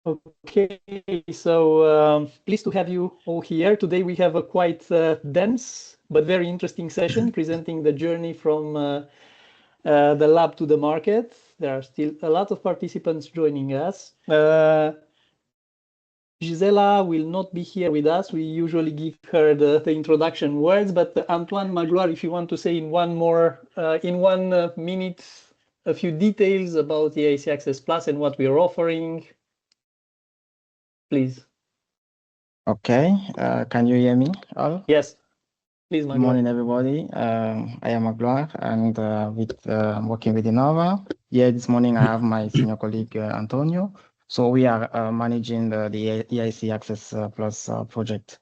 Okay, so pleased to have you all here. Today we have a quite dense but very interesting session presenting the journey from the lab to the market. There are still a lot of participants joining us. Gisela will not be here with us. We usually give her the introduction words, but Antoine Magloire, if you want to say in one minute, a few details about the EIC Access Plus and what we are offering, please. Okay, can you hear me all? Yes, please, Magloire. Good morning, everybody. I am Magloire, and I'm working with Innova. Here this morning, I have my senior colleague, Antonio. So we are managing the EIC Access Plus project.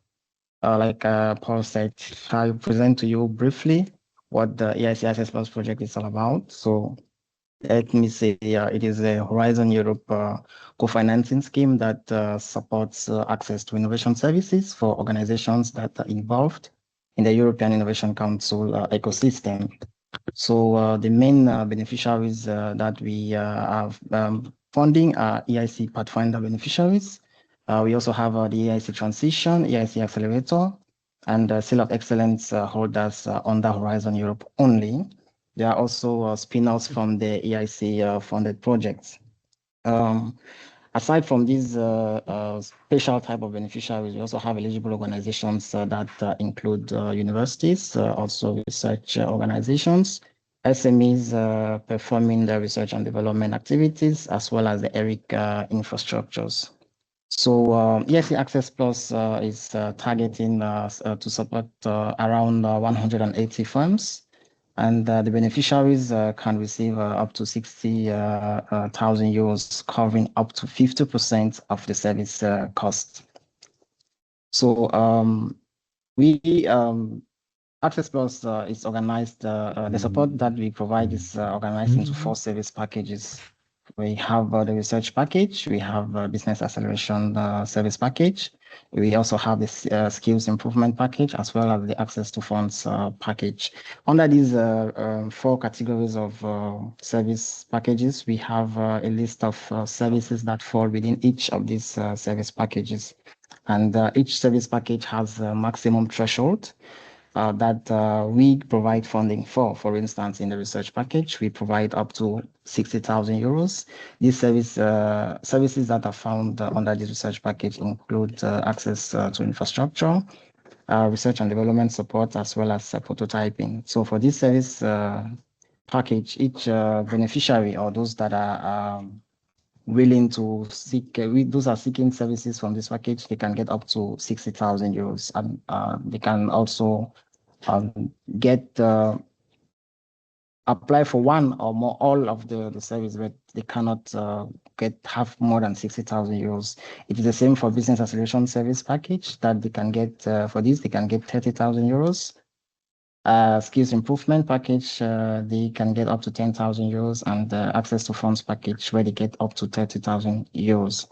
Like Paul said, I'll present to you briefly what the EIC Access Plus project is all about. So let me say, it is a Horizon Europe co-financing scheme that supports access to innovation services for organizations that are involved in the European Innovation Council ecosystem. So the main beneficiaries that we have funding are EIC Pathfinder beneficiaries. We also have the EIC Transition, EIC Accelerator, and Seal of Excellence holders under Horizon Europe only. There are also spin-offs from the EIC funded projects. Aside from these special type of beneficiaries, we also have eligible organizations that include universities, also research organizations, SMEs performing the research and development activities, as well as the ERIC infrastructures. So EIC Access Plus is targeting to support around 180 firms. And the beneficiaries can receive up to 60,000 euros, covering up to 50% of the service cost. So Access Plus is organized, the support that we provide is organized into 4 service packages. We have the research package, we have a business acceleration service package. We also have the skills improvement package, as well as the access to funds package. Under these 4 categories of service packages, we have a list of services that fall within each of these service packages. And each service package has a maximum threshold that we provide funding for. For instance, in the research package, we provide up to 60,000 euros. These services that are found under this research package include access to infrastructure, research and development support, as well as prototyping. So for this service package, each beneficiary or those that are willing to seek, those are seeking services from this package, they can get up to 60,000 euros. And they can also apply for one or more, all of the service, but they cannot have more than 60,000 euros. It is the same for business acceleration service package that they can get, for this, they can get 30,000 euros. Skills improvement package, they can get up to 10,000 euros, and access to funds package where they get up to 30,000 euros.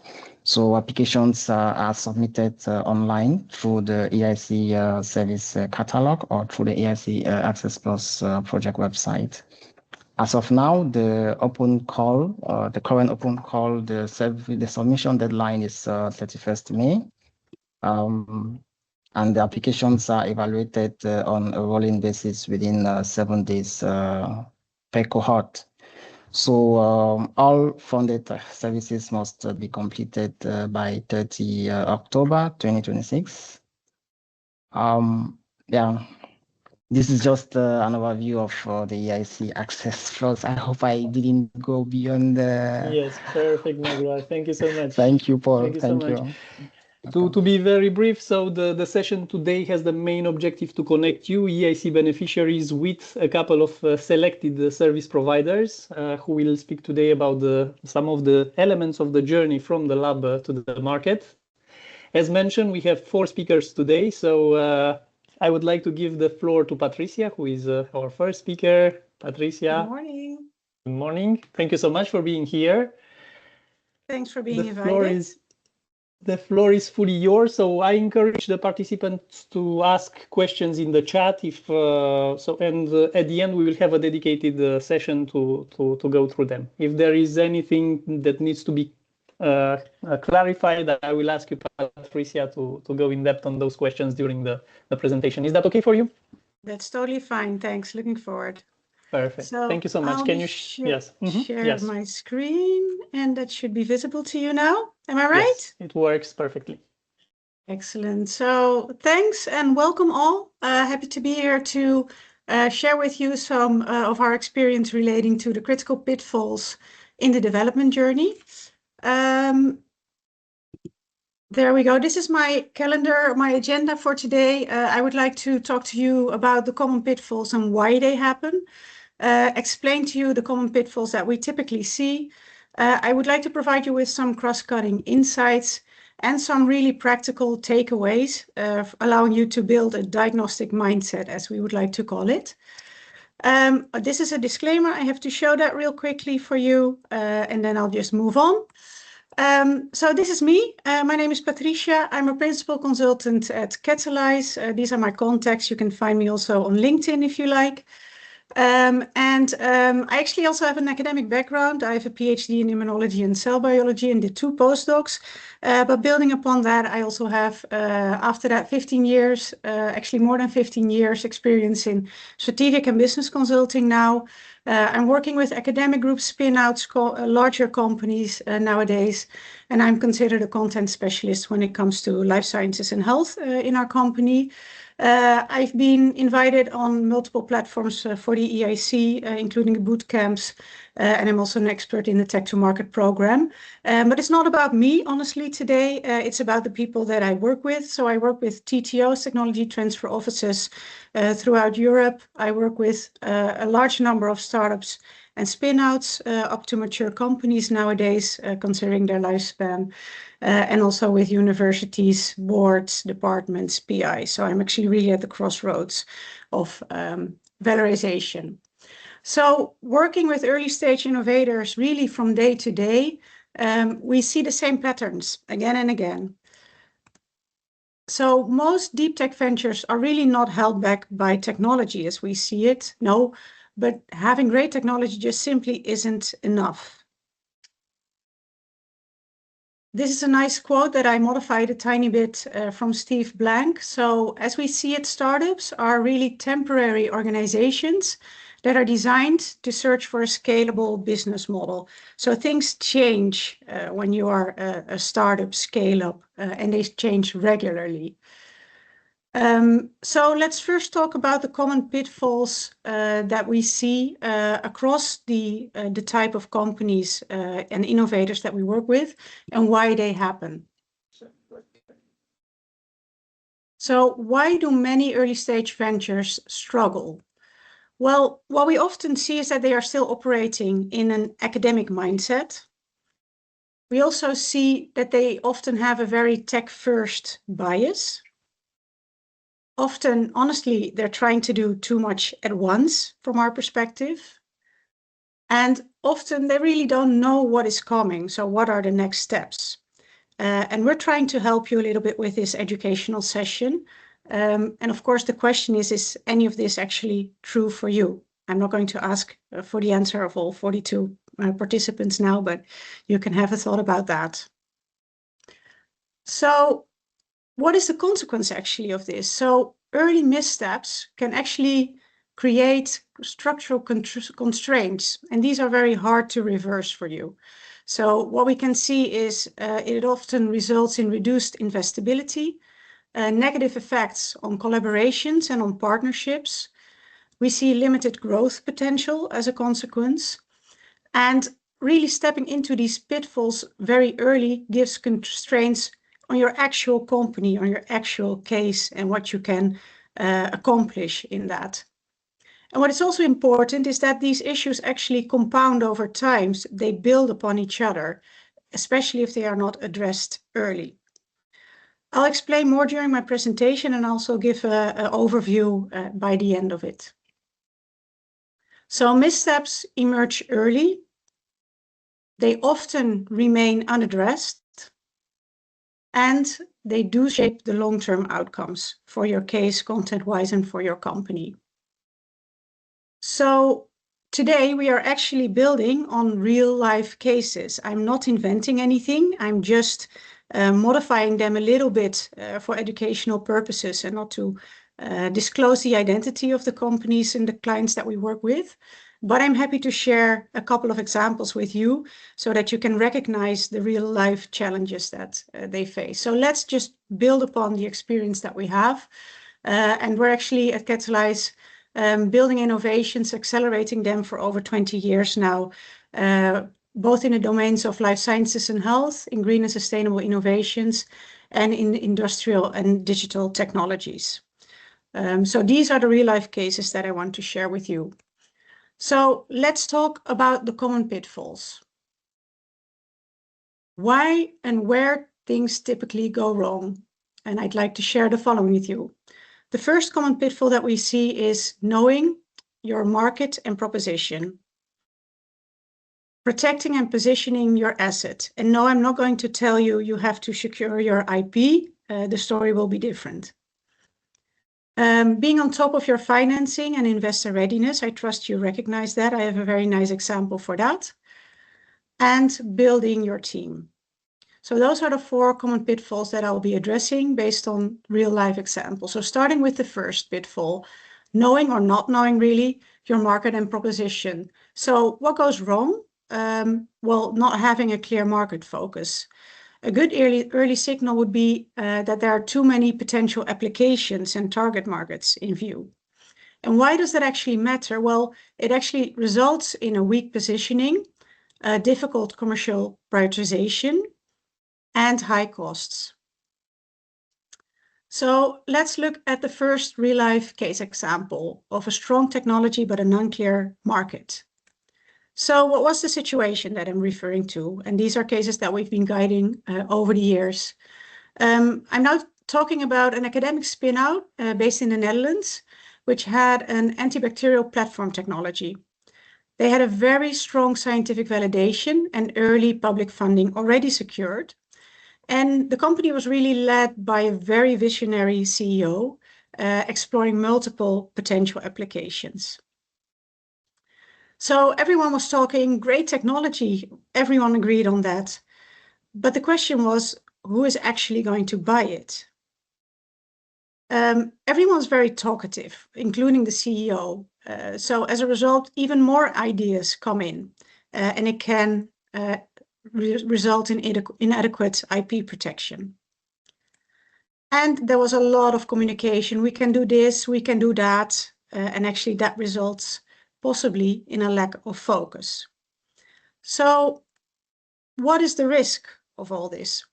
So applications are submitted online through the EIC Service Catalogue or through the EIC Access Plus project website. As of now, the open call, the current open call, the submission deadline is 31st May. And the applications are evaluated on a rolling basis within 7 days per cohort. So all funded services must be completed by 30 October 2026. Yeah, this is just an overview of the EIC Access Plus. I hope I didn't go beyond the... Yes, perfect, Magloire. Thank you so much. Thank you, Paul. Thank you so much. To be very brief, so the session today has the main objective to connect you, EIC beneficiaries, with a couple of selected service providers who will speak today about some of the elements of the journey from the lab to the market. As mentioned, we have 4 speakers today, so I would like to give the floor to Patricia, who is our first speaker. Patricia. Good morning. Good morning. Thank you so much for being here. Thanks for being invited. The floor is fully yours, so I encourage the participants to ask questions in the chat. And at the end we will have a dedicated session to go through them. If there is anything that needs to be clarified, I will ask you, Patricia, to go in depth on those questions during the presentation. Is that okay for you? That's totally fine. Thanks. Looking forward. Perfect. So thank you so much. Can you share my screen, and that should be visible to you now? Am I right? Yes, it works perfectly. Excellent. So thanks and welcome all. Happy to be here to share with you some of our experience relating to the critical pitfalls in the development journey. There we go. This is my calendar, my agenda for today. I would like to talk to you about the common pitfalls and why they happen. Explain to you the common pitfalls that we typically see. I would like to provide you with some cross-cutting insights and some really practical takeaways, allowing you to build a diagnostic mindset, as we would like to call it. This is a disclaimer. I have to show that real quickly for you, and then I'll just move on. So this is me. My name is Patricia. I'm a principal consultant at Catalyze. These are my contacts. You can find me also on LinkedIn if you like. I actually also have an academic background. I have a PhD in immunology and cell biology and did 2 postdocs. But building upon that, I also have, after that, 15 years, actually more than 15 years experience in strategic and business consulting now. I'm working with academic groups, spin-outs, larger companies nowadays, and I'm considered a content specialist when it comes to life sciences and health in our company. I've been invited on multiple platforms for the EIC, including the boot camps, and I'm also an expert in the Tech to Market program. But it's not about me, honestly, today. It's about the people that I work with. So I work with TTOs, technology transfer offices, throughout Europe. I work with a large number of startups and spin-outs up to mature companies nowadays, considering their lifespan, and also with universities, boards, departments, PI. So I'm actually really at the crossroads of valorization. So working with early stage innovators really from day to day, we see the same patterns again and again. So most deep tech ventures are really not held back by technology as we see it, no, but having great technology just simply isn't enough. This is a nice quote that I modified a tiny bit from Steve Blank. So as we see it, startups are really temporary organizations that are designed to search for a scalable business model. So things change when you are a startup scale-up, and they change regularly. So let's first talk about the common pitfalls that we see across the type of companies and innovators that we work with and why they happen. So why do many early stage ventures struggle? Well, what we often see is that they are still operating in an academic mindset. We also see that they often have a very tech-first bias. Often, honestly, they're trying to do too much at once from our perspective. And often they really don't know what is coming. So what are the next steps? And we're trying to help you a little bit with this educational session. And of course, the question is any of this actually true for you? I'm not going to ask for the answer of all 42 participants now, but you can have a thought about that. So what is the consequence actually of this? So early missteps can actually create structural constraints, and these are very hard to reverse for you. So what we can see is it often results in reduced investability, negative effects on collaborations and on partnerships. We see limited growth potential as a consequence. And really stepping into these pitfalls very early gives constraints on your actual company, on your actual case, and what you can accomplish in that. And what is also important is that these issues actually compound over time. They build upon each other, especially if they are not addressed early. I'll explain more during my presentation and also give an overview by the end of it. So missteps emerge early. They often remain unaddressed, and they do shape the long-term outcomes for your case, content-wise, and for your company. So today we are actually building on real life cases. I'm not inventing anything. I'm just modifying them a little bit for educational purposes and not to disclose the identity of the companies and the clients that we work with. But I'm happy to share a couple of examples with you so that you can recognize the real life challenges that they face. So let's just build upon the experience that we have. And we're actually at Catalyze building innovations, accelerating them for over 20 years now, both in the domains of life sciences and health, in green and sustainable innovations, and in industrial and digital technologies. So these are the real life cases that I want to share with you. So let's talk about the common pitfalls. Why and where things typically go wrong. And I'd like to share the following with you. The first common pitfall that we see is knowing your market and proposition. Protecting and positioning your asset. And no, I'm not going to tell you you have to secure your IP. The story will be different. Being on top of your financing and investor readiness, I trust you recognize that. I have a very nice example for that. And building your team. So those are the 4 common pitfalls that I'll be addressing based on real life examples. So starting with the first pitfall, knowing or not knowing really your market and proposition. So what goes wrong? Well, not having a clear market focus. A good early signal would be that there are too many potential applications and target markets in view. And why does that actually matter? Well, it actually results in a weak positioning, difficult commercial prioritization, and high costs. So let's look at the first real-life case example of a strong technology but an unclear market. So what was the situation that I'm referring to? And these are cases that we've been guiding over the years. I'm now talking about an academic spin-out based in the Netherlands, which had an antibacterial platform technology. They had a very strong scientific validation and early public funding already secured. And the company was really led by a very visionary CEO, exploring multiple potential applications. So everyone was talking great technology, everyone agreed on that. But the question was, who is actually going to buy it? Everyone's very talkative, including the CEO. So as a result, even more ideas come in, and it can result in inadequate IP protection. And there was a lot of communication. We can do this, we can do that, and actually that results possibly in a lack of focus. So what is the risk of all this?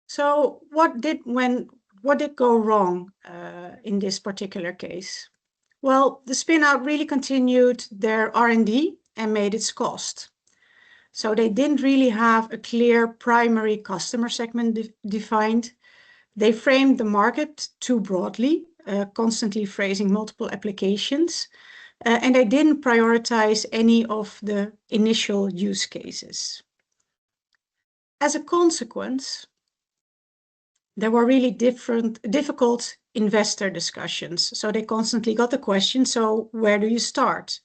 So what did go wrong in this particular case? Well, the spin-out really continued their R&D and made its cost. So they didn't really have a clear primary customer segment defined. They framed the market too broadly, constantly phrasing multiple applications, and they didn't prioritize any of the initial use cases. As a consequence, there were really difficult investor discussions. So they constantly got the question, so where do you start?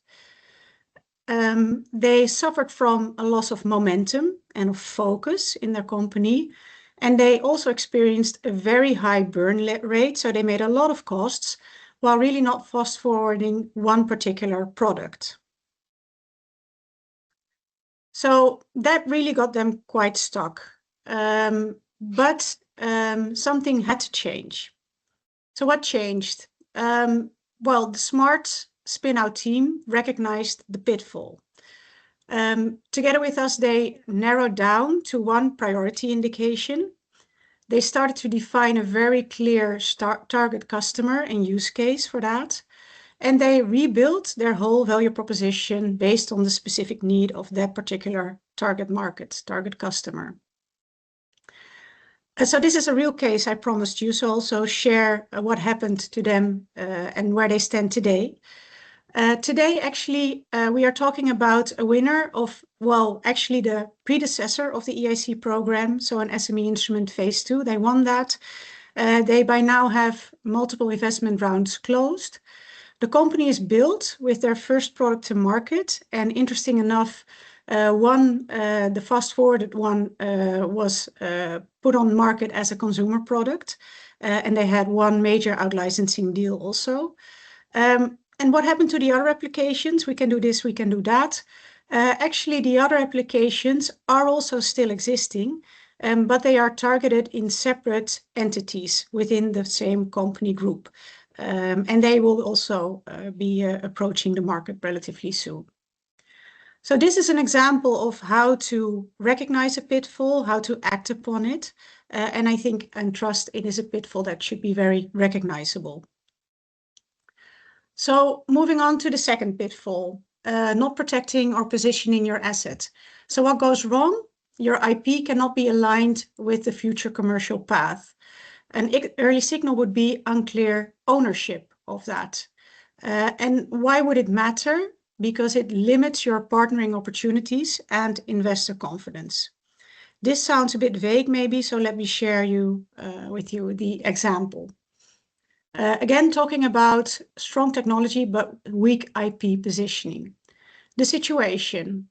They suffered from a loss of momentum and of focus in their company. And they also experienced a very high burn rate. So they made a lot of costs while really not fast forwarding one particular product. So that really got them quite stuck. But something had to change. So what changed? Well, the smart spin-out team recognized the pitfall. Together with us, they narrowed down to one priority indication. They started to define a very clear target customer and use case for that. And they rebuilt their whole value proposition based on the specific need of that particular target market, target customer. So this is a real case I promised you, so also share what happened to them and where they stand today. Today, actually, we are talking about a winner of, well, actually the predecessor of the EIC program, so an SME instrument phase 2. They won that. They by now have multiple investment rounds closed. The company is built with their first product to market, and interesting enough, the fast-forwarded one was put on market as a consumer product, and they had one major out-licensing deal also. And what happened to the other applications? We can do this, we can do that. Actually, the other applications are also still existing, but they are targeted in separate entities within the same company group. And they will also be approaching the market relatively soon. So this is an example of how to recognize a pitfall, how to act upon it. And I think and trust it is a pitfall that should be very recognizable. So moving on to the second pitfall, not protecting or positioning your asset. So what goes wrong? Your IP cannot be aligned with the future commercial path. An early signal would be unclear ownership of that. And why would it matter? Because it limits your partnering opportunities and investor confidence. This sounds a bit vague maybe, so let me share with you the example. Again, talking about strong technology but weak IP positioning. The situation.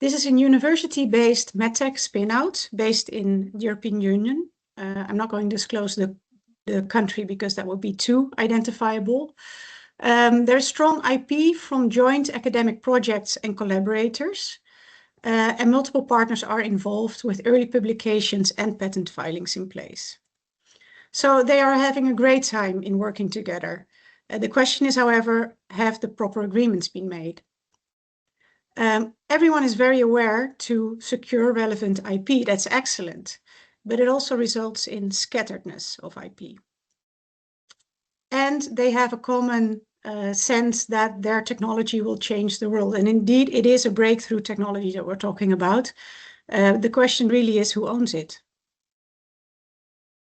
This is a university-based medtech spin-out based in the European Union. I'm not going to disclose the country because that would be too identifiable. There's strong IP from joint academic projects and collaborators, and multiple partners are involved with early publications and patent filings in place. So they are having a great time in working together. The question is, however, have the proper agreements been made? Everyone is very aware to secure relevant IP. That's excellent, but it also results in scatteredness of IP. And they have a common sense that their technology will change the world. And indeed, it is a breakthrough technology that we're talking about. The question really is, who owns it?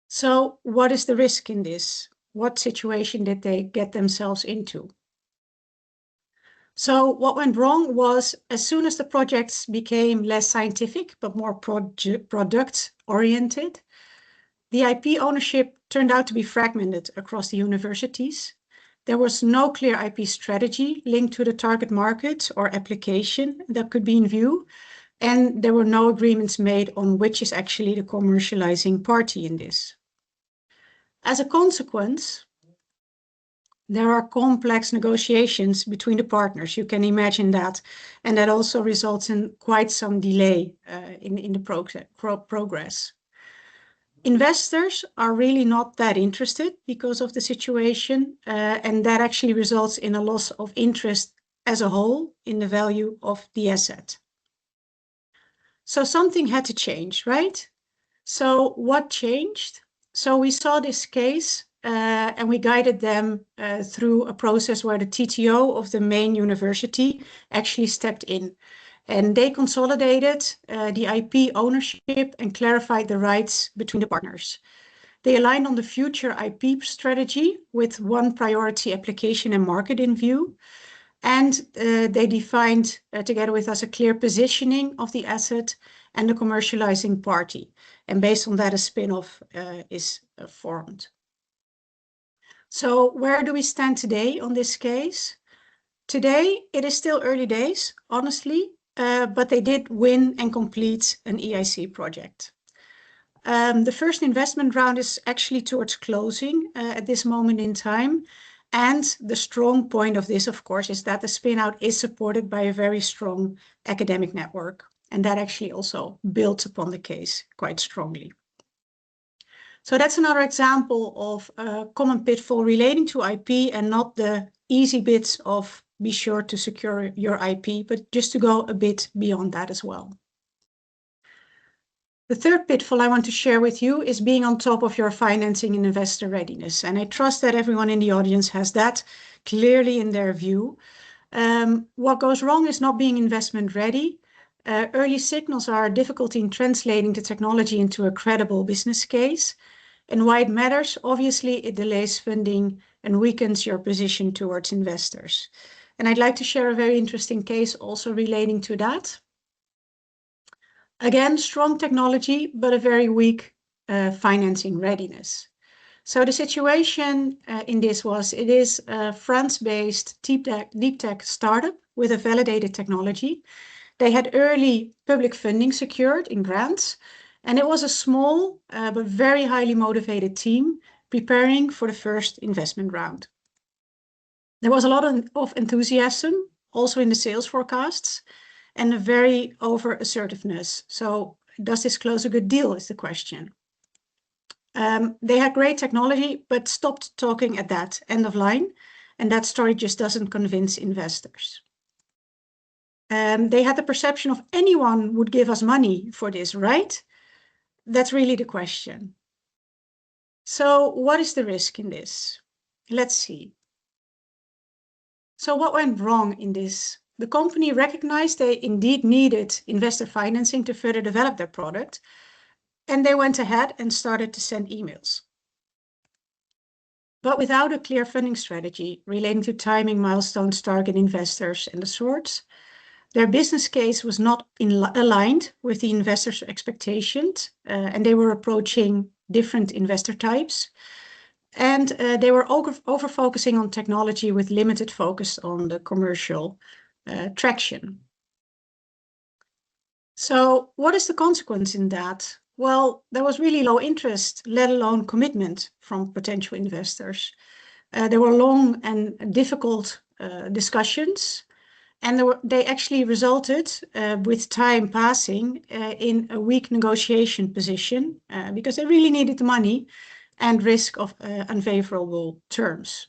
So what is the risk in this? What situation did they get themselves into? So what went wrong was, as soon as the projects became less scientific, but more product-oriented, the IP ownership turned out to be fragmented across the universities. There was no clear IP strategy linked to the target market or application that could be in view, and there were no agreements made on which is actually the commercializing party in this. As a consequence, there are complex negotiations between the partners. You can imagine that. And that also results in quite some delay in the progress. Investors are really not that interested because of the situation. And that actually results in a loss of interest as a whole in the value of the asset. So something had to change, right? So what changed? So we saw this case and we guided them through a process where the TTO of the main university actually stepped in. And they consolidated the IP ownership and clarified the rights between the partners. They aligned on the future IP strategy with one priority application and market in view. And they defined together with us a clear positioning of the asset and the commercializing party. And based on that, a spin-off is formed. So where do we stand today on this case? Today, it is still early days, honestly, but they did win and complete an EIC project. The first investment round is actually towards closing at this moment in time. And the strong point of this, of course, is that the spin-out is supported by a very strong academic network. And that actually also builds upon the case quite strongly. So that's another example of a common pitfall relating to IP and not the easy bits of be sure to secure your IP, but just to go a bit beyond that as well. The third pitfall I want to share with you is being on top of your financing and investor readiness. And I trust that everyone in the audience has that clearly in their view. What goes wrong is not being investment ready. Early signals are difficulty in translating the technology into a credible business case. And why it matters, obviously, it delays funding and weakens your position towards investors. And I'd like to share a very interesting case also relating to that. Again, strong technology, but a very weak financing readiness. So the situation in this was, it is a France-based deep tech startup with a validated technology. They had early public funding secured in grants, and it was a small but very highly motivated team preparing for the first investment round. There was a lot of enthusiasm also in the sales forecasts and a very over-assertiveness. So does this close a good deal is the question. They had great technology, but stopped talking at that end of line. And that story just doesn't convince investors. They had the perception of anyone would give us money for this, right? That's really the question. So what is the risk in this? Let's see. So what went wrong in this? The company recognized they indeed needed investor financing to further develop their product, and they went ahead and started to send emails. But without a clear funding strategy relating to timing, milestones, target investors, and the sorts, their business case was not aligned with the investors' expectations, and they were approaching different investor types. And they were over-focusing on technology with limited focus on the commercial traction. So what is the consequence in that? Well, there was really low interest, let alone commitment from potential investors. There were long and difficult discussions, and they actually resulted, with time passing, in a weak negotiation position because they really needed the money and risk of unfavorable terms.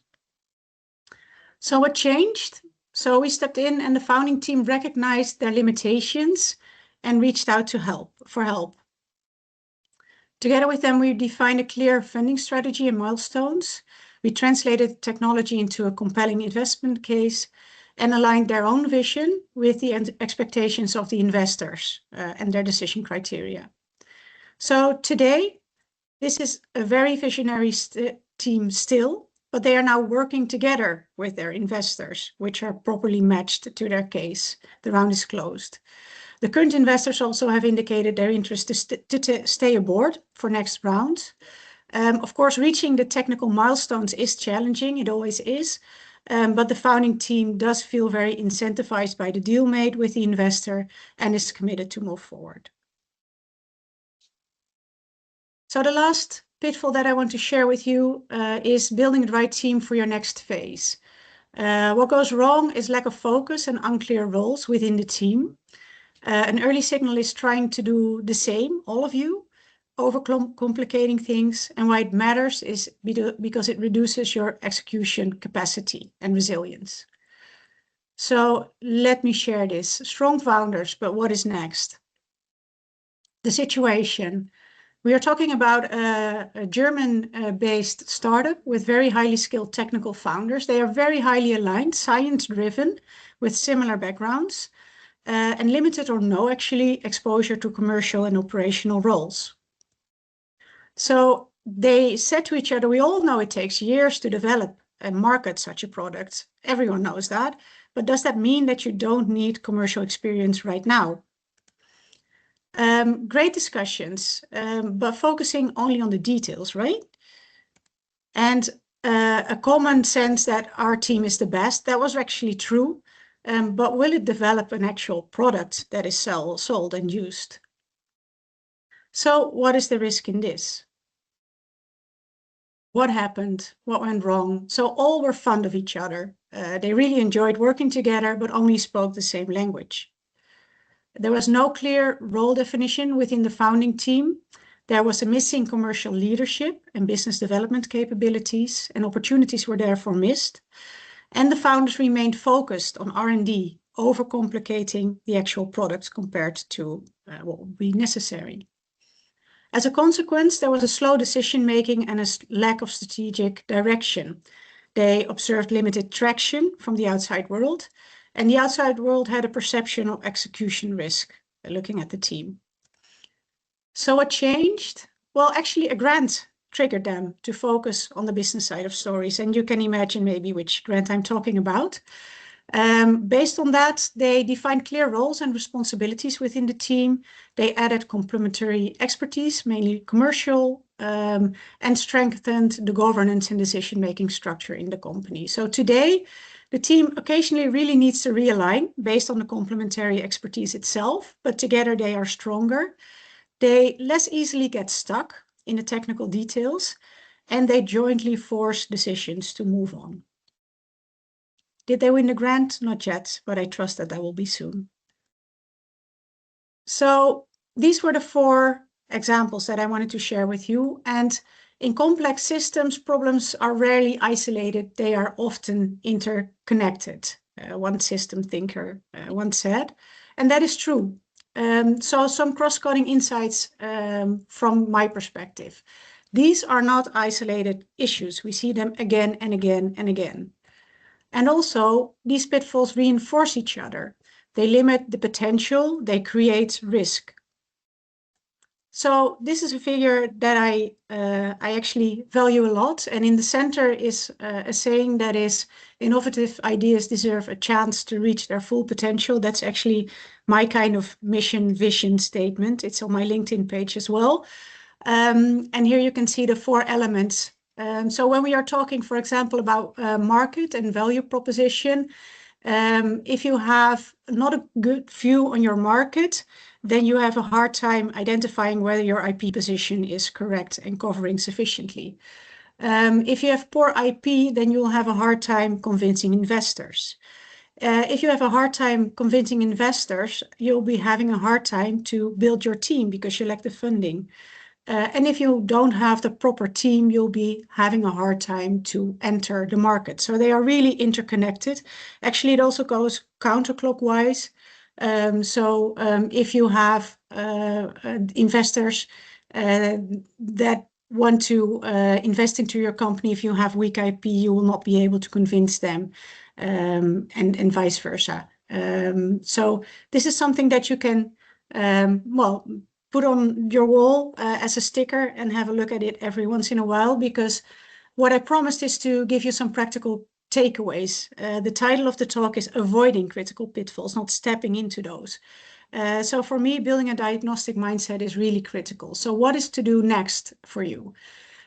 So what changed? So we stepped in, and the founding team recognized their limitations and reached out for help. Together with them, we defined a clear funding strategy and milestones. We translated technology into a compelling investment case and aligned their own vision with the expectations of the investors and their decision criteria. So today, this is a very visionary team still, but they are now working together with their investors, which are properly matched to their case. The round is closed. The current investors also have indicated their interest to stay aboard for next round. Of course, reaching the technical milestones is challenging, it always is, but the founding team does feel very incentivized by the deal made with the investor and is committed to move forward. So the last pitfall that I want to share with you is building the right team for your next phase. What goes wrong is lack of focus and unclear roles within the team. An early signal is trying to do the same, all of you, overcomplicating things, and why it matters is because it reduces your execution capacity and resilience. So let me share this. Strong founders, but what is next? The situation. We are talking about a German-based startup with very highly skilled technical founders. They are very highly aligned, science-driven, with similar backgrounds, and limited or no, actually, exposure to commercial and operational roles. So they said to each other, we all know it takes years to develop and market such a product. Everyone knows that. But does that mean that you don't need commercial experience right now? Great discussions, but focusing only on the details, right? And a common sense that our team is the best, that was actually true. But will it develop an actual product that is sold and used? So what is the risk in this? What happened? What went wrong? So all were fond of each other. They really enjoyed working together, but only spoke the same language. There was no clear role definition within the founding team. There was a missing commercial leadership and business development capabilities, and opportunities were therefore missed. And the founders remained focused on R&D, overcomplicating the actual product compared to what would be necessary. As a consequence, there was a slow decision-making and a lack of strategic direction. They observed limited traction from the outside world, and the outside world had a perception of execution risk, looking at the team. So what changed? Well, actually, a grant triggered them to focus on the business side of stories, and you can imagine maybe which grant I'm talking about. Based on that, they defined clear roles and responsibilities within the team. They added complementary expertise, mainly commercial, and strengthened the governance and decision-making structure in the company. So today, the team occasionally really needs to realign based on the complementary expertise itself, but together they are stronger. They less easily get stuck in the technical details, and they jointly force decisions to move on. Did they win the grant? Not yet, but I trust that will be soon. So these were the 4 examples that I wanted to share with you. And in complex systems, problems are rarely isolated. They are often interconnected, one system thinker once said. And that is true. So some cross-cutting insights from my perspective. These are not isolated issues. We see them again and again and again. And also, these pitfalls reinforce each other. They limit the potential, they create risk. So this is a figure that I actually value a lot. And in the center is a saying that is, innovative ideas deserve a chance to reach their full potential. That's actually my kind of mission vision statement. It's on my LinkedIn page as well. And here you can see the 4 elements. So when we are talking, for example, about market and value proposition, if you have not a good view on your market, then you have a hard time identifying whether your IP position is correct and covering sufficiently. If you have poor IP, then you'll have a hard time convincing investors. If you have a hard time convincing investors, you'll be having a hard time to build your team because you lack the funding. And if you don't have the proper team, you'll be having a hard time to enter the market. So they are really interconnected. Actually, it also goes counterclockwise. If you have investors that want to invest into your company, if you have weak IP, you will not be able to convince them, and vice versa. So this is something that you can, put on your wall as a sticker and have a look at it every once in a while, because what I promised is to give you some practical takeaways. The title of the talk is Avoiding Critical Pitfalls, not stepping into those. So for me, building a diagnostic mindset is really critical. So what is to do next for you?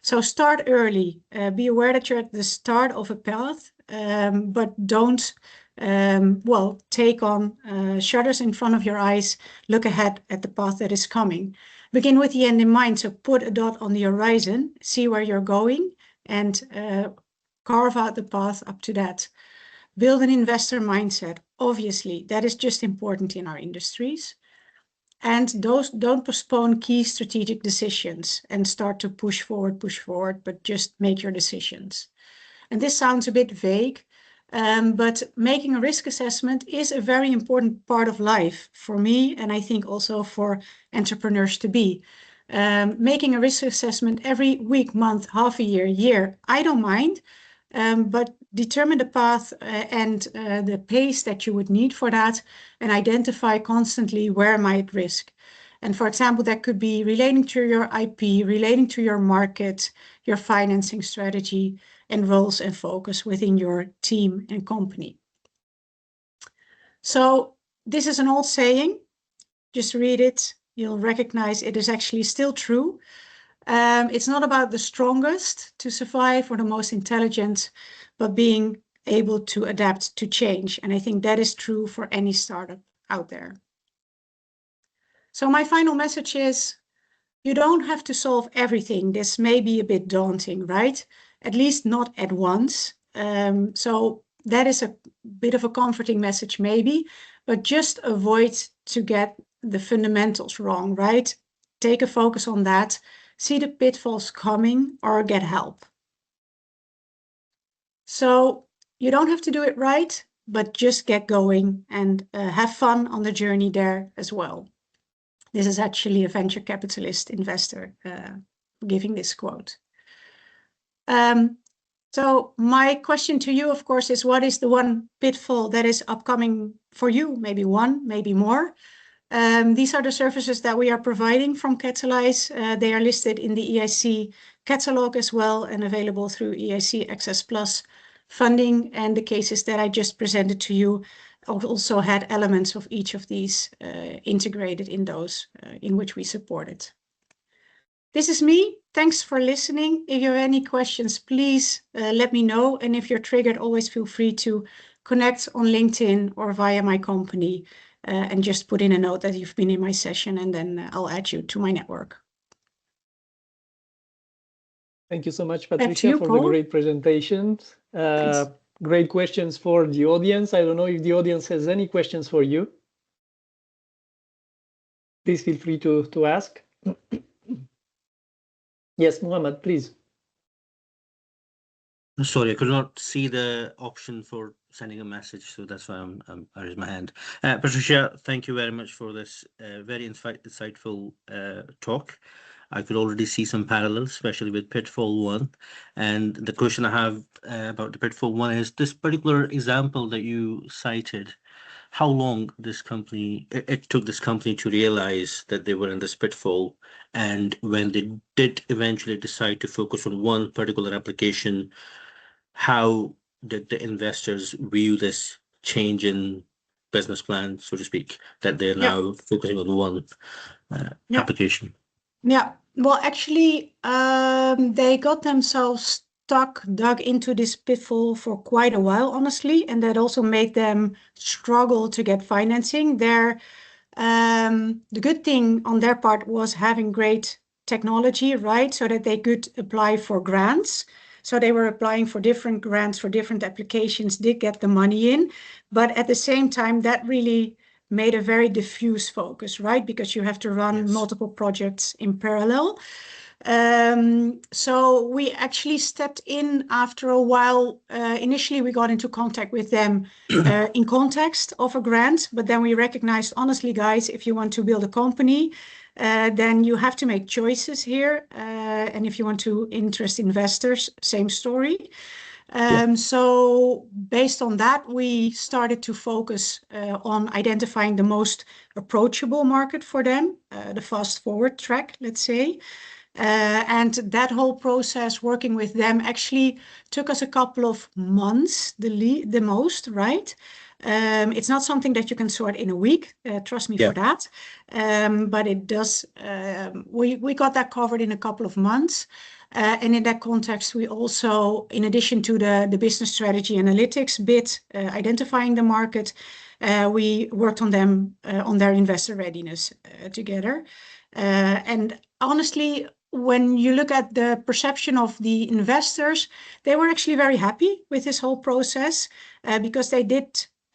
So start early. Be aware that you're at the start of a path, but don't take on shutters in front of your eyes. Look ahead at the path that is coming. Begin with the end in mind. So put a dot on the horizon, see where you're going, and carve out the path up to that. Build an investor mindset. Obviously, that is just important in our industries. And don't postpone key strategic decisions and start to push forward, but just make your decisions. And this sounds a bit vague, but making a risk assessment is a very important part of life for me, and I think also for entrepreneurs to be. Making a risk assessment every week, month, half a year, I don't mind, but determine the path and the pace that you would need for that, and identify constantly where am I at risk. And for example, that could be relating to your IP, relating to your market, your financing strategy, and roles and focus within your team and company. So this is an old saying. Just read it. You'll recognize it is actually still true. It's not about the strongest to survive or the most intelligent, but being able to adapt to change. And I think that is true for any startup out there. So my final message is, you don't have to solve everything. This may be a bit daunting, right? At least not at once. So that is a bit of a comforting message maybe, but just avoid to get the fundamentals wrong, right? Take a focus on that. See the pitfalls coming or get help. So you don't have to do it right, but just get going and have fun on the journey there as well. This is actually a venture capitalist investor giving this quote. So my question to you, of course, is what is the one pitfall that is upcoming for you? Maybe one, maybe more. These are the services that we are providing from Catalyze. They are listed in the EIC Catalogue as well and available through EIC ACCESS Plus funding. And the cases that I just presented to you also had elements of each of these integrated in those in which we supported. this is me. Thanks for listening. If you have any questions, please let me know. And if you're triggered, always feel free to connect on LinkedIn or via my company and just put in a note that you've been in my session, and then I'll add you to my network. Thank you so much, Patricia, for the great presentation. Great questions for the audience. I don't know if the audience has any questions for you. Please feel free to ask. Yes, Muhammad, please. Sorry, I could not see the option for sending a message, so that's why I raised my hand. Patricia, thank you very much for this very insightful talk. I could already see some parallels, especially with Pitfall 1. And the question I have about the Pitfall 1 is this particular example that you cited, how long it took this company to realize that they were in this pitfall, and when they did eventually decide to focus on one particular application, how did the investors view this change in business plan, so to speak, that they're now focusing on one application? Yeah, well, actually, they got themselves dug into this pitfall for quite a while, honestly, and that also made them struggle to get financing. The good thing on their part was having great technology, right, so that they could apply for grants. So they were applying for different grants for different applications, did get the money in, but at the same time, that really made a very diffuse focus, right, because you have to run multiple projects in parallel. So we actually stepped in after a while. Initially, we got into contact with them in context of a grant, but then we recognized, honestly, guys, if you want to build a company, then you have to make choices here. And if you want to interest investors, same story. So based on that, we started to focus on identifying the most approachable market for them, the fast forward track, let's say. And that whole process, working with them, actually took us a couple of months, the most, right? It's not something that you can sort in a week, trust me for that. But it does, we got that covered in a couple of months. And in that context, we also, in addition to the business strategy analytics bit, identifying the market, we worked on them, on their investor readiness together. And honestly, when you look at the perception of the investors, they were actually very happy with this whole process because they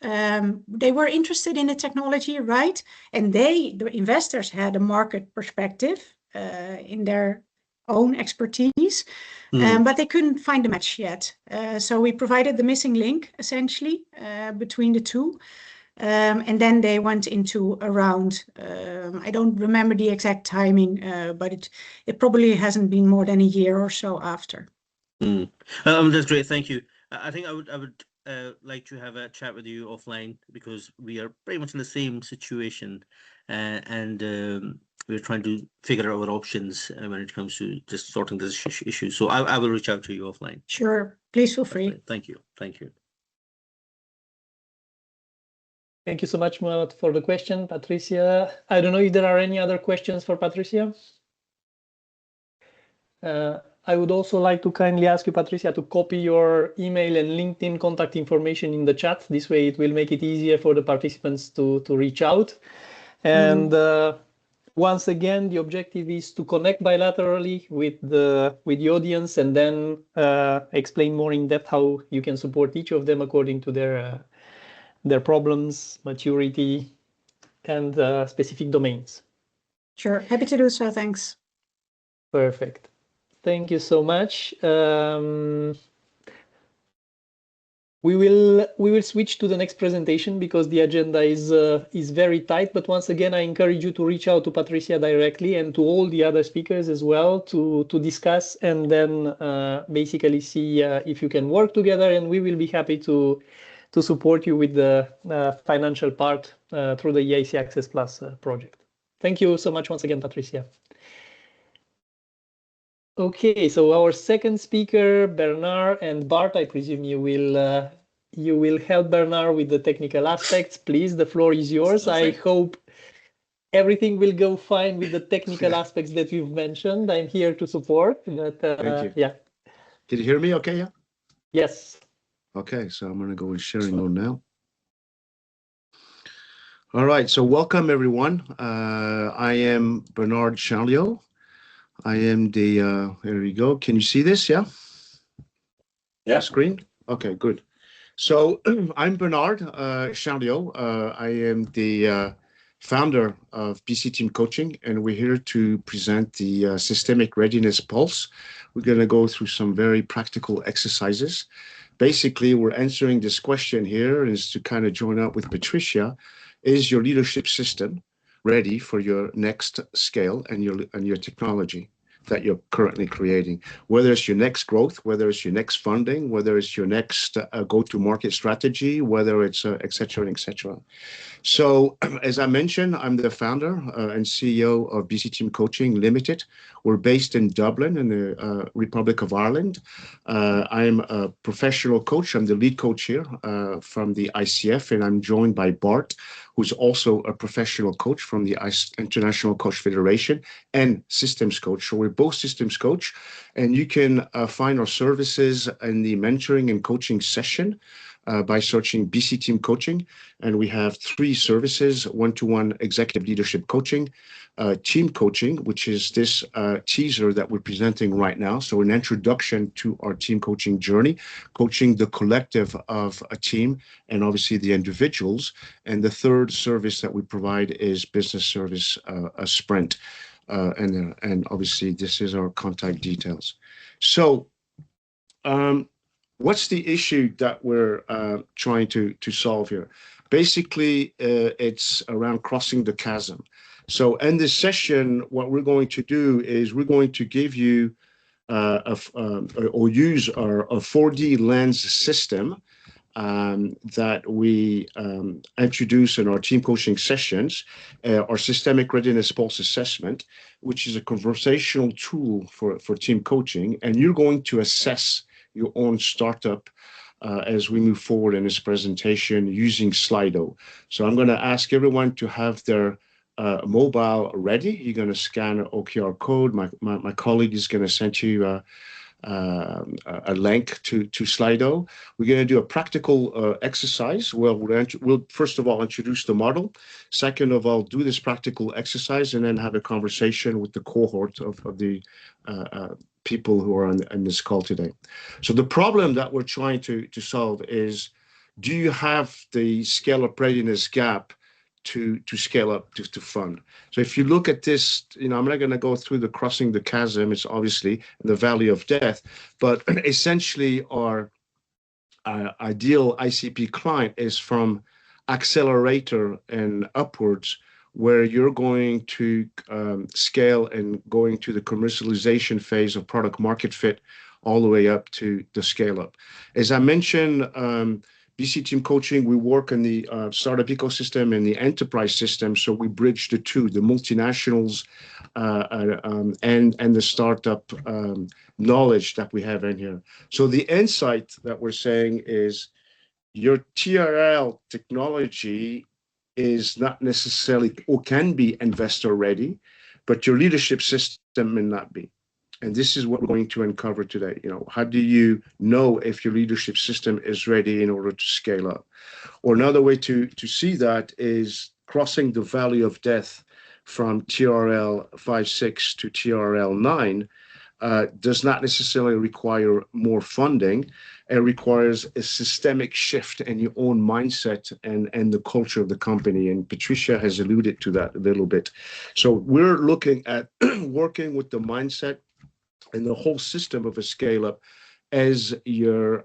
were interested in the technology, right? And the investors had a market perspective in their own expertise, but they couldn't find a match yet. So we provided the missing link, essentially, between the two. And then they went into a round. I don't remember the exact timing, but it probably hasn't been more than a year or so after. That's great. Thank you. I think I would like to have a chat with you offline, because we are pretty much in the same situation, and we're trying to figure out our options when it comes to just sorting this issue. So I will reach out to you offline. Sure. Please feel free. Thank you. Thank you. Thank you so much, Muhammad, for the question, Patricia. I don't know if there are any other questions for Patricia. I would also like to kindly ask you, Patricia, to copy your email and LinkedIn contact information in the chat. This way it will make it easier for the participants to reach out. And once again, the objective is to connect bilaterally with the audience, and then explain more in depth how you can support each of them according to their problems, maturity, and specific domains. Sure, happy to do so, thanks. Perfect. Thank you so much. We will switch to the next presentation because the agenda is very tight. But once again, I encourage you to reach out to Patricia directly and to all the other speakers as well to discuss, and then basically see if you can work together. And we will be happy to support you with the financial part through the EIC Access Plus project. Thank you so much once again, Patricia. Okay, so our second speaker, Bernard and Bart, I presume you will help Bernard with the technical aspects. Please, the floor is yours. I hope everything will go fine with the technical aspects that you've mentioned. I'm here to support, but Thank you. yeah. Can you hear me okay? Yeah. Yes. Okay, so I'm going to go in sharing mode now. All right, so welcome everyone. I am Bernard Chanliau. I am the, there we go. Can you see this? Yeah? Yeah. Screen? Okay, good. So I'm Bernard Chanliau. I am the founder of BC Team Coaching, and we're here to present the Systemic Readiness Pulse. We're going to go through some very practical exercises. Basically, we're answering this question here is to kind of join up with Patricia. Is your leadership system ready for your next scale and your technology that you're currently creating? Whether it's your next growth, whether it's your next funding, whether it's your next go-to-market strategy, whether it's et cetera, et cetera. So as I mentioned, I'm the founder and CEO of BC Team Coaching Limited. We're based in Dublin in the Republic of Ireland. I'm a professional coach. I'm the lead coach here from the ICF, and I'm joined by Bart, who's also a professional coach from the International Coach Federation and systems coach. So we're both systems coach, and you can find our services in the mentoring and coaching session by searching BC Team Coaching. And we have 3 services: one-to-one executive leadership coaching, team coaching, which is this teaser that we're presenting right now. So an introduction to our team coaching journey, coaching the collective of a team and obviously the individuals. And the third service that we provide is business service, a sprint. And obviously this is our contact details. So, what's the issue that we're trying to solve here? Basically, it's around crossing the chasm. So in this session, what we're going to do is we're going to give you or use a 4D lens system that we introduce in our team coaching sessions, our Systemic Readiness Pulse Assessment, which is a conversational tool for team coaching. And you're going to assess your own startup as we move forward in this presentation using Slido. So I'm going to ask everyone to have their mobile ready. You're going to scan an OKR code. My colleague is going to send you a link to Slido. We're going to do a practical exercise. Well, we'll first of all introduce the model. Second of all, do this practical exercise and then have a conversation with the cohort of the people who are on this call today. So the problem that we're trying to solve is, do you have the scale-up readiness gap to scale up to fund? So if you look at this, I'm not going to go through the crossing the chasm. It's obviously the valley of death, but essentially our ideal ICP client is from accelerator and upwards, where you're going to scale and going to the commercialization phase of product market fit all the way up to the scale up. As I mentioned, BC Team Coaching, we work in the startup ecosystem and the enterprise system. So we bridge the two, the multinationals and the startup knowledge that we have in here. So the insight that we're saying is your TRL technology is not necessarily or can be investor ready, but your leadership system may not be. And this is what we're going to uncover today. How do you know if your leadership system is ready in order to scale up? Or another way to see that is crossing the valley of death from TRL 5.6 to TRL 9 does not necessarily require more funding. It requires a systemic shift in your own mindset and the culture of the company. And Patricia has alluded to that a little bit. So we're looking at working with the mindset and the whole system of a scale-up as you're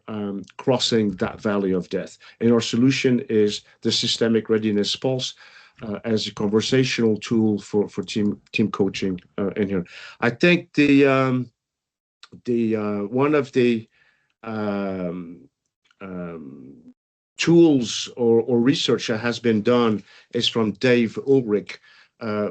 crossing that valley of death. And our solution is the Systemic Readiness Pulse as a conversational tool for team coaching in here. I think the one of the tools or research that has been done is from Dave Ulrich,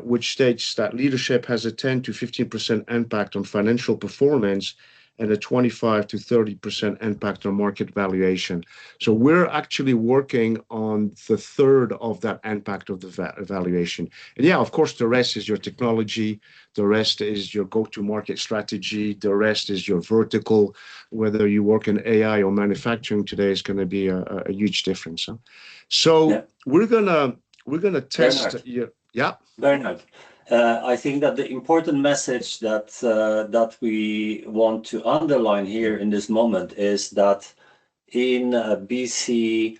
which states that leadership has a 10 to 15% impact on financial performance and a 25 to 30% impact on market valuation. So we're actually working on the third of that impact of the valuation. And yeah, of course, the rest is your technology. The rest is your go-to-market strategy. The rest is your vertical. Whether you work in AI or manufacturing today is going to be a huge difference. Huh? So yeah. we're gonna test. Bernard. I think that the important message that that we want to underline here in this moment is that in BC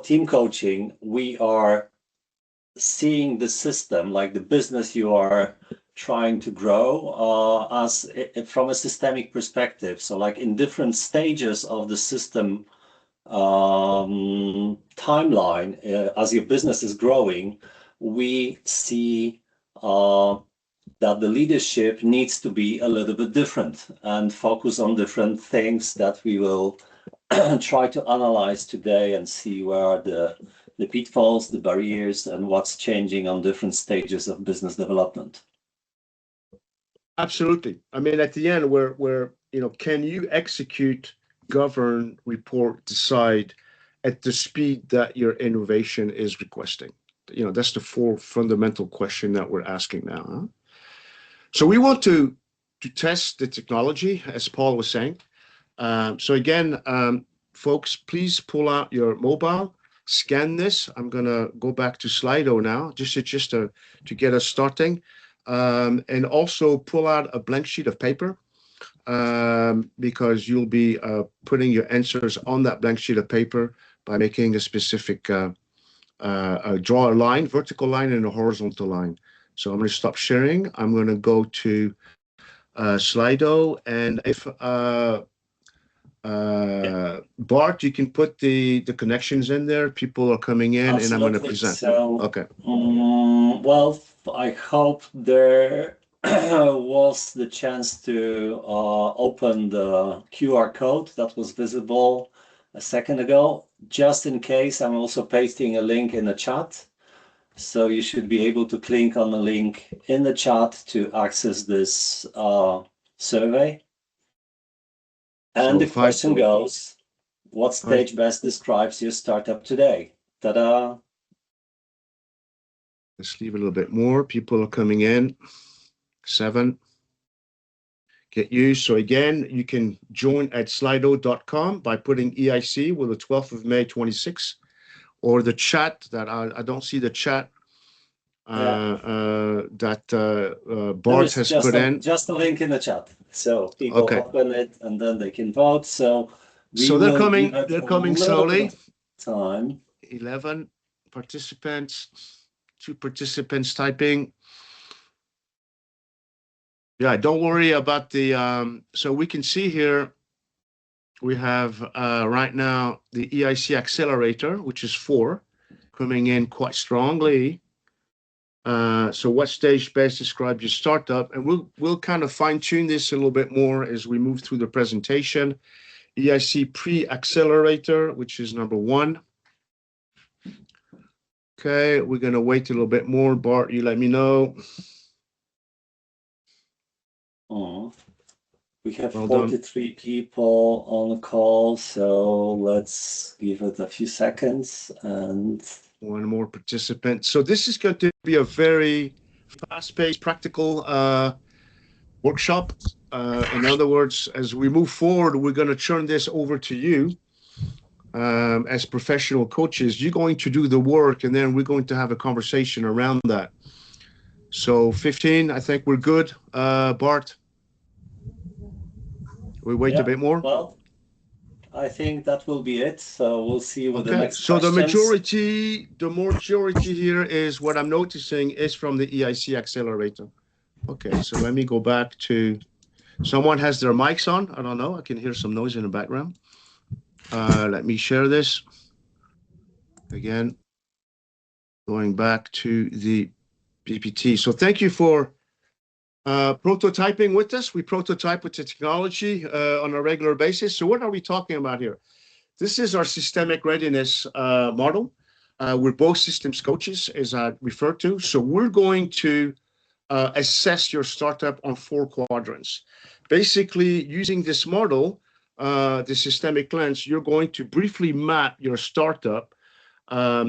team coaching, we are seeing the system, like the business you are trying to grow, as from a systemic perspective. So like in different stages of the system timeline, as your business is growing, we see that the leadership needs to be a little bit different and focus on different things that we will try to analyze today and see where are the pitfalls, the barriers, and what's changing on different stages of business development. Absolutely. I mean, at the end, where can you execute, govern, report, decide at the speed that your innovation is requesting? That's the four fundamental question that we're asking now. Huh? So we want to test the technology, as Paul was saying. So again, folks, please pull out your mobile, scan this. I'm going to go back to Slido now, just to get us starting. And also pull out a blank sheet of paper, because you'll be putting your answers on that blank sheet of paper by making a specific draw a line, vertical line and a horizontal line. So I'm going to stop sharing. I'm going to go to Slido, and if Bart, you can put the connections in there. People are coming in. Absolutely. And I'm going to present. So, okay. Well, I hope there was the chance to open the QR code that was visible a second ago. Just in case, I'm also pasting a link in the chat. So you should be able to click on the link in the chat to access this survey. And so the question goes, what stage best describes your startup today? Ta-da! Let's leave a little bit more. People are coming in. 7. Get used. So again, you can join at slido.com by putting EIC with the 12th of May 26, or the chat that I don't see the chat that Bart has put in. Just a link in the chat. So people open it and then they can vote. So they're coming slowly. Time. 11 participants, 2 participants typing. Yeah, don't worry about the, so we can see here, we have right now the EIC Accelerator, which is 4, coming in quite strongly. So what stage best describes your startup? And we'll kind of fine tune this a little bit more as we move through the presentation. EIC Pre-Accelerator, which is number 1. Okay, we're going to wait a little bit more. Bart, you let me know. We have 43 people on the call, so let's give it a few seconds and 1 more participant. So this is going to be a very fast-paced, practical workshop. In other words, as we move forward, we're going to turn this over to you as professional coaches. You're going to do the work, and then we're going to have a conversation around that. So 15, I think we're good. Bart? We wait a bit more? Well, I think that will be it. So we'll see what the next so questions. the majority here is what I'm noticing is from the EIC Accelerator. Okay, so let me go back to, someone has their mics on. I don't know. I can hear some noise in the background. Let me share this. Again, going back to the PPT. So thank you for prototyping with us. We prototype with the technology on a regular basis. So what are we talking about here? This is our systemic readiness model. We're both systems coaches, as I referred to. So we're going to assess your startup on 4 quadrants. Basically, using this model, the systemic lens, you're going to briefly map your startup,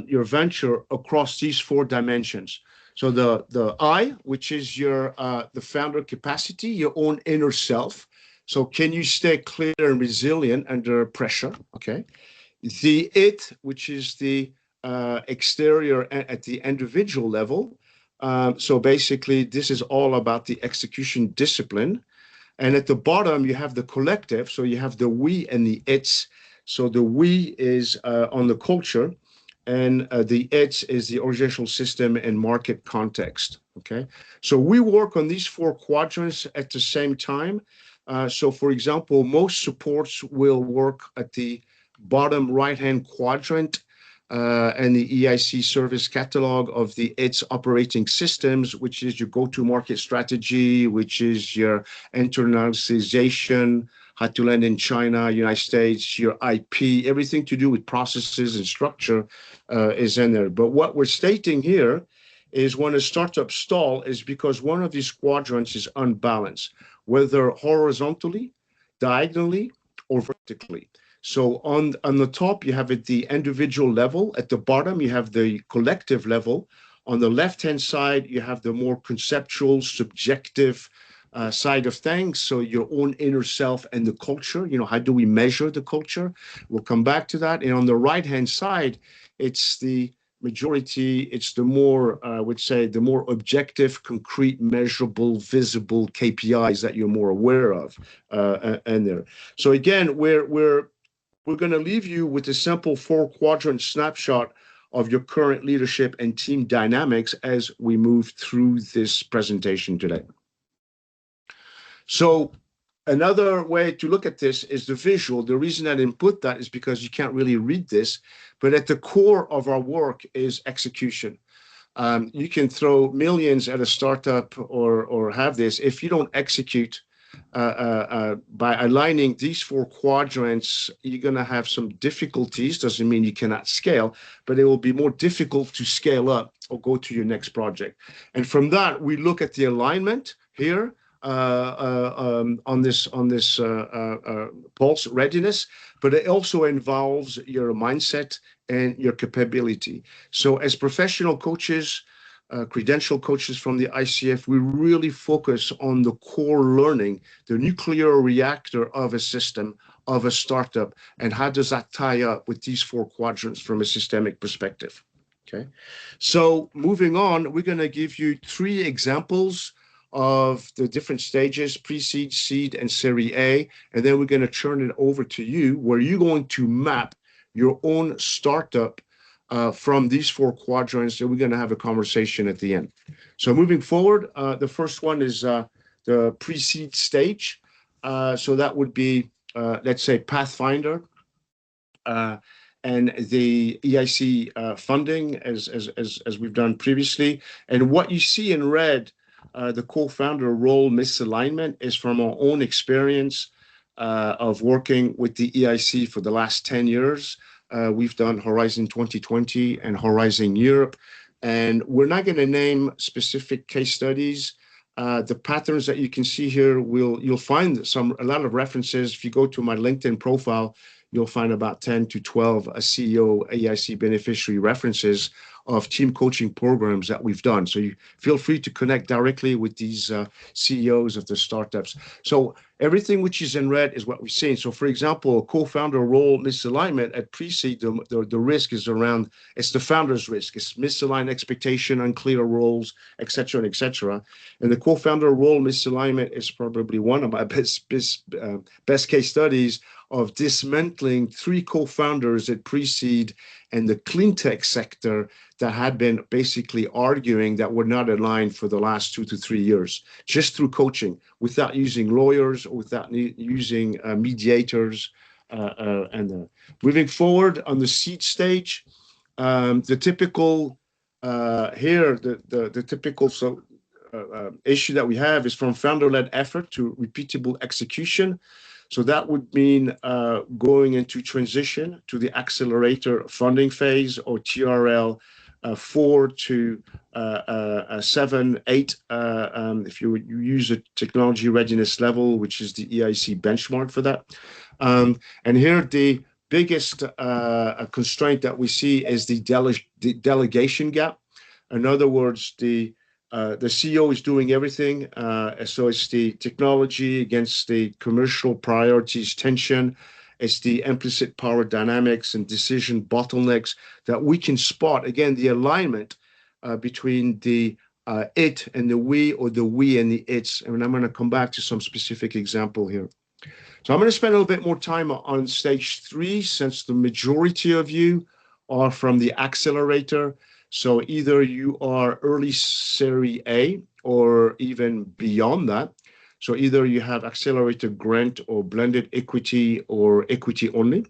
your venture across these 4 dimensions. So the I, which is your the founder capacity, your own inner self. So can you stay clear and resilient under pressure? Okay. The it, which is the exterior at the individual level. So basically, this is all about the execution discipline. And at the bottom, you have the collective. So you have the we and the it's. So the we is on the culture, and the it's is the organizational system and market context. Okay. So we work on these 4 quadrants at the same time. So for example, most supports will work at the bottom right-hand quadrant, and the EIC Service Catalogue of the its operating systems, which is your go-to-market strategy, which is your internationalization, how to land in China, United States, your IP, everything to do with processes and structure is in there. But what we're stating here is when a startup stall is because one of these quadrants is unbalanced, whether horizontally, diagonally, or vertically. So on the top, you have at the individual level. At the bottom, you have the collective level. On the left-hand side, you have the more conceptual, subjective side of things. So your own inner self and the culture, how do we measure the culture? We'll come back to that. And on the right-hand side, it's the majority, it's the more, I would say, the more objective, concrete, measurable, visible KPIs that you're more aware of in there. So again, we're going to leave you with a simple 4-quadrant snapshot of your current leadership and team dynamics as we move through this presentation today. So another way to look at this is the visual. The reason I didn't put that is because you can't really read this, but at the core of our work is execution. You can throw millions at a startup or have this. If you don't execute, by aligning these 4 quadrants, you're going to have some difficulties. Doesn't mean you cannot scale, but it will be more difficult to scale up or go to your next project. And from that, we look at the alignment here on this pulse readiness, but it also involves your mindset and your capability. So as professional coaches, credential coaches from the ICF, we really focus on the core learning, the nuclear reactor of a system, of a startup, and how does that tie up with these 4 quadrants from a systemic perspective. Okay, so moving on, we're going to give you 3 examples of the different stages, pre-seed, seed, and Series A, and then we're going to turn it over to you, where you're going to map your own startup from these 4 quadrants, and we're going to have a conversation at the end. So moving forward, the first one is the pre-seed stage. So that would be, let's say, Pathfinder and the EIC funding, as we've done previously. And what you see in red, the co-founder role misalignment, is from our own experience of working with the EIC for the last 10 years. We've done Horizon 2020 and Horizon Europe, and we're not going to name specific case studies. The patterns that you can see here, you'll find a lot of references. If you go to my LinkedIn profile, you'll find about 10 to 12 CEO EIC beneficiary references of team coaching programs that we've done. So you feel free to connect directly with these CEOs of the startups. So everything which is in red is what we've seen. So for example, co-founder role misalignment at pre-seed, the risk is around, it's the founder's risk. It's misaligned expectation, unclear roles, et cetera, and et cetera. And the co-founder role misalignment is probably one of my best case studies of dismantling 3 co-founders at pre-seed and the clean tech sector that had been basically arguing that we're not aligned for the last 2 to 3 years, just through coaching, without using lawyers or without using mediators. And moving forward on the seed stage, the typical here, the typical issue that we have is from founder-led effort to repeatable execution. So that would mean going into transition to the accelerator funding phase or TRL 4 to 7, 8, if you use a technology readiness level, which is the EIC benchmark for that. And here the biggest constraint that we see is the delegation gap. In other words, the CEO is doing everything, so it's the technology against the commercial priorities tension. It's the implicit power dynamics and decision bottlenecks that we can spot. Again, the alignment between the it and the we, or the we and the it's. And I'm going to come back to some specific example here. So I'm going to spend a little bit more time on stage 3, since the majority of you are from the accelerator. So either you are early Series A or even beyond that. So either you have accelerator grant or blended equity or equity only.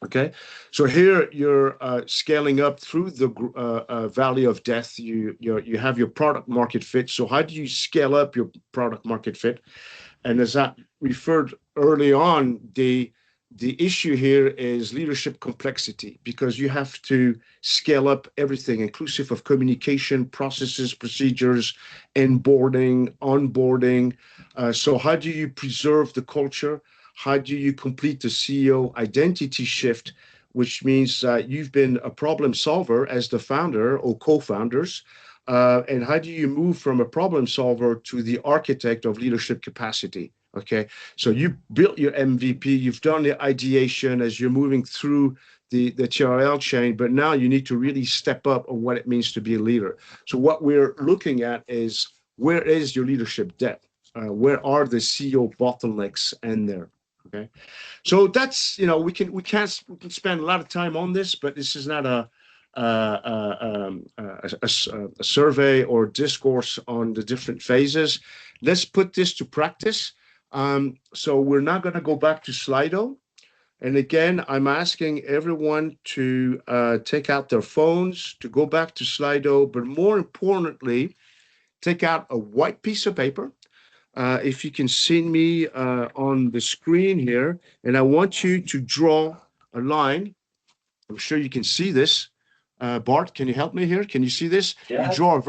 Okay, so here you're scaling up through the valley of death. You have your product market fit. So how do you scale up your product market fit? And as I referred early on, the issue here is leadership complexity, because you have to scale up everything, inclusive of communication, processes, procedures, onboarding. So how do you preserve the culture? How do you complete the CEO identity shift, which means you've been a problem solver as the founder or co-founders? And how do you move from a problem solver to the architect of leadership capacity? Okay, so you built your MVP, you've done the ideation as you're moving through the TRL chain, but now you need to really step up on what it means to be a leader. So what we're looking at is, where is your leadership depth? Where are the CEO bottlenecks in there? Okay, so that's, we can spend a lot of time on this, but this is not a survey or discourse on the different phases. Let's put this to practice. So we're not going to go back to Slido. And again, I'm asking everyone to take out their phones, to go back to Slido, but more importantly, take out a white piece of paper. If you can see me on the screen here, and I want you to draw a line. I'm sure you can see this. Bart, can you help me here? Can you see this? Yeah, you draw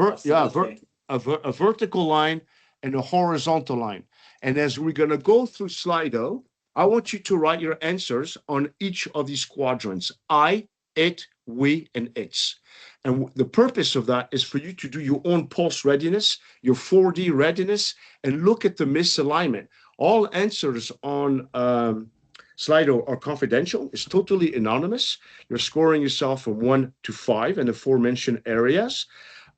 a vertical line and a horizontal line. And as we're going to go through Slido, I want you to write your answers on each of these quadrants: I, it, we, and it's. And the purpose of that is for you to do your own pulse readiness, your 4D readiness, and look at the misalignment. All answers on Slido are confidential. It's totally anonymous. You're scoring yourself from 1 to 5 in the aforementioned areas.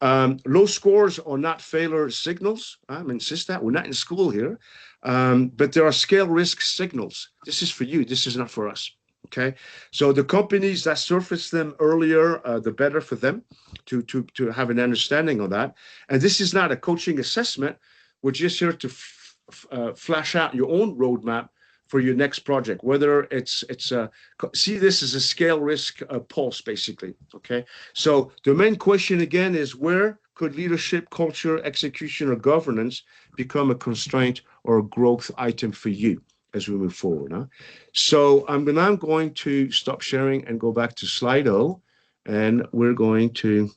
Low scores are not failure signals. I insist that we're not in school here, but there are scale risk signals. This is for you. This is not for us. Okay, so the companies that surface them earlier, the better for them to have an understanding of that. And this is not a coaching assessment. We're just here to flash out your own roadmap for your next project, whether it's see this as a scale risk pulse, basically. Okay, so the main question again is, where could leadership, culture, execution, or governance become a constraint or a growth item for you as we move forward? Huh? So I'm now going to stop sharing and go back to Slido, and we're going to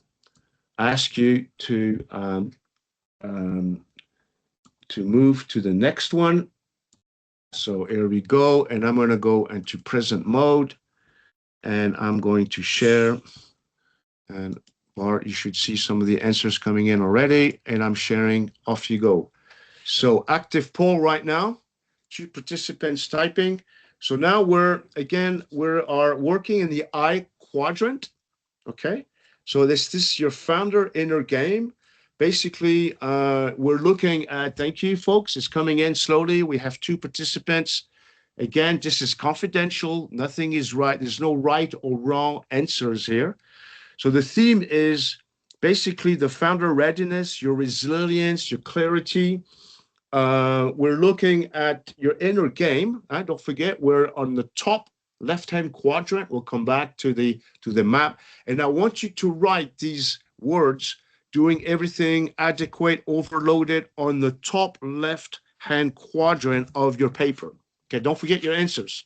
ask you to move to the next one. So here we go, and I'm going to go into present mode, and I'm going to share. And Bart, you should see some of the answers coming in already, and I'm sharing. Off you go. So active poll right now, 2 participants typing. So now we are working in the I quadrant. Okay, so this is your founder inner game. Basically, we're looking at, thank you, folks. It's coming in slowly. We have 2 participants. Again, this is confidential. Nothing is right. There's no right or wrong answers here. So the theme is basically the founder readiness, your resilience, your clarity. We're looking at your inner game. Don't forget, we're on the top left-hand quadrant. We'll come back to the map. And I want you to write these words: doing everything adequate, overloaded, on the top left-hand quadrant of your paper. Okay, don't forget your answers.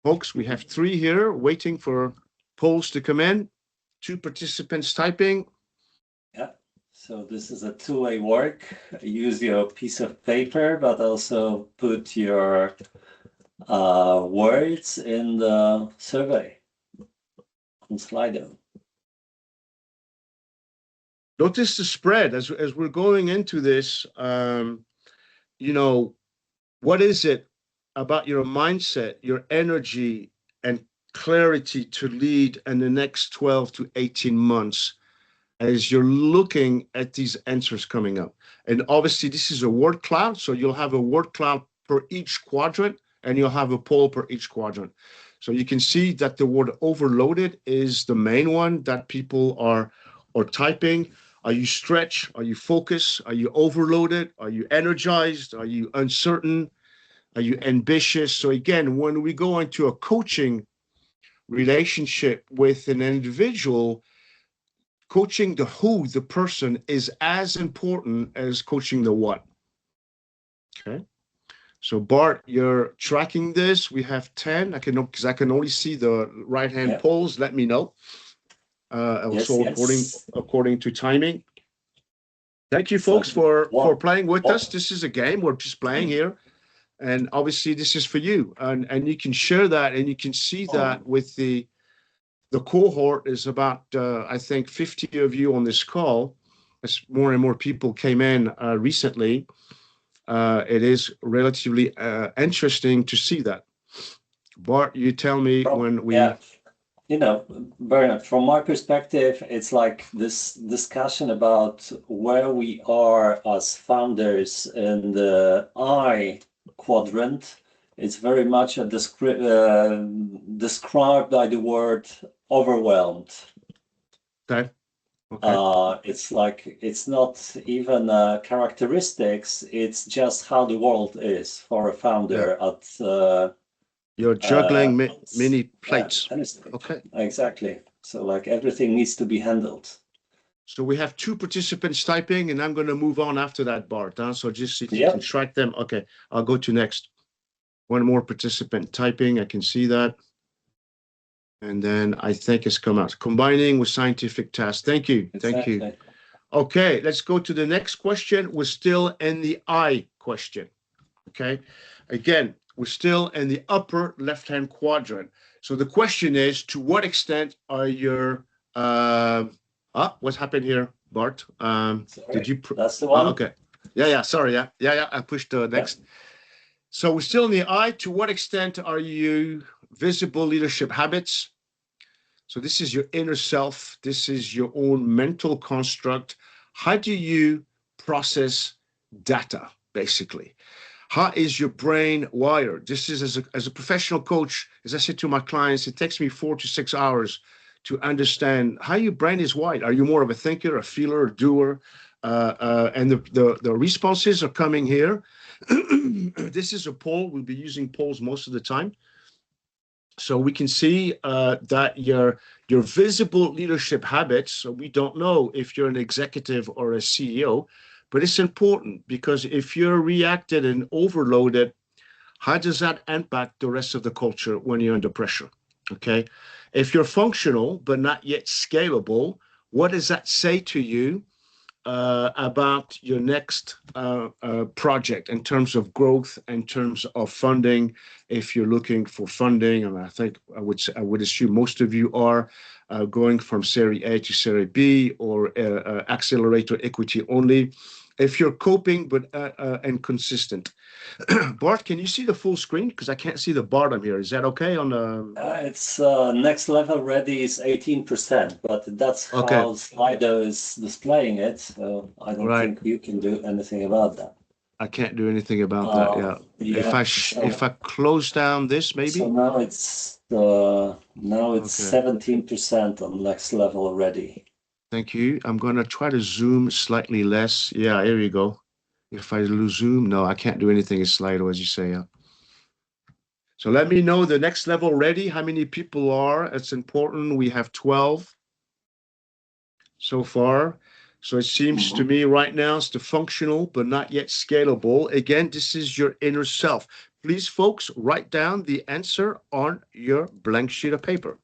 Folks, we have 3 here waiting for polls to come in. 2 participants typing. Yeah. So this is a two-way work. Use your piece of paper, but also put your words in the survey on Slido. Notice the spread as we're going into this. You know, what is it about your mindset, your energy, and clarity to lead in the next 12 to 18 months as you're looking at these answers coming up? And obviously, this is a word cloud, so you'll have a word cloud per each quadrant, and you'll have a poll per each quadrant. So you can see that the word overloaded is the main one that people are typing. Are you stretched? Are you focused? Are you overloaded? Are you energized? Are you uncertain? Are you ambitious? So again, when we go into a coaching relationship with an individual, coaching the who, the person, is as important as coaching the what. Okay. So Bart, you're tracking this. We have 10. Because I can only see the right-hand polls. Let me know. Also according to timing. Thank you, folks, for playing with us. This is a game. We're just playing here. And obviously, this is for you. And you can share that, and you can see that with the cohort is about, I think, 50 of you on this call. As more and more people came in recently, it is relatively interesting to see that. Bart, you tell me when we... Yeah. You know, Bernard, from my perspective, it's like this discussion about where we are as founders in the I quadrant. It's very much a described by the word overwhelmed. Okay. Okay. It's like, it's not even characteristics, it's just how the world is for a founder at... You're juggling many plates. Okay. Exactly. So like everything needs to be handled. So we have 2 participants typing, and I'm going to move on after that, Bart. So just if you can track them. Okay, I'll go to next. 1 more participant typing. I can see that. And then I think it's come out. Combining with scientific tasks. Thank you. Thank you. Okay, let's go to the next question. We're still in the I question. Okay. Again, we're still in the upper left-hand quadrant. So the question is, to what extent are your... what's happened here, Bart? Did you... That's the one. Okay. Yeah. Sorry. Yeah. I pushed the next. Yeah. So we're still in the I. To what extent are you visible leadership habits? So this is your inner self. This is your own mental construct. How do you process data, basically? How is your brain wired? This is as a professional coach, as I said to my clients, it takes me 4 to 6 hours to understand how your brain is wired. Are you more of a thinker, a feeler, a doer? And the responses are coming here. This is a poll. We'll be using polls most of the time. So we can see that your visible leadership habits, so we don't know if you're an executive or a CEO, but it's important because if you're reacted and overloaded, how does that impact the rest of the culture when you're under pressure? Okay. If you're functional, but not yet scalable, what does that say to you about your next project in terms of growth, in terms of funding? If you're looking for funding, and I think I would assume most of you are going from Series A to Series B or accelerator equity only. If you're coping but and consistent. Bart, can you see the full screen? Because I can't see the bottom here. Is that okay on the... It's next level ready is 18%, but that's how Slido is displaying it. So I don't think you can do anything about that. I can't do anything about that. Yeah. If I close down this, maybe. So now it's 17% on next level ready. Thank you. I'm going to try to zoom slightly less. Yeah, here you go. If I lose zoom, no, I can't do anything in Slido, as you say. Yeah. So let me know the next level ready. How many people are? It's important. We have 12 so far. So it seems to me right now it's the functional, but not yet scalable. Again, this is your inner self. Please, folks, write down the answer on your blank sheet of paper.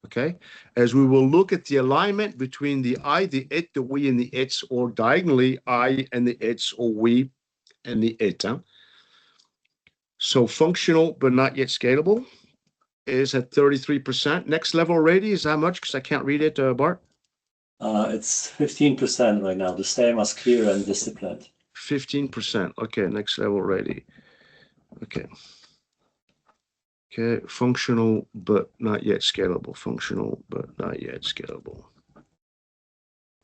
okay? As we will look at the alignment between the I, the it, the we, and the its, or diagonally I and the its, or we and the it. So functional but not yet scalable is at 33%. Next level already is how much? Because I can't read it, Bart. It's 15% right now, the same as clear and disciplined. 15%. Okay, next level ready. Okay. Okay, functional but not yet scalable. Functional but not yet scalable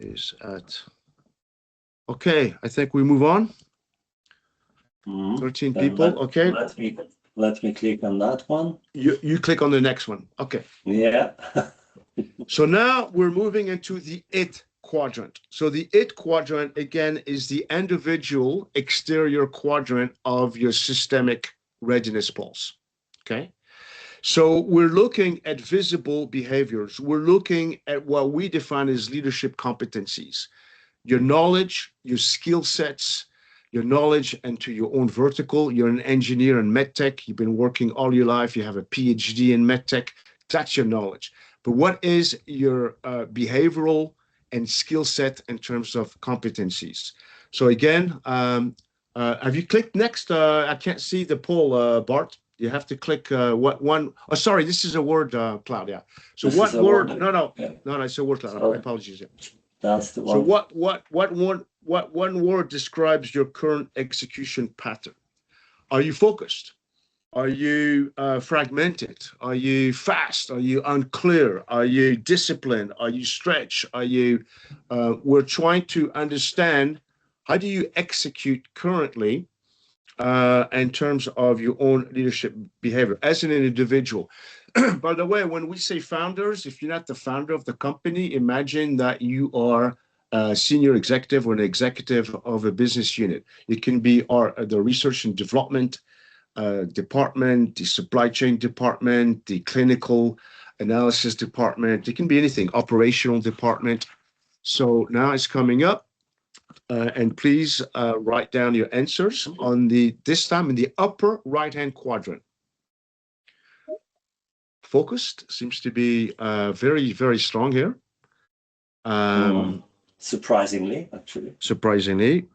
is at. Okay, I think we move on. 13 people. Okay. Let me click on that one. You click on the next one. Okay. Yeah. So now we're moving into the it quadrant. So the it quadrant, again, is the individual exterior quadrant of your systemic readiness pulse. Okay. So we're looking at visible behaviors. We're looking at what we define as leadership competencies, your knowledge, your skill sets, your knowledge into your own vertical. You're an engineer in medtech. You've been working all your life. You have a PhD in medtech. That's your knowledge. But what is your behavioral and skill set in terms of competencies? So again, have you clicked next? I can't see the poll, Bart. You have to click what one. Oh, sorry, this is a word cloud. Yeah. So this what word? No, it's a word cloud. So, apologies. Yeah. That's the one. So what one word describes your current execution pattern? Are you focused? Are you fragmented? Are you fast? Are you unclear? Are you disciplined? Are you stretched? Are you? We're trying to understand how do you execute currently in terms of your own leadership behavior as an individual. By the way, when we say founders, if you're not the founder of the company, imagine that you are a senior executive or an executive of a business unit. It can be the research and development department, the supply chain department, the clinical analysis department. It can be anything, operational department. So now it's coming up. And please write down your answers on this time in the upper right-hand quadrant. Focused seems to be very, very strong here. Surprisingly, actually. Surprisingly.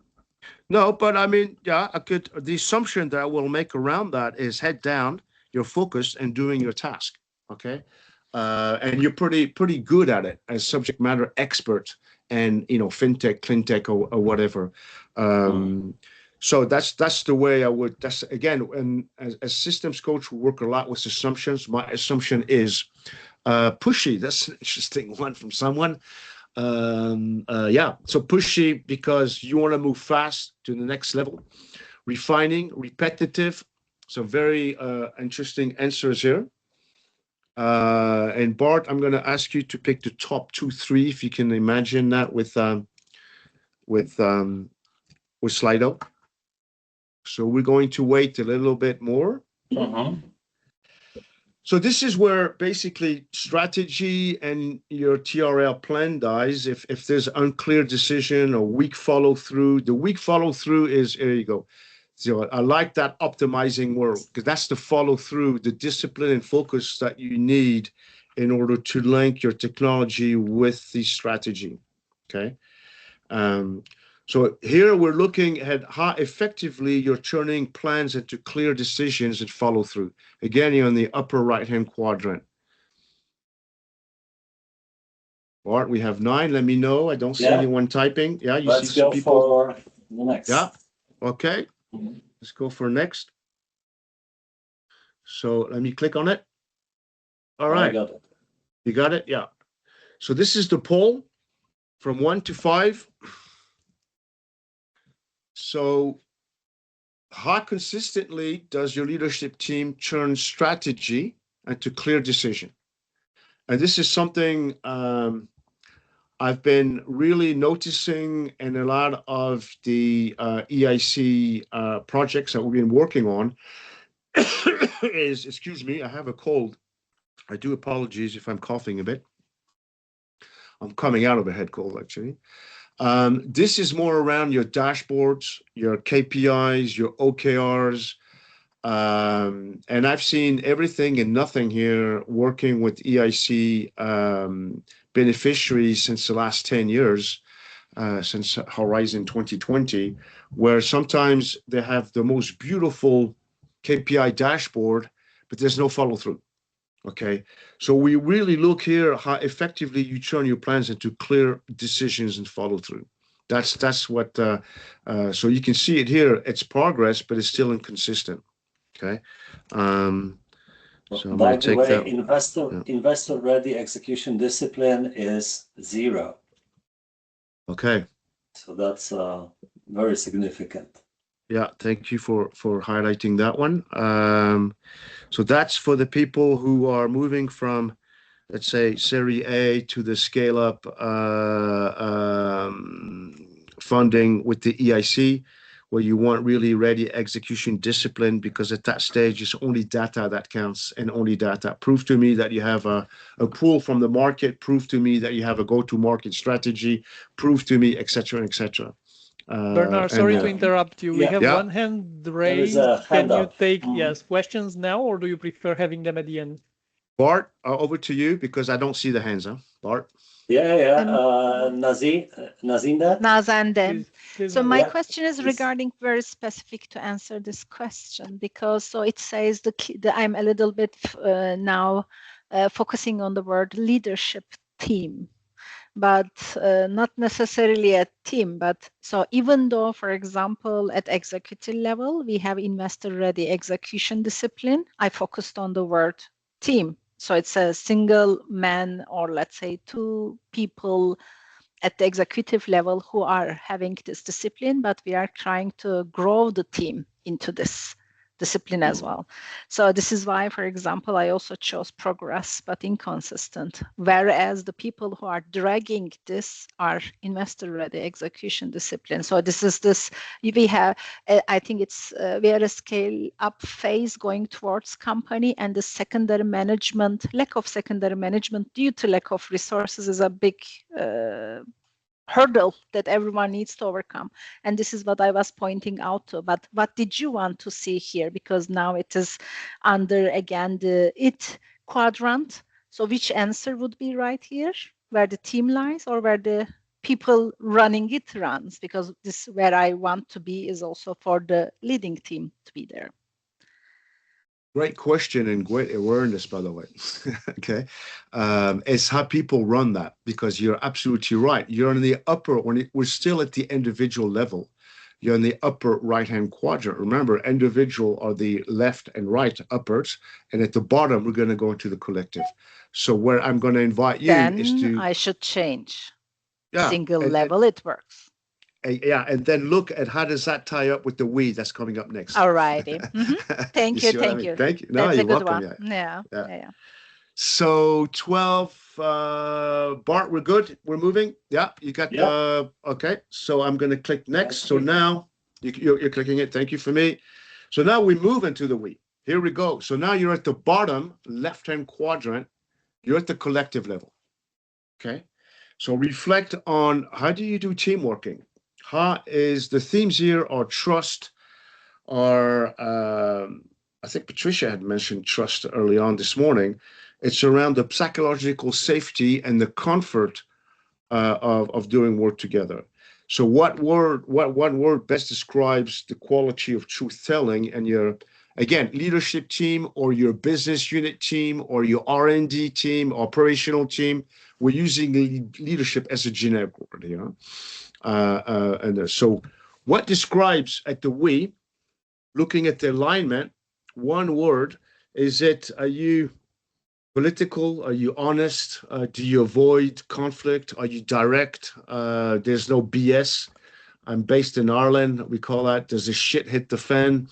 No, but I mean, yeah, the assumption that I will make around that is head down, you're focused and doing your task, okay? And you're pretty good at it as subject matter expert and, fintech, cleantech, or whatever. So that's the way I would, that's again, and as systems coach, we work a lot with assumptions. My assumption is pushy. That's an interesting one from someone. Yeah, so pushy because you want to move fast to the next level. Refining, repetitive. So very interesting answers here. And Bart, I'm going to ask you to pick the top 2, 3, if you can imagine that with Slido. So we're going to wait a little bit more. So this is where basically strategy and your TRL plan dies. If there's unclear decision or weak follow through, the weak follow through is, here you go. So I like that optimizing word because that's the follow through, the discipline and focus that you need in order to link your technology with the strategy. Okay. So here we're looking at how effectively you're turning plans into clear decisions and follow through. Again, you're in the upper right-hand quadrant. Bart, we have 9. Let me know. I don't see anyone typing. Yeah, you see some people. Let's go for the next. Yeah. Okay. Let's go for next. So let me click on it. All right. I got it. You got it? Yeah. So this is the poll from 1 to 5. So how consistently does your leadership team turn strategy into clear decision? And this is something I've been really noticing in a lot of the EIC projects that we've been working on is, excuse me, I have a cold. I do apologize if I'm coughing a bit. I'm coming out of a head cold, actually. This is more around your dashboards, your KPIs, your OKRs, And I've seen everything and nothing here working with EIC beneficiaries since the last 10 years, since Horizon 2020, where sometimes they have the most beautiful KPI dashboard, but there's no follow through. Okay, so we really look here how effectively you turn your plans into clear decisions and follow through. That's what. So you can see it here. It's progress, but it's still inconsistent. Okay. So I'm by going to the take way, that. investor ready execution discipline is 0. Okay. So that's very significant. Yeah, thank you for highlighting that one. So that's for the people who are moving from, let's say, Series A to the scale-up funding with the EIC, where you want really ready execution discipline, because at that stage, it's only data that counts and only data. Prove to me that you have a pull from the market. Prove to me that you have a go-to-market strategy. Prove to me, et cetera, et cetera. Bernard, sorry to interrupt you. We have one hand raised. Can you take questions now, or do you prefer having them at the end? Bart, over to you, because I don't see the hands, huh? Bart? Nazandem. So my question is regarding very specific to answer this question, because so it says I'm a little bit now focusing on the word leadership team, but not necessarily a team. But so even though, for example, at executive level, we have investor-ready execution discipline, I focused on the word team. So it's a single man, or let's say 2 people at the executive level who are having this discipline, but we are trying to grow the team into this discipline as well. So this is why, for example, I also chose progress but inconsistent, whereas the people who are dragging this are investor-ready execution discipline. So we have, I think it's we are a scale-up phase going towards company, and the secondary management, lack of secondary management due to lack of resources is a big hurdle that everyone needs to overcome. And this is what I was pointing out to. But what did you want to see here? Because now it is under, again, the IT quadrant. So which answer would be right here? Where the team lies, or where the people running it runs? Because this, where I want to be, is also for the leading team to be there. Great question and great awareness, by the way. Okay. It's how people run that, because you're absolutely right. You're in the upper, we're still at the individual level. You're in the upper right-hand quadrant. Remember, individual are the left and right uppers, and at the bottom, we're going to go into the collective. So where I'm going to invite you is to... I should change. Single level, it works. Yeah, and then look at how does that tie up with the we that's coming up next. All righty. Thank you. Thank you. Thank you. No, that's you're a good welcome. One. Yeah. So 12, Bart, we're good. We're moving. Yeah, you got. Okay. So I'm going to click next. So now you're clicking it. Thank you for me. So now we move into the we. Here we go. So now you're at the bottom left-hand quadrant. You're at the collective level. Okay. So reflect on, how do you do team working? How is the themes here are trust, are, I think Patricia had mentioned trust early on this morning. It's around the psychological safety and the comfort of doing work together. So what one word best describes the quality of truth telling and your, again, leadership team or your business unit team or your R&D team, operational team? We're using leadership as a generic word, you know. So what describes at the we, looking at the alignment, one word, are you political? Are you honest? Do you avoid conflict? Are you direct? There's no BS. I'm based in Ireland. We call that, does the shit hit the fan?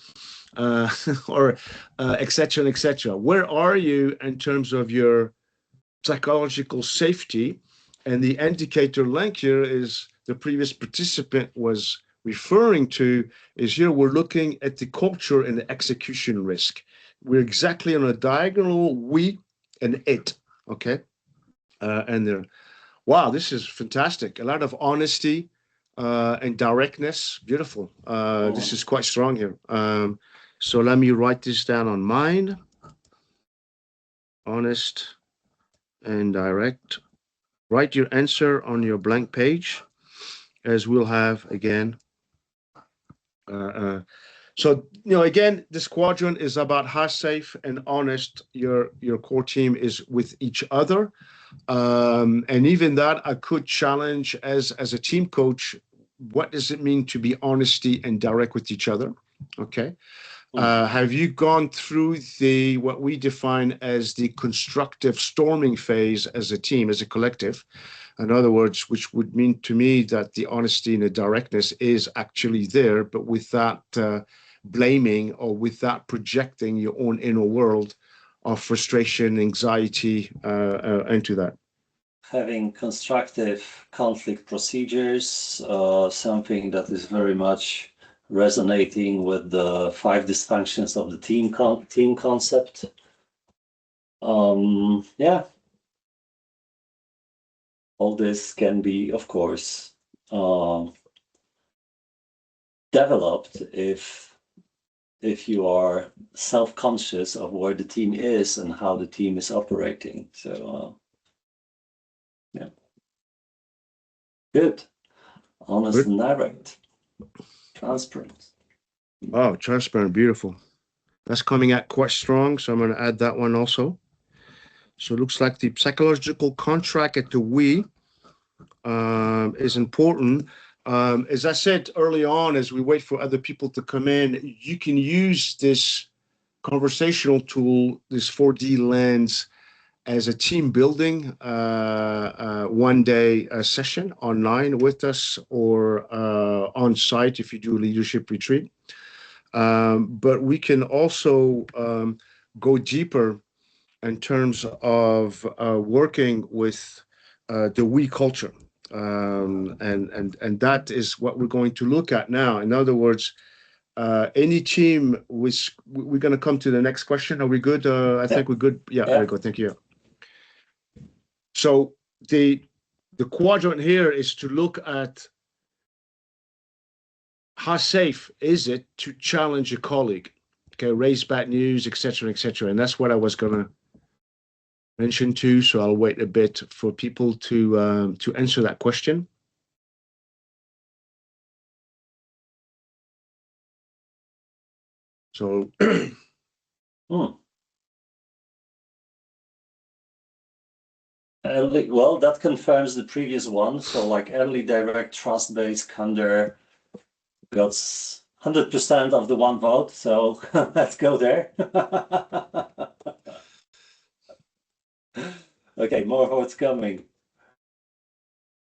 Or et cetera, et cetera. Where are you in terms of your psychological safety? And the indicator link here is the previous participant was referring to, is here we're looking at the culture and the execution risk. We're exactly on a diagonal, we and it, okay? And there, wow, this is fantastic. A lot of honesty and directness, beautiful. This is quite strong here. So let me write this down on mine. Honest and direct. Write your answer on your blank page, as we'll have again. So, again, this quadrant is about how safe and honest your core team is with each other. And even that, I could challenge as a team coach, what does it mean to be honesty and direct with each other? Okay. Have you gone through what we define as the constructive storming phase as a team, as a collective? In other words, which would mean to me that the honesty and the directness is actually there, but without blaming or without projecting your own inner world of frustration, anxiety into that. Having constructive conflict procedures, something that is very much resonating with the 5 dysfunctions of the team concept. Yeah. All this can be, of course, developed if you are self-conscious of where the team is and how the team is operating. So, yeah. Good. Honest and direct. Transparent. Wow, transparent, beautiful. That's coming out quite strong, so I'm going to add that one also. So it looks like the psychological contract at the we is important. As I said early on, as we wait for other people to come in, you can use this conversational tool, this 4D lens, as a team building one-day session online with us or on site if you do a leadership retreat. But we can also go deeper in terms of working with the we culture. And that is what we're going to look at now. In other words, any team which we're going to come to the next question. Are we good? I think we're good. Yeah, very good. Thank you. So the quadrant here is to look at how safe is it to challenge a colleague, okay, raise bad news, etc., etc. And that's what I was going to mention too. So I'll wait a bit for people to answer that question. So. Well, that confirms the previous one. So like early, direct, trust-based, Kugler got 100% of the one vote. So let's go there. Okay, more votes coming.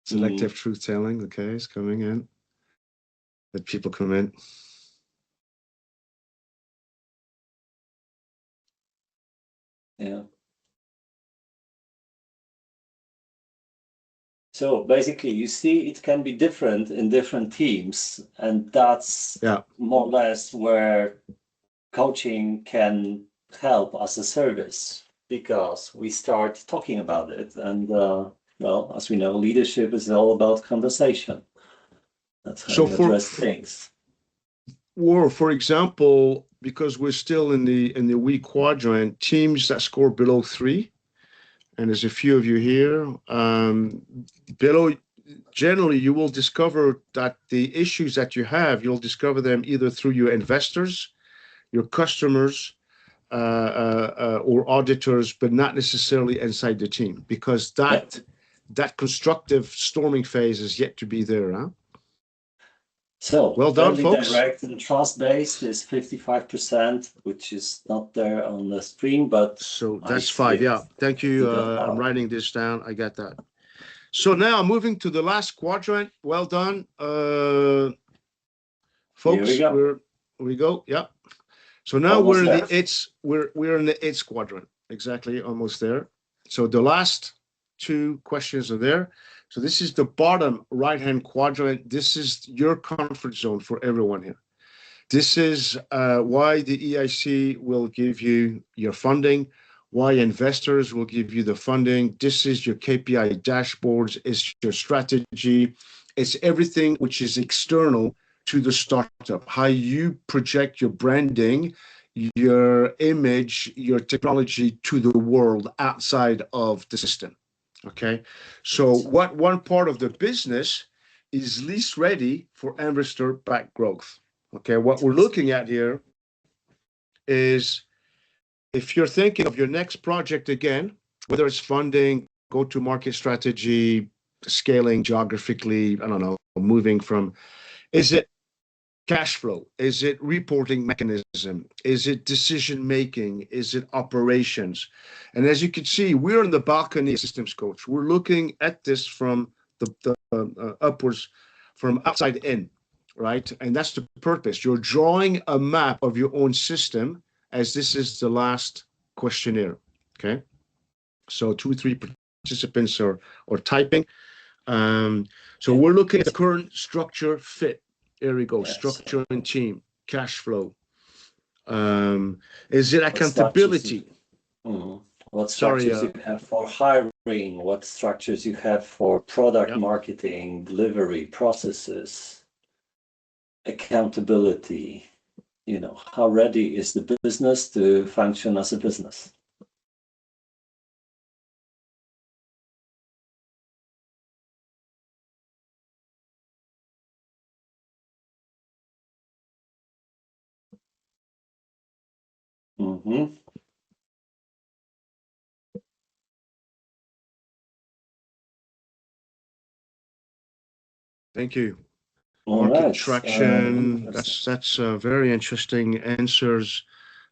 Selective truth-telling, okay, is coming in. Let people come in. Yeah. So basically, you see, it can be different in different teams, and that's more or less where coaching can help as a service, because we start talking about it. And well, as we know, leadership is all about conversation. That's how you address things. Or, for example, because we're still in the we quadrant, teams that score below 3. And there's a few of you here. Below, generally, you will discover that the issues that you have, you'll discover them either through your investors, your customers, or auditors, but not necessarily inside the team, because that constructive storming phase is yet to be there. Huh? So, well done, folks. Direct and trust-based is 55%, which is not there on the screen, but so that's 5. Yeah, thank you. I'm writing this down. I got that. So now moving to the last quadrant. Well done, folks. Here we go. Yeah. So now almost we're in the we're in the it's quadrant. Exactly, almost there. So the last 2 questions are there. So this is the bottom right-hand quadrant. This is your comfort zone for everyone here. This is why the EIC will give you your funding, why investors will give you the funding. This is your KPI dashboards. It's your strategy. It's everything which is external to the startup, how you project your branding, your image, your technology to the world outside of the system. Okay, so what one part of the business is least ready for investor-backed growth. Okay, what we're looking at here is if you're thinking of your next project again, whether it's funding, go-to-market strategy, scaling geographically, I don't know, moving from, is it cash flow? Is it reporting mechanism? Is it decision making? Is it operations? And as you can see, we're in the balcony systems coach. We're looking at this from the upwards, from outside in, right? And that's the purpose. You're drawing a map of your own system, as this is the last questionnaire. Okay, so 2 or 3 participants are typing. So we're looking at the current structure fit. Here we go. Yes. Structure and team, cash flow. Is it accountability? What structures you have for hiring? What structures you have for product marketing, delivery, processes, accountability? You know, how ready is the business to function as a business? Thank you. All Market right. traction. That's very interesting answers.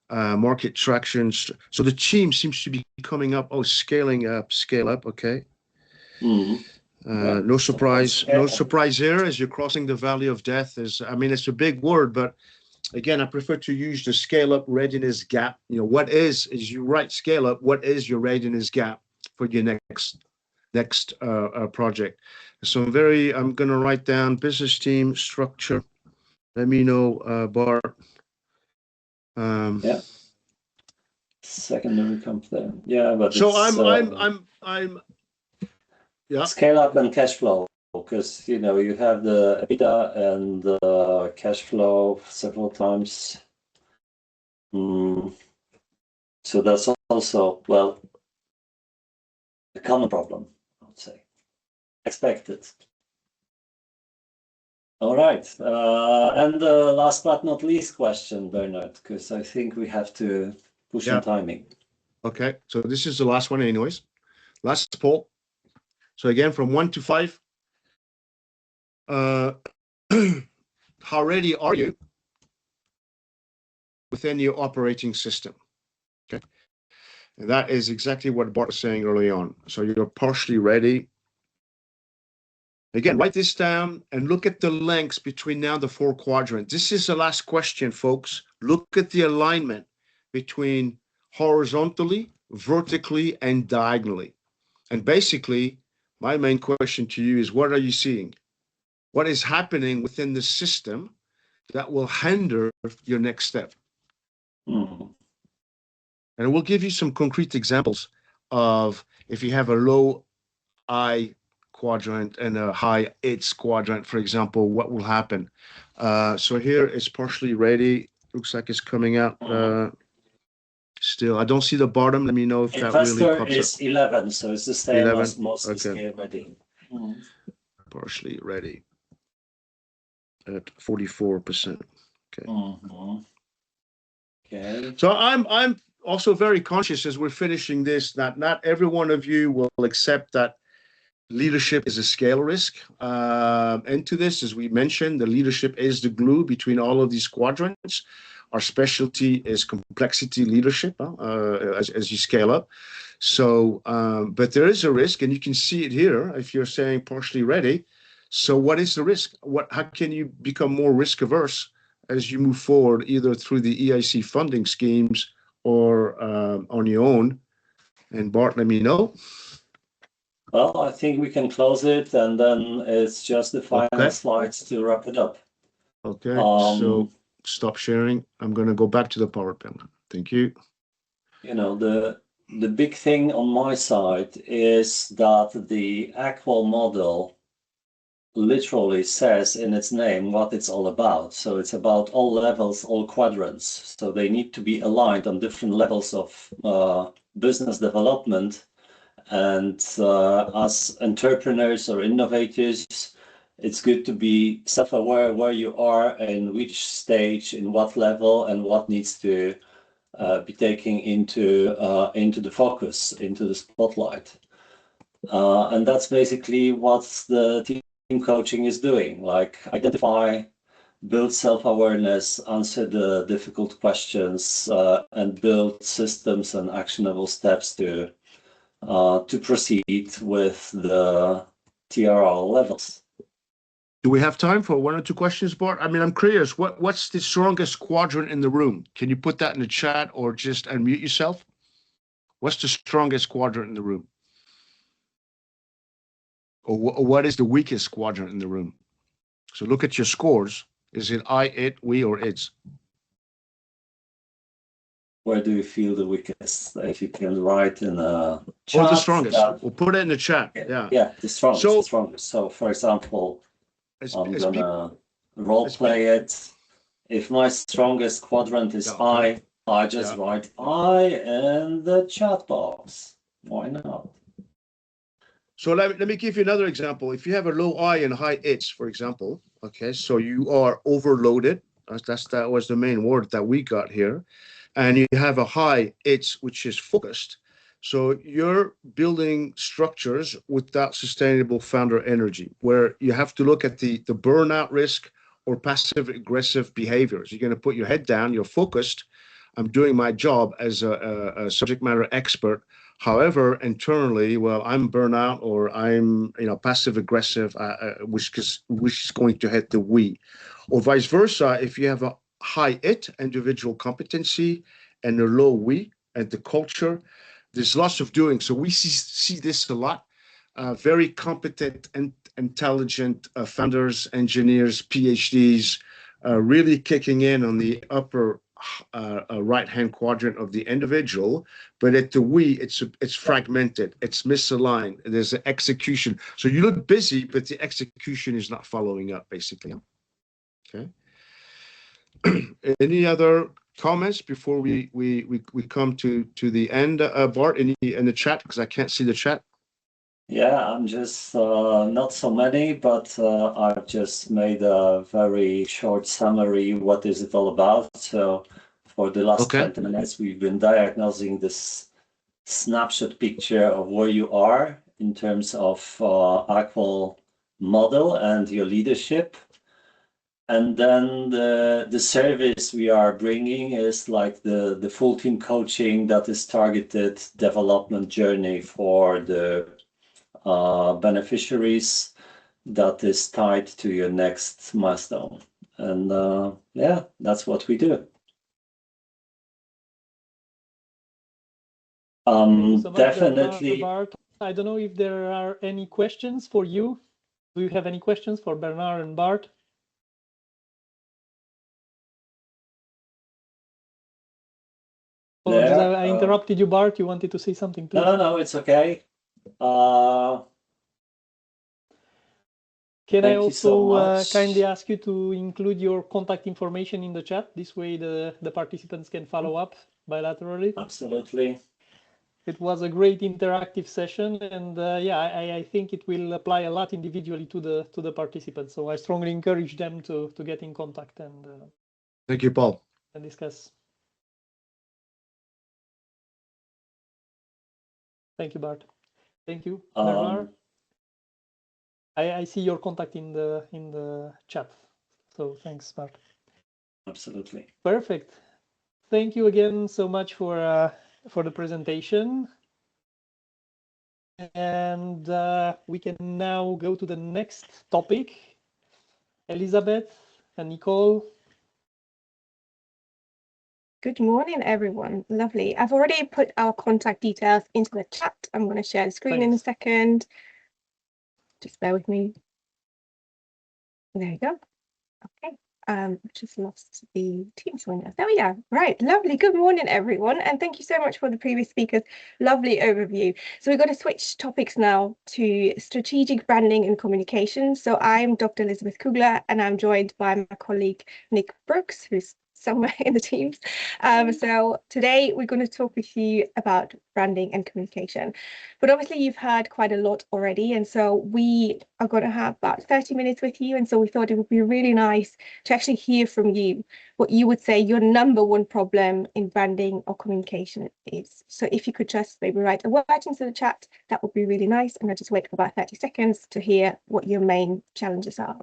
Market tractions. So the team seems to be coming up. Oh, scaling up, scale up. Okay. No surprise. No surprise here as you're crossing the valley of death. I mean, it's a big word, but again, I prefer to use the scale up readiness gap. You know, what is you write scale up? What is your readiness gap for your next project? So I'm going to write down business team structure. Let me know, Bart. Secondary comp there. Yeah, but so I'm scale up and cash flow, because you know you have the EBITDA and the cash flow several times. So that's also, well, a common problem, I would say. Expected. All right. And the last but not least question, Bernard, because I think we have to push on timing. Okay. So this is the last one anyways. Last poll. So again, from 1 to 5, how ready are you within your operating system? Okay. And that is exactly what Bart was saying early on. So you're partially ready. Again, write this down and look at the lengths between now the 4 quadrants. This is the last question, folks. Look at the alignment between horizontally, vertically, and diagonally. And basically, my main question to you is, what are you seeing? What is happening within the system that will hinder your next step? And we'll give you some concrete examples of if you have a low I quadrant and a high its quadrant, for example, what will happen? So here it's partially ready. Looks like it's coming out. Still, I don't see the bottom. Let me know if that really pops is up. 11, so it's the same 11. As mostly scale ready. Partially ready at 44%. Okay. Okay. So I'm also very conscious as we're finishing this that not every one of you will accept that leadership is a scale risk. And to this, as we mentioned, the leadership is the glue between all of these quadrants. Our specialty is complexity leadership as you scale up. So, but there is a risk, and you can see it here if you're saying partially ready. So what is the risk? How can you become more risk averse as you move forward, either through the EIC funding schemes or on your own? And Bart, let me know. Well, I think we can close it, and then it's just the final slides to wrap it up. Okay, so stop sharing. I'm going to go back to the PowerPoint. Thank you. You know, the big thing on my side is that the Aqual model literally says in its name what it's all about. So it's about all levels, all quadrants. So they need to be aligned on different levels of business development. And as entrepreneurs or innovators, it's good to be self-aware where you are and which stage, in what level, and what needs to be taken into the focus, into the spotlight. And that's basically what the team coaching is doing, like identify, build self-awareness, answer the difficult questions, and build systems and actionable steps to proceed with the TRL levels. Do we have time for one or two questions, Bart? I mean, I'm curious, what's the strongest quadrant in the room? Can you put that in the chat or just unmute yourself? What's the strongest quadrant in the room? Or what is the weakest quadrant in the room? So look at your scores. Is it I, it, we, or it's? Where do you feel the weakest? If you can write in a chat. Or the strongest. We'll put it in the chat. Yeah. The strongest. So, the strongest. So, for example, I'm gonna role play it. If my strongest quadrant is I just write I in the chat box. Why not? So let me give you another example. If you have a low I and high it's, for example, okay, so you are overloaded. That was the main word that we got here. And you have a high it's, which is focused. So you're building structures without sustainable founder energy, where you have to look at the burnout risk or passive aggressive behaviors. You're going to put your head down, you're focused. I'm doing my job as a subject matter expert. However, internally, well, I'm burnout or I'm passive aggressive, which is going to hit the we, or vice versa. If you have a high it, individual competency, and a low we and the culture, there's lots of doing. So we see this a lot. Very competent and intelligent founders, engineers, PhDs, really kicking in on the upper right-hand quadrant of the individual, but at the we, it's fragmented, it's misaligned. There's an execution. So you look busy, but the execution is not following up, basically. Okay. Any other comments before we come to the end, Bart? Any in the chat, because I can't see the chat. Yeah, I'm just not so many, but I've just made a very short summary. What is it all about? So for the last 20 minutes, we've been diagnosing this snapshot picture of where you are in terms of actual model and your leadership. And then the service we are bringing is like the full team coaching that is targeted development journey for the beneficiaries that is tied to your next milestone. And yeah, that's what we do. Definitely. Bart, I don't know if there are any questions for you. Do you have any questions for Bernard and Bart? I interrupted you, Bart. You wanted to say something, please? No, it's okay. Can I also kindly ask you to include your contact information in the chat? This way the participants can follow up bilaterally. Absolutely. It was a great interactive session, and yeah, I think it will apply a lot individually to the participants. So I strongly encourage them to get in contact and thank you, Paul, and discuss. Thank you, Bart. Thank you, Bernard. I see your contact in the chat. So thanks, Bart. Absolutely. Perfect. Thank you again so much for the presentation. And we can now go to the next topic. Elisabeth and Nicole. Good morning, everyone. Lovely. I've already put our contact details into the chat. I'm going to share the screen in a second. Just bear with me. There you go. Okay. Just lost the Teams window. There we are. Right, lovely. Good morning, everyone, and thank you so much for the previous speakers. Lovely overview. So we're going to switch topics now to strategic branding and communication. So I'm Dr. Elisabeth Kugler, and I'm joined by my colleague Nick Brooks, who's somewhere in the teams. So today we're going to talk with you about branding and communication. But obviously you've heard quite a lot already, and so we are going to have about 30 minutes with you, and so we thought it would be really nice to actually hear from you what you would say your number one problem in branding or communication is. So if you could just maybe write a word into the chat, that would be really nice, and I'll just wait for about 30 seconds to hear what your main challenges are.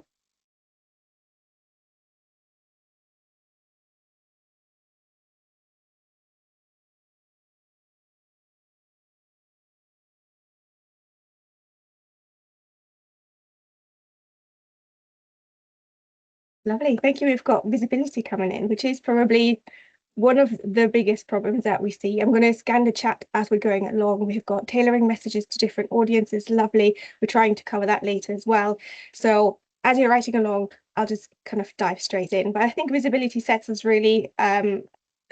Lovely, thank you. We've got visibility coming in, which is probably one of the biggest problems that we see. I'm going to scan the chat as we're going along. We've got tailoring messages to different audiences. Lovely. We're trying to cover that later as well. So as you're writing along, I'll just kind of dive straight in. But I think visibility sets us really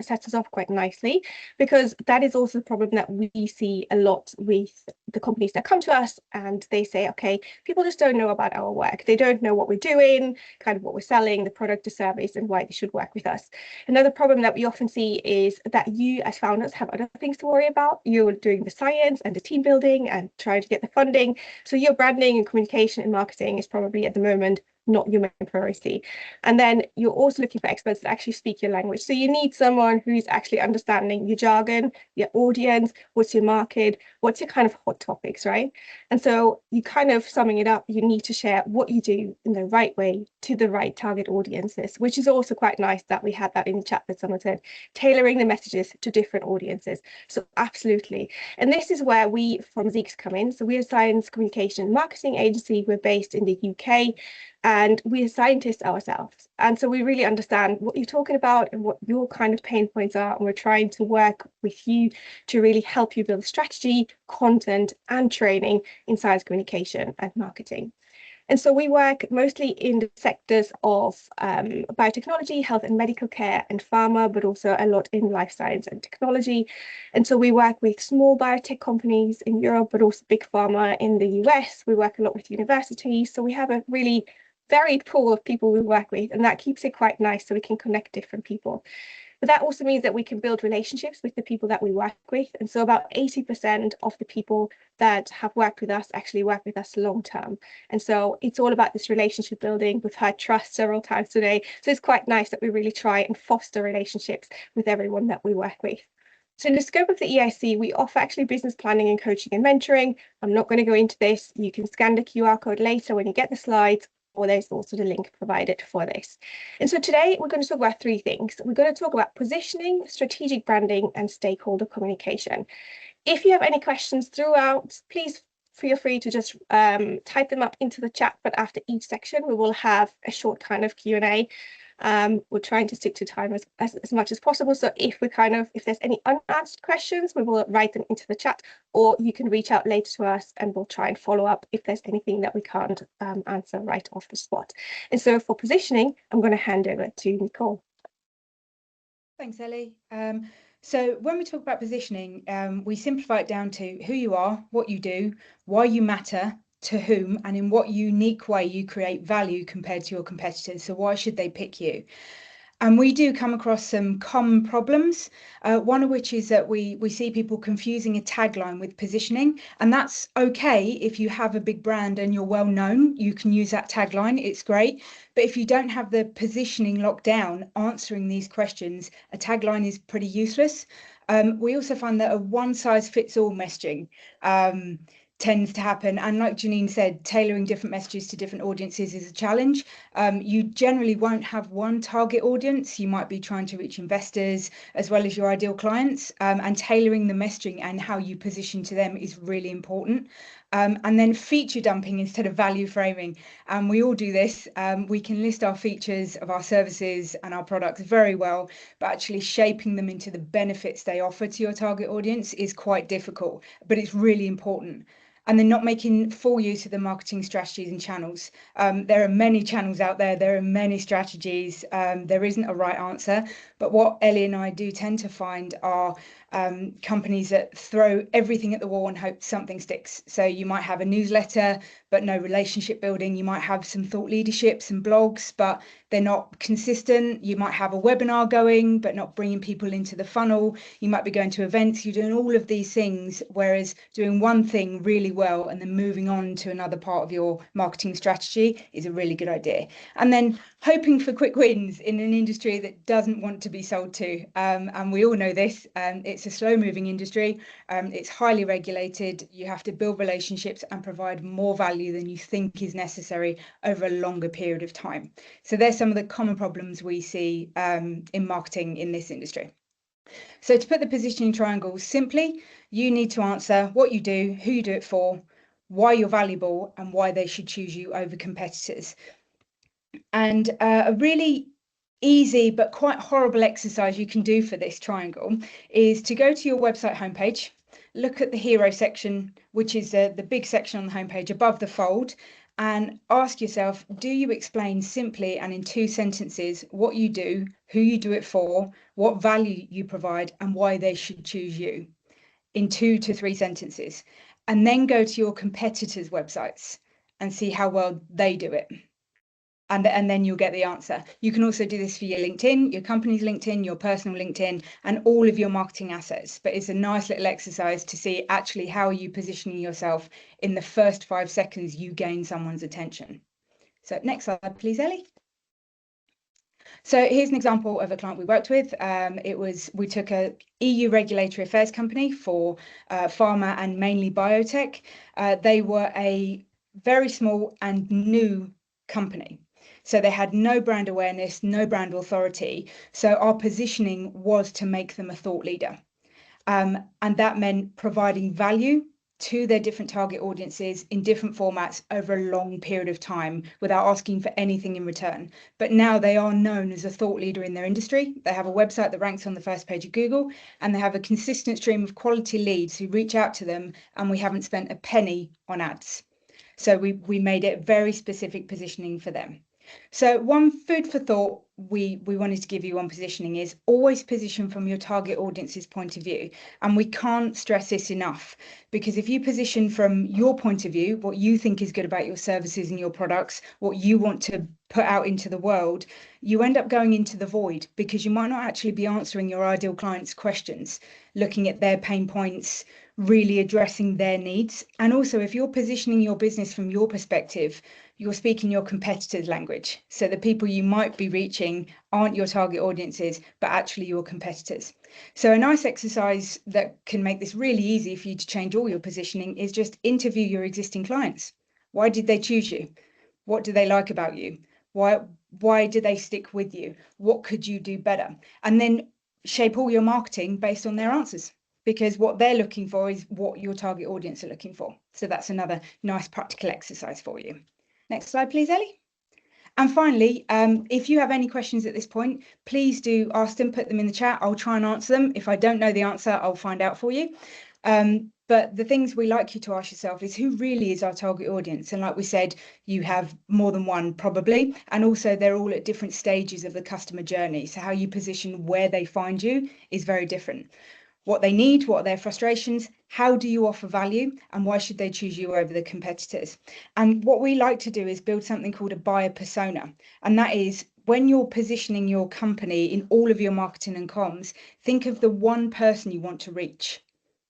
sets us off quite nicely, because that is also the problem that we see a lot with the companies that come to us, and they say, okay, people just don't know about our work. They don't know what we're doing, kind of what we're selling, the product, the service, and why they should work with us. Another problem that we often see is that you as founders have other things to worry about. You're doing the science and the team building and trying to get the funding. So your branding and communication and marketing is probably at the moment not your main priority. And then you're also looking for experts that actually speak your language. So you need someone who's actually understanding your jargon, your audience, what's your market, what's your kind of hot topics, right? And so you kind of summing it up, you need to share what you do in the right way to the right target audiences, which is also quite nice that we had that in the chat that someone said, tailoring the messages to different audiences. So absolutely. And this is where we from Zeeks come in. So we're a science communication marketing agency. We're based in the UK. And we're scientists ourselves. And so we really understand what you're talking about and what your kind of pain points are. And we're trying to work with you to really help you build strategy, content, and training in science communication and marketing. And so we work mostly in the sectors of biotechnology, health and medical care, and pharma, but also a lot in life science and technology. And so we work with small biotech companies in Europe, but also big pharma in the US. We work a lot with universities. So we have a really varied pool of people we work with, and that keeps it quite nice so we can connect different people. But that also means that we can build relationships with the people that we work with. And so about 80% of the people that have worked with us actually work with us long term. And so it's all about this relationship building. We've had trust several times today. So it's quite nice that we really try and foster relationships with everyone that we work with. So in the scope of the EIC, we offer actually business planning and coaching and mentoring. I'm not going to go into this. You can scan the QR code later when you get the slides, or there's also the link provided for this. And so today we're going to talk about three things. We're going to talk about positioning, strategic branding, and stakeholder communication. If you have any questions throughout, please feel free to just type them up into the chat, but after each section we will have a short kind of Q&A. We're trying to stick to time as much as possible. So if there's any unanswered questions, we will write them into the chat, or you can reach out later to us and we'll try and follow up if there's anything that we can't answer right off the spot. And so for positioning, I'm going to hand over to Nicole. Thanks, Ellie. So when we talk about positioning, we simplify it down to who you are, what you do, why you matter, to whom, and in what unique way you create value compared to your competitors. So why should they pick you? And we do come across some common problems, one of which is that we see people confusing a tagline with positioning, and that's okay if you have a big brand and you're well known, you can use that tagline, it's great. But if you don't have the positioning locked down, answering these questions, a tagline is pretty useless. We also find that a one-size-fits-all messaging tends to happen, and like Janine said, tailoring different messages to different audiences is a challenge. You generally won't have one target audience. You might be trying to reach investors as well as your ideal clients, and tailoring the messaging and how you position to them is really important. And then feature dumping instead of value framing, and we all do this. We can list our features of our services and our products very well, but actually shaping them into the benefits they offer to your target audience is quite difficult, but it's really important. and then not making full use of the marketing strategies and channels. There are many channels out there. There are many strategies. There isn't a right answer. But what Ellie and I do tend to find are companies that throw everything at the wall and hope something sticks. So you might have a newsletter, but no relationship building. You might have some thought leadership, some blogs, but they're not consistent. You might have a webinar going, but not bringing people into the funnel. You might be going to events. You're doing all of these things, whereas doing one thing really well and then moving on to another part of your marketing strategy is a really good idea. And then hoping for quick wins in an industry that doesn't want to be sold to. And we all know this. It's a slow moving industry. It's highly regulated. You have to build relationships and provide more value than you think is necessary over a longer period of time. So there's some of the common problems we see in marketing in this industry. So to put the positioning triangle simply, you need to answer what you do, who you do it for, why you're valuable, and why they should choose you over competitors. And a really easy but quite horrible exercise you can do for this triangle is to go to your website homepage, look at the hero section, which is the big section on the homepage above the fold, and ask yourself, do you explain simply and in 2 sentences what you do, who you do it for, what value you provide, and why they should choose you in 2 to 3 sentences? And then go to your competitors' websites and see how well they do it. And then you'll get the answer. You can also do this for your LinkedIn, your company's LinkedIn, your personal LinkedIn, and all of your marketing assets. But it's a nice little exercise to see actually how are you positioning yourself in the first 5 seconds you gain someone's attention. So next slide, please, Ellie. So here's an example of a client we worked with. We took a EU regulatory affairs company for pharma and mainly biotech. They were a very small and new company. So they had no brand awareness, no brand authority. So our positioning was to make them a thought leader. And that meant providing value to their different target audiences in different formats over a long period of time without asking for anything in return. But now they are known as a thought leader in their industry. They have a website that ranks on the first page of Google, and they have a consistent stream of quality leads who reach out to them, and we haven't spent a penny on ads. So we made it very specific positioning for them. So one food for thought we wanted to give you on positioning is always position from your target audience's point of view. And we can't stress this enough, because if you position from your point of view, what you think is good about your services and your products, what you want to put out into the world, you end up going into the void because you might not actually be answering your ideal client's questions, looking at their pain points, really addressing their needs. And also, if you're positioning your business from your perspective, you're speaking your competitors' language. So the people you might be reaching aren't your target audiences, but actually your competitors. So a nice exercise that can make this really easy for you to change all your positioning is just interview your existing clients. Why did they choose you? What do they like about you? Why do they stick with you? What could you do better? And then shape all your marketing based on their answers, because what they're looking for is what your target audience are looking for. So that's another nice practical exercise for you. Next slide, please, Ellie. And finally, if you have any questions at this point, please do ask them, put them in the chat. I'll try and answer them. If I don't know the answer, I'll find out for you. But the things we like you to ask yourself is, who really is our target audience? And like we said, you have more than one probably, and also they're all at different stages of the customer journey. So how you position where they find you is very different. What they need, what are their frustrations, how do you offer value, and why should they choose you over the competitors? And what we like to do is build something called a buyer persona. And that is, when you're positioning your company in all of your marketing and comms, think of the one person you want to reach.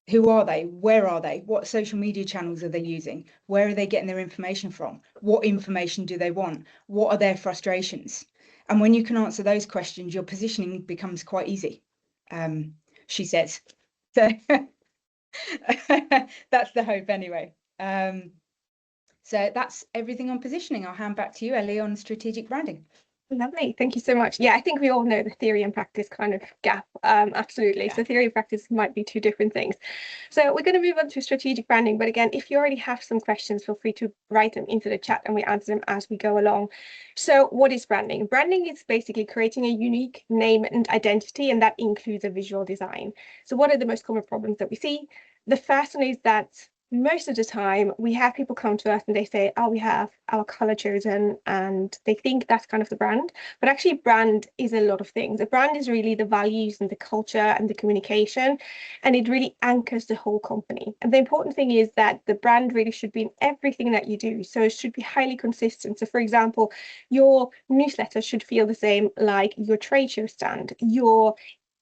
Who are they? Where are they? What social media channels are they using? Where are they getting their information from? What information do they want? What are their frustrations? And when you can answer those questions, your positioning becomes quite easy. She says. So that's the hope anyway. So that's everything on positioning. I'll hand back to you, Ellie, on strategic branding. Lovely, thank you so much. Yeah, I think we all know the theory and practice kind of gap. Absolutely. Yeah. So theory and practice might be 2 different things. So we're going to move on to strategic branding. But again, if you already have some questions, feel free to write them into the chat and we answer them as we go along. So what is branding? Branding is basically creating a unique name and identity, and that includes a visual design. So what are the most common problems that we see? The first one is that most of the time we have people come to us and they say, oh, we have our color chosen, and they think that's kind of the brand. But actually brand is a lot of things. A brand is really the values and the culture and the communication, and it really anchors the whole company. And the important thing is that the brand really should be in everything that you do. So it should be highly consistent. So for example, your newsletter should feel the same like your trade show stand. Your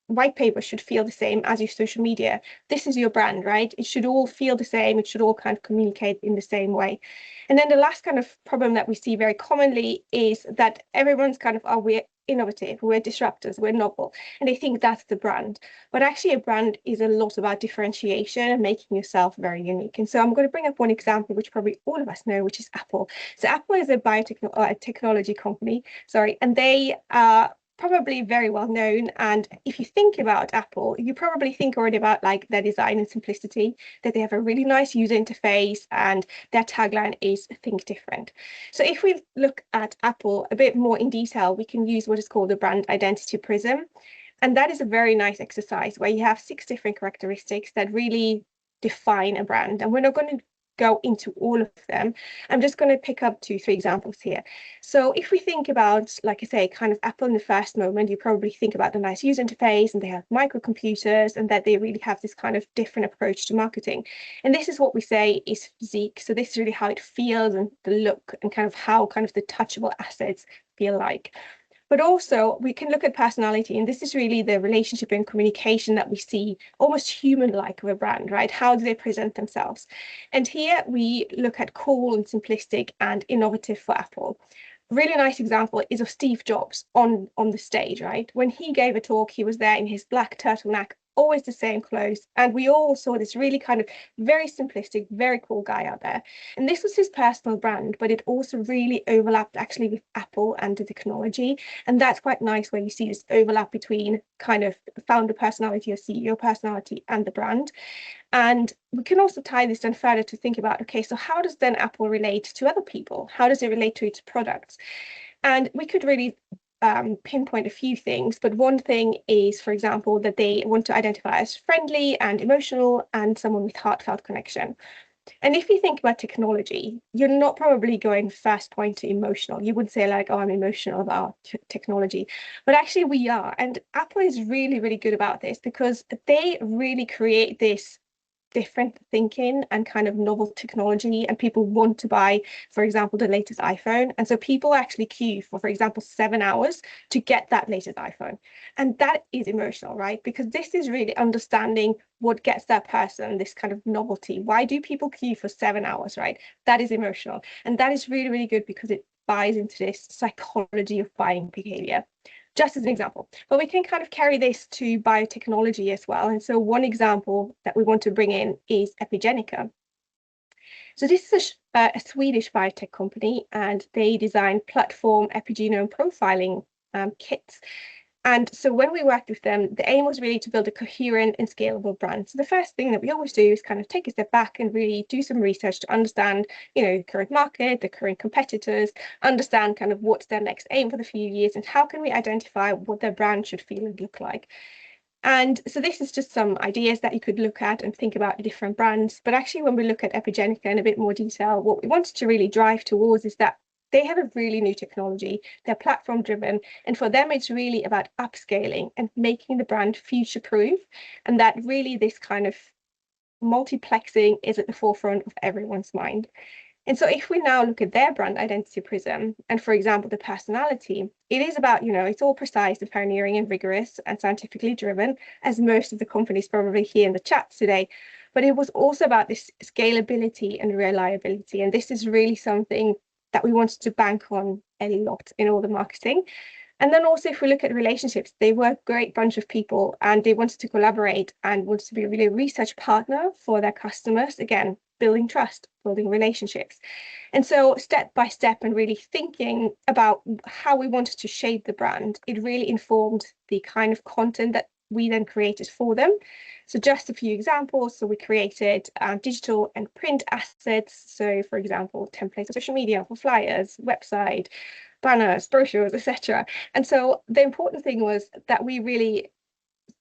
white paper should feel the same as your social media. This is your brand, right? It should all feel the same. It should all kind of communicate in the same way. And then the last kind of problem that we see very commonly is that everyone's kind of, oh, we're innovative, we're disruptors, we're novel, and they think that's the brand. But actually a brand is a lot about differentiation and making yourself very unique. And so I'm going to bring up one example which probably all of us know, which is Apple. So Apple is a biotechnology company, and they are probably very well known. And if you think about Apple, you probably think already about like their design and simplicity, that they have a really nice user interface, and their tagline is think different. So if we look at Apple a bit more in detail, we can use what is called the brand identity prism. And that is a very nice exercise where you have 6 different characteristics that really define a brand. And we're not going to go into all of them. I'm just going to pick up 2-3 examples here. So if we think about, like I say, kind of Apple in the first moment, you probably think about the nice user interface, and they have microcomputers, and that they really have this kind of different approach to marketing. And this is what we say is Zeeks. So this is really how it feels, and the look, and kind of how kind of the touchable assets feel like. But also we can look at personality, and this is really the relationship and communication that we see almost human-like of a brand, right? How do they present themselves? And here we look at cool and simplistic and innovative for Apple. A really nice example is of Steve Jobs on the stage, right? When he gave a talk, he was there in his black turtleneck, always the same clothes, and we all saw this really kind of very simplistic, very cool guy out there. And this was his personal brand, but it also really overlapped actually with Apple and the technology. And that's quite nice, where you see this overlap between kind of founder personality or CEO personality and the brand. And we can also tie this then further to think about, okay, so how does then Apple relate to other people? How does it relate to its products? And we could really pinpoint a few things, but one thing is, for example, that they want to identify as friendly and emotional and someone with heartfelt connection. And if you think about technology, you're not probably going first point to emotional. You would say like, oh, I'm emotional about technology, but actually we are. And Apple is really, really good about this, because they really create this different thinking and kind of novel technology, and people want to buy, for example, the latest iPhone. And so people actually queue for example, 7 hours to get that latest iPhone. And that is emotional, right? Because this is really understanding what gets that person this kind of novelty. Why do people queue for 7 hours, right? That is emotional. And that is really, really good, because it buys into this psychology of buying behavior. Just as an example, but we can kind of carry this to biotechnology as well. And so one example that we want to bring in is Epigenica. So this is a Swedish biotech company, and they design platform epigenome profiling kits. And so when we worked with them, the aim was really to build a coherent and scalable brand. So the first thing that we always do is kind of take a step back and really do some research to understand, the current market, the current competitors, understand kind of what's their next aim for the few years, and how can we identify what their brand should feel and look like. And so this is just some ideas that you could look at and think about the different brands. But actually, when we look at Epigenica in a bit more detail, what we wanted to really drive towards is that they have a really new technology. They're platform driven. And for them, it's really about upscaling and making the brand future proof. And that really this kind of multiplexing is at the forefront of everyone's mind. And so if we now look at their brand identity prism, and for example, the personality, it is about, it's all precise and pioneering and rigorous and scientifically driven, as most of the companies probably here in the chat today. But it was also about this scalability and reliability. And this is really something that we wanted to bank on a lot in all the marketing. And then also, if we look at relationships, they were a great bunch of people, and they wanted to collaborate and wanted to be really a research partner for their customers. Again, building trust, building relationships. And so step by step, and really thinking about how we wanted to shape the brand, it really informed the kind of content that we then created for them. So just a few examples. So we created digital and print assets. So for example, templates of social media for flyers, website, banners, brochures, etc. And so the important thing was that we really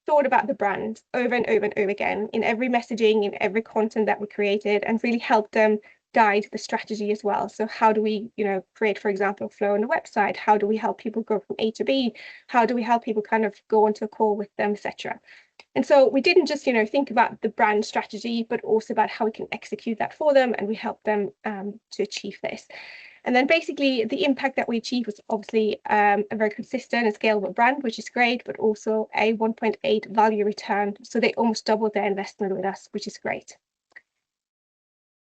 thought about the brand over and over and over again in every messaging, in every content that we created, and really helped them guide the strategy as well. So how do we, create, for example, a flow on the website? How do we help people go from A to B? How do we help people kind of go onto a call with them, etc.? And so we didn't just, think about the brand strategy, but also about how we can execute that for them, and we help them to achieve this. And then basically the impact that we achieved was obviously a very consistent and scalable brand, which is great, but also a 1.8 value return. So they almost doubled their investment with us, which is great.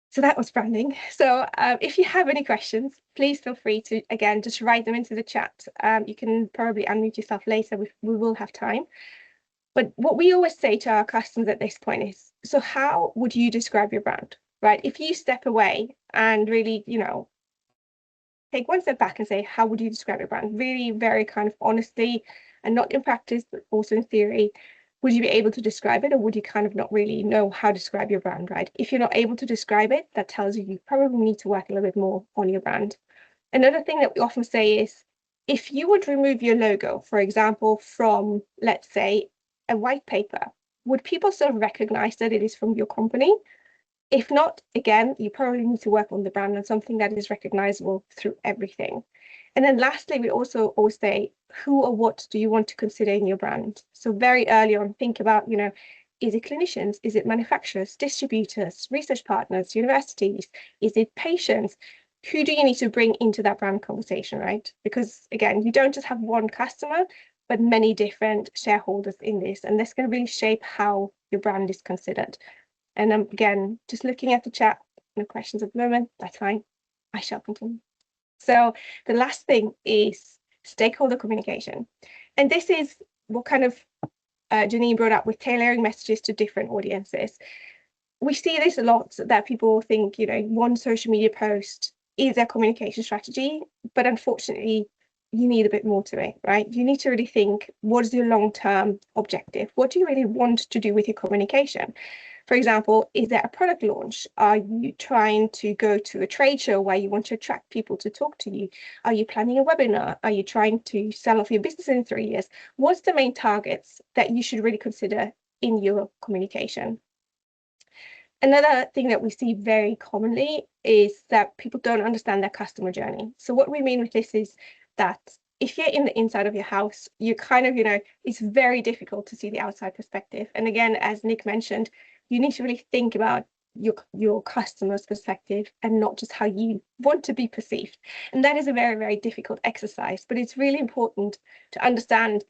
So that was branding. So if you have any questions, please feel free to, again, just write them into the chat. You can probably unmute yourself later. We will have time. But what we always say to our customers at this point is, so how would you describe your brand, right? If you step away and really, take one step back and say, how would you describe your brand? Really, very kind of honestly, and not in practice, but also in theory. Would you be able to describe it, or would you kind of not really know how to describe your brand, right? If you're not able to describe it, that tells you probably need to work a little bit more on your brand. Another thing that we often say is, if you would remove your logo, for example, from, let's say, a white paper, would people still recognize that it is from your company? If not, again, you probably need to work on the brand and something that is recognizable through everything. And then lastly, we also always say, who or what do you want to consider in your brand? So very early on, think about, is it clinicians? Is it manufacturers, distributors, research partners, universities? Is it patients? Who do you need to bring into that brand conversation, right? Because again, you don't just have one customer, but many different shareholders in this, and this can really shape how your brand is considered. And again, just looking at the chat, no questions at the moment, that's fine. I shall continue. So the last thing is stakeholder communication. And this is what kind of Janine brought up with tailoring messages to different audiences. We see this a lot, that people think, one social media post is their communication strategy, but unfortunately, you need a bit more to it, right? You need to really think, what is your long-term objective? What do you really want to do with your communication? For example, is there a product launch? Are you trying to go to a trade show where you want to attract people to talk to you? Are you planning a webinar? Are you trying to sell off your business in 3 years? What's the main targets that you should really consider in your communication? Another thing that we see very commonly is that people don't understand their customer journey. So what we mean with this is that if you're in the inside of your house, you kind of, it's very difficult to see the outside perspective. And again, as Nick mentioned, you need to really think about your customer's perspective and not just how you want to be perceived. And that is a very, very difficult exercise, but it's really important to understand,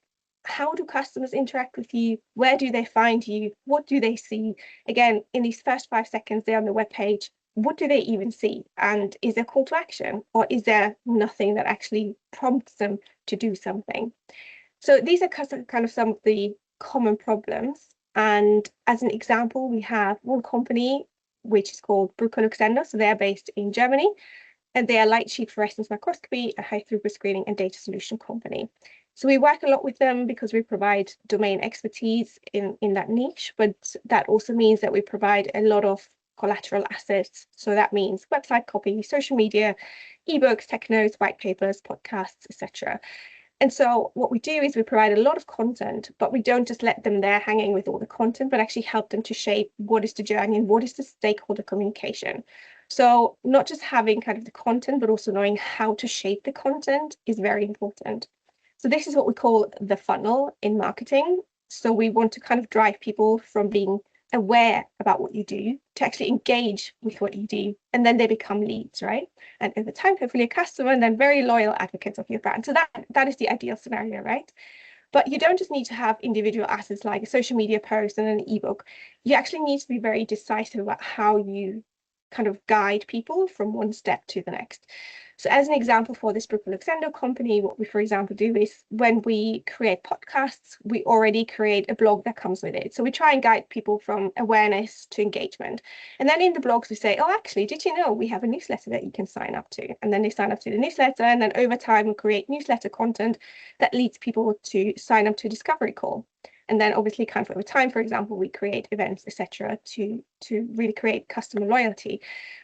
how do customers interact with you? Where do they find you? What do they see? Again, in these first 5 seconds, they're on the webpage. What do they even see? And is there call to action, or is there nothing that actually prompts them to do something? So these are kind of some of the common problems. And as an example, we have one company which is called Bruker Luxembourg. So they're based in Germany, and they are light sheet fluorescence microscopy, a high throughput screening and data solution company. So we work a lot with them because we provide domain expertise in that niche, but that also means that we provide a lot of collateral assets. So that means website copy, social media, ebooks, tech notes, white papers, podcasts, etc. And so what we do is we provide a lot of content, but we don't just let them there hanging with all the content, but actually help them to shape what is the journey and what is the stakeholder communication. So not just having kind of the content, but also knowing how to shape the content is very important. So this is what we call the funnel in marketing. So we want to kind of drive people from being aware about what you do to actually engage with what you do, and then they become leads, right? And over time, hopefully a customer, and then very loyal advocates of your brand. So that is the ideal scenario, right? But you don't just need to have individual assets like a social media post and an ebook. You actually need to be very decisive about how you kind of guide people from one step to the next. So as an example for this Bruker Luxembourg company, what we, for example, do is when we create podcasts, we already create a blog that comes with it. So we try and guide people from awareness to engagement. And then in the blogs, we say, oh, actually, did you know we have a newsletter that you can sign up to? And then they sign up to the newsletter. And then over time, we create newsletter content that leads people to sign up to a discovery call. And then obviously kind of over time, for example, we create events, etc., to really create customer loyalty.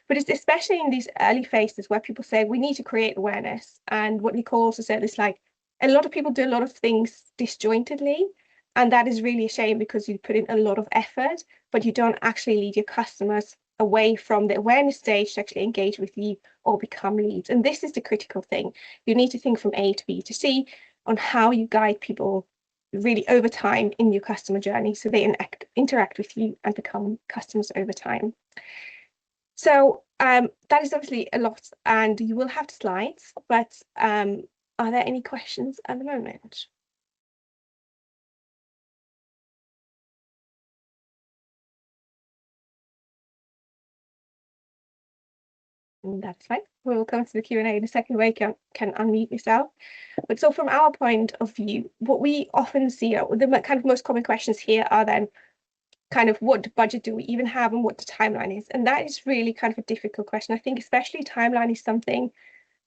But it's especially in these early phases where people say we need to create awareness. And what Nicole also said is like, a lot of people do a lot of things disjointedly. And that is really a shame because you put in a lot of effort, but you don't actually lead your customers away from the awareness stage to actually engage with you or become leads. And this is the critical thing. You need to think from A to B to C on how you guide people really over time in your customer journey so they interact with you and become customers over time. So that is obviously a lot, and you will have slides, but are there any questions at the moment? That's fine. We'll come to the Q&A in a second where you can unmute yourself. But so from our point of view, what we often see, the kind of most common questions here are then kind of what budget do we even have and what the timeline is? And that is really kind of a difficult question. I think especially timeline is something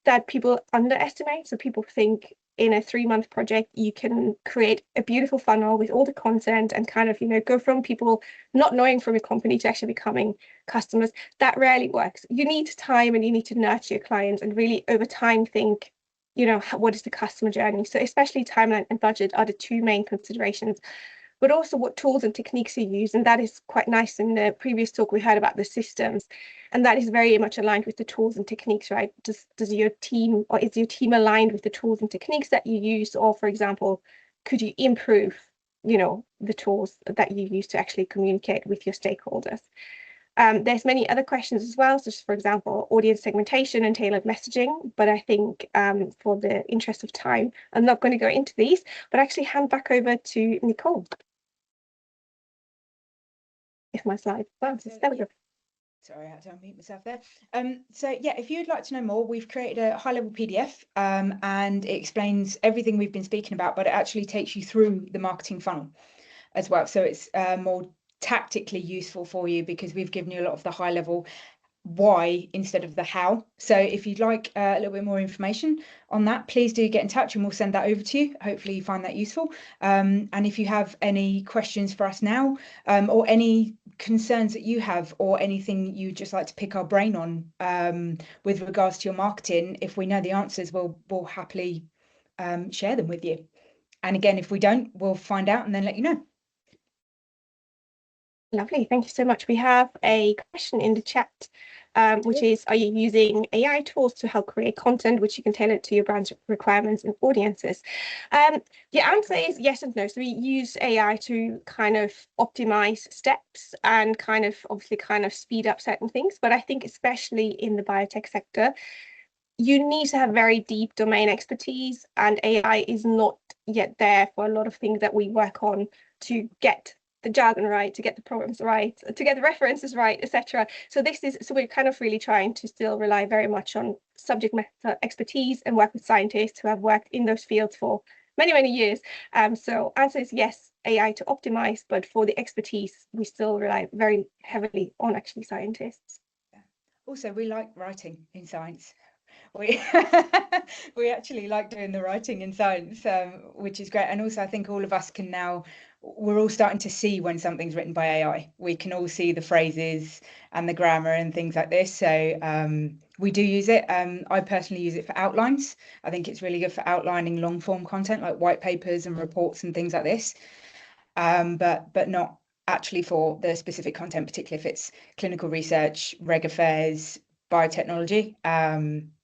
that people underestimate. So people think in a 3-month project, you can create a beautiful funnel with all the content and kind of, go from people not knowing from a company to actually becoming customers. That rarely works. You need time and you need to nurture your clients and really over time think, what is the customer journey? So especially timeline and budget are the 2 main considerations, but also what tools and techniques you use. And that is quite nice. In the previous talk, we heard about the systems, and that is very much aligned with the tools and techniques, right? Does your team, or is your team aligned with the tools and techniques that you use? Or, for example, could you improve, the tools that you use to actually communicate with your stakeholders? There's many other questions as well, such as, for example, audience segmentation and tailored messaging. But I think for the interest of time, I'm not going to go into these, but actually hand back over to Nicole. If my slide bounces, there we go. Sorry, I had to unmute myself there. So yeah, if you'd like to know more, we've created a high-level PDF and it explains everything we've been speaking about, but it actually takes you through the marketing funnel as well. So it's more tactically useful for you because we've given you a lot of the high-level why instead of the how. So if you'd like a little bit more information on that, please do get in touch and we'll send that over to you. Hopefully you find that useful. And if you have any questions for us now or any concerns that you have or anything you'd just like to pick our brain on with regards to your marketing, if we know the answers, we'll happily share them with you. And again, if we don't, we'll find out and then let you know. Lovely, thank you so much. We have a question in the chat, which is, are you using AI tools to help create content which you can tailor to your brand's requirements and audiences? The answer is yes and no. So we use AI to kind of optimize steps and obviously speed up certain things. But I think especially in the biotech sector, you need to have very deep domain expertise, and AI is not yet there for a lot of things that we work on to get the jargon right, to get the problems right, to get the references right, etc. So we're kind of really trying to still rely very much on subject matter expertise and work with scientists who have worked in those fields for many, many years. So answer is yes, AI to optimize, but for the expertise, we still rely very heavily on actually scientists. Also, we like writing in science. We actually like doing the writing in science, which is great. And also I think all of us can now, we're all starting to see when something's written by AI. We can all see the phrases and the grammar and things like this. So we do use it. I personally use it for outlines. I think it's really good for outlining long form content like white papers and reports and things like this. But not actually for the specific content, particularly if it's clinical research, reg affairs, biotechnology.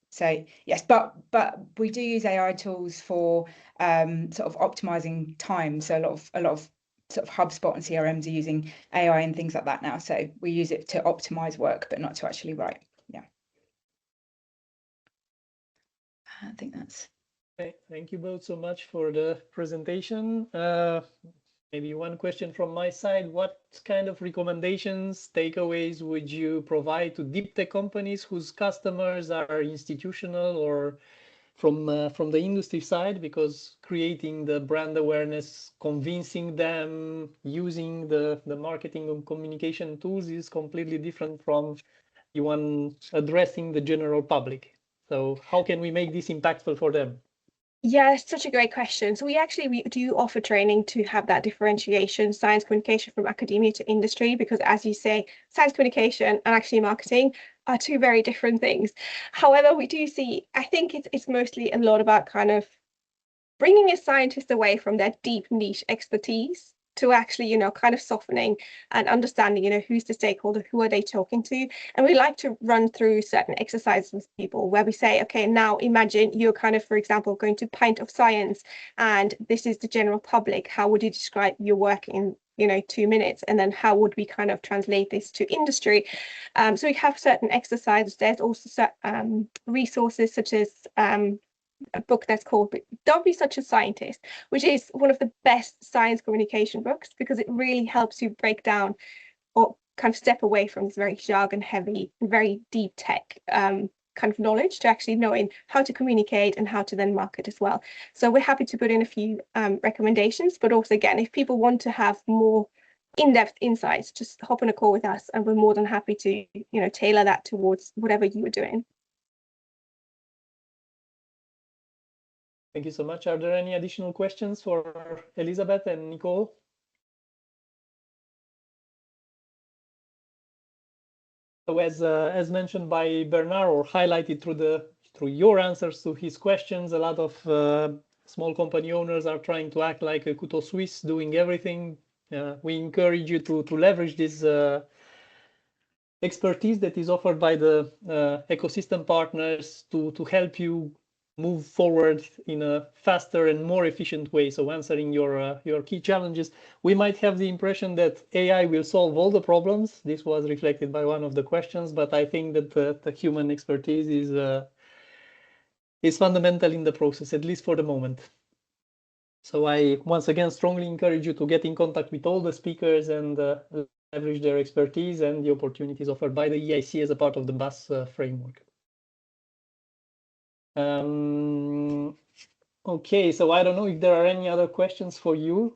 So yes, but we do use AI tools for sort of optimizing time. So a lot of sort of HubSpot and CRMs are using AI and things like that now. So we use it to optimize work, but not to actually write. Yeah. I think that's. Thank you both so much for the presentation. Maybe one question from my side. What kind of recommendations, takeaways would you provide to deep tech companies whose customers are institutional or from the industry side? Because creating the brand awareness, convincing them, using the marketing and communication tools is completely different from the one addressing the general public. So how can we make this impactful for them? Yeah, it's such a great question. So we do offer training to have that differentiation, science communication from academia to industry, because as you say, science communication and actually marketing are 2 very different things. However, we do see, I think it's mostly a lot about kind of bringing a scientist away from their deep niche expertise to actually, kind of softening and understanding, who's the stakeholder, who are they talking to? And we like to run through certain exercises with people where we say, okay, now imagine you're kind of, for example, going to Pint of Science, and this is the general public. How would you describe your work in 2 minutes? And then how would we kind of translate this to industry? So we have certain exercises. There's also certain resources such as a book that's called Don't Be Such a Scientist, which is one of the best science communication books because it really helps you break down or kind of step away from this very jargon heavy, very deep tech kind of knowledge to actually knowing how to communicate and how to then market as well. So we're happy to put in a few recommendations, but also again, if people want to have more in-depth insights, just hop on a call with us and we're more than happy to, tailor that towards whatever you are doing. Thank you so much. Are there any additional questions for Elisabeth and Nicole? So as mentioned by Bernard or highlighted through your answers to his questions, a lot of small company owners are trying to act like a couteau suisse, doing everything. We encourage you to leverage this expertise that is offered by the ecosystem partners to help you move forward in a faster and more efficient way. So answering your key challenges, we might have the impression that AI will solve all the problems. This was reflected by one of the questions, but I think that the human expertise is fundamental in the process, at least for the moment. So I once again strongly encourage you to get in contact with all the speakers and leverage their expertise and the opportunities offered by the EIC as a part of the BAS framework. Okay, so I don't know if there are any other questions for you.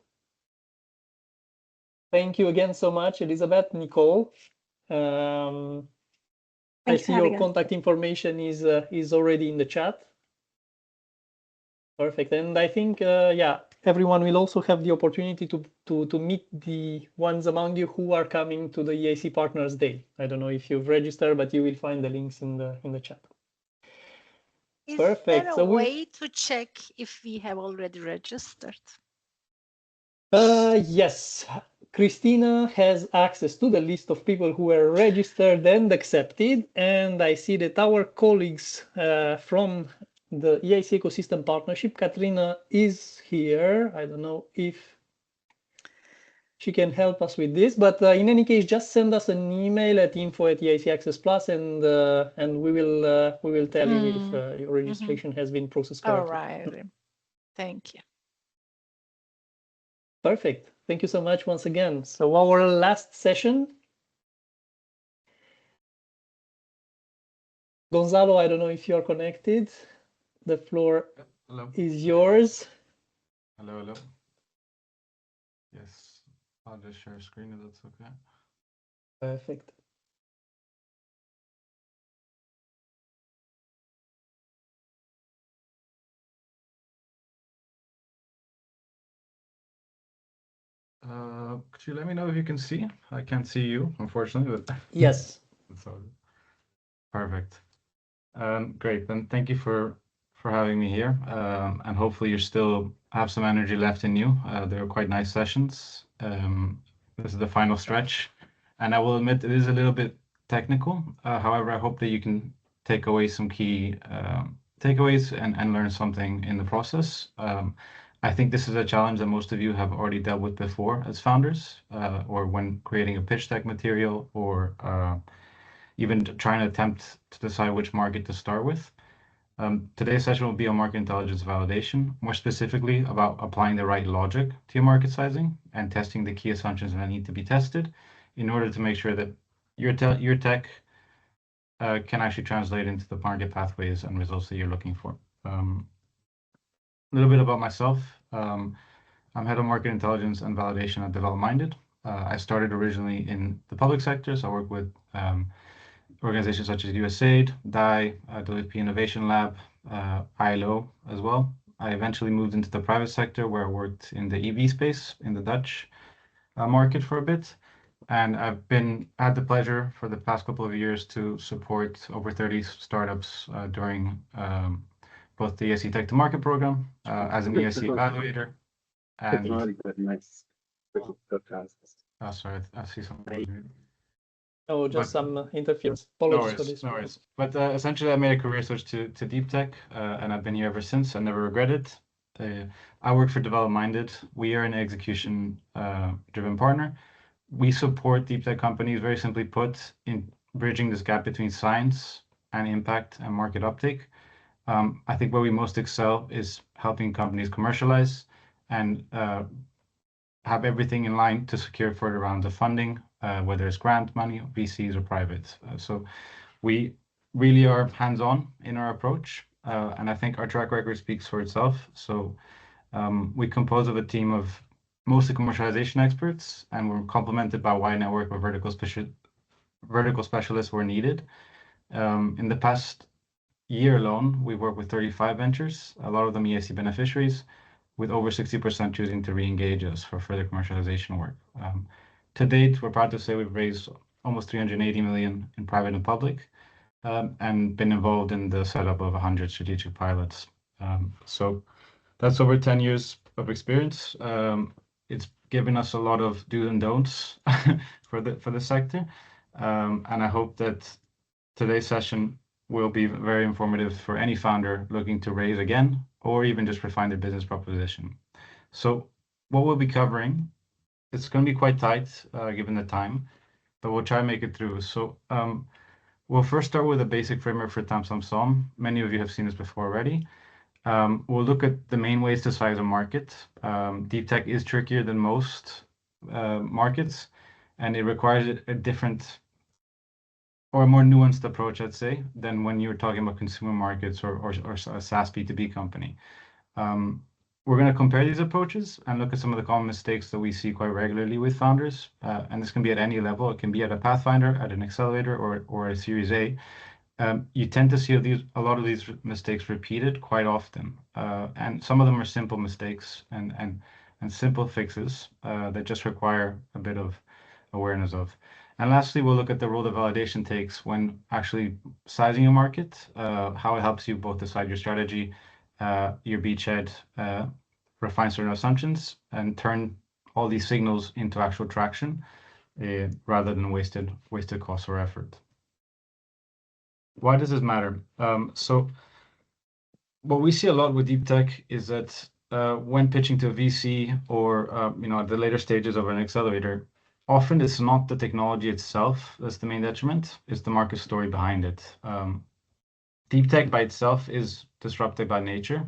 Thank you again so much, Elisabeth, Nicole. I see your contact information is already in the chat. Perfect, and I think yeah, everyone will also have the opportunity to meet the ones among you who are coming to the EIC Partners Day. I don't know if you've registered, but you will find the links in the chat. Perfect. Is there a way to check if we have already registered? Yes, Christina has access to the list of people who were registered and accepted, and I see that our colleagues from the EIC Ecosystem Partnership, Katrina is here. I don't know if she can help us with this, but in any case, just send us an email at info@EIC ACCESS Plus, and we will tell you if your registration has been processed correctly. All right. Thank you. Perfect. Thank you so much once again. So our last session. Gonzalo, I don't know if you're connected. The floor is yours. Hello, hello. Yes, I'll just share screen if that's okay. Perfect. Could you let me know if you can see? I can't see you, unfortunately, but yes. Perfect. Great. Then thank you for having me here. And hopefully you still have some energy left in you. They were quite nice sessions. This is the final stretch, and I will admit it is a little bit technical. However, I hope that you can take away some key takeaways and learn something in the process. I think this is a challenge that most of you have already dealt with before as founders, or when creating a pitch deck material, or even trying to attempt to decide which market to start with. Today's session will be on market intelligence validation, more specifically about applying the right logic to your market sizing and testing the key assumptions that need to be tested in order to make sure that your tech can actually translate into the market pathways and results that you're looking for. A little bit about myself. I'm head of market intelligence and validation at DevelopMinded. I started originally in the public sector, so I work with organizations such as USAID, DAI, WP Innovation Lab, ILO as well. I eventually moved into the private sector where I worked in the EV space in the Dutch market for a bit. And I've had the pleasure for the past couple of years to support over 30 startups during both the EIC Tech to Market program as an EIC evaluator. And oh, sorry, I see something. Oh, just some interference. Apologies for this. No worries. But essentially, I made a career switch to deep tech, and I've been here ever since. I never regret it. I work for Develop Minded. We are an execution-driven partner. We support deep tech companies, very simply put, in bridging this gap between science and impact and market uptake. I think where we most excel is helping companies commercialize and have everything in line to secure further rounds of funding, whether it's grant money, VCs, or private. So we really are hands-on in our approach, and I think our track record speaks for itself. So we compose of a team of mostly commercialization experts, and we're complemented by a wide network of vertical specialists where needed. In the past year alone, we worked with 35 ventures, a lot of them EIC beneficiaries, with over 60% choosing to re-engage us for further commercialization work. To date, we're proud to say we've raised almost 380 million in private and public, and been involved in the setup of 100 strategic pilots. So that's over 10 years of experience. It's given us a lot of do's and don'ts for the sector, and I hope that today's session will be very informative for any founder looking to raise again, or even just refine their business proposition. So what we'll be covering, it's going to be quite tight given the time, but we'll try and make it through. So we'll first start with a basic framework for TAM, SUM, SOM. Many of you have seen this before already. We'll look at the main ways to size a market. Deep tech is trickier than most markets, and it requires a different or a more nuanced approach, I'd say, than when you're talking about consumer markets or a SaaS B2B company. We're going to compare these approaches and look at some of the common mistakes that we see quite regularly with founders. And this can be at any level. It can be at a Pathfinder, at an accelerator, or a Series A. You tend to see a lot of these mistakes repeated quite often. And some of them are simple mistakes and simple fixes that just require a bit of awareness of. And lastly, we'll look at the role that validation takes when actually sizing a market, how it helps you both decide your strategy, your beachhead, refine certain assumptions, and turn all these signals into actual traction rather than wasted cost or effort. Why does this matter? So what we see a lot with deep tech is that when pitching to a VC or at the later stages of an accelerator, often it's not the technology itself that's the main detriment, it's the market story behind it. Deep tech by itself is disruptive by nature.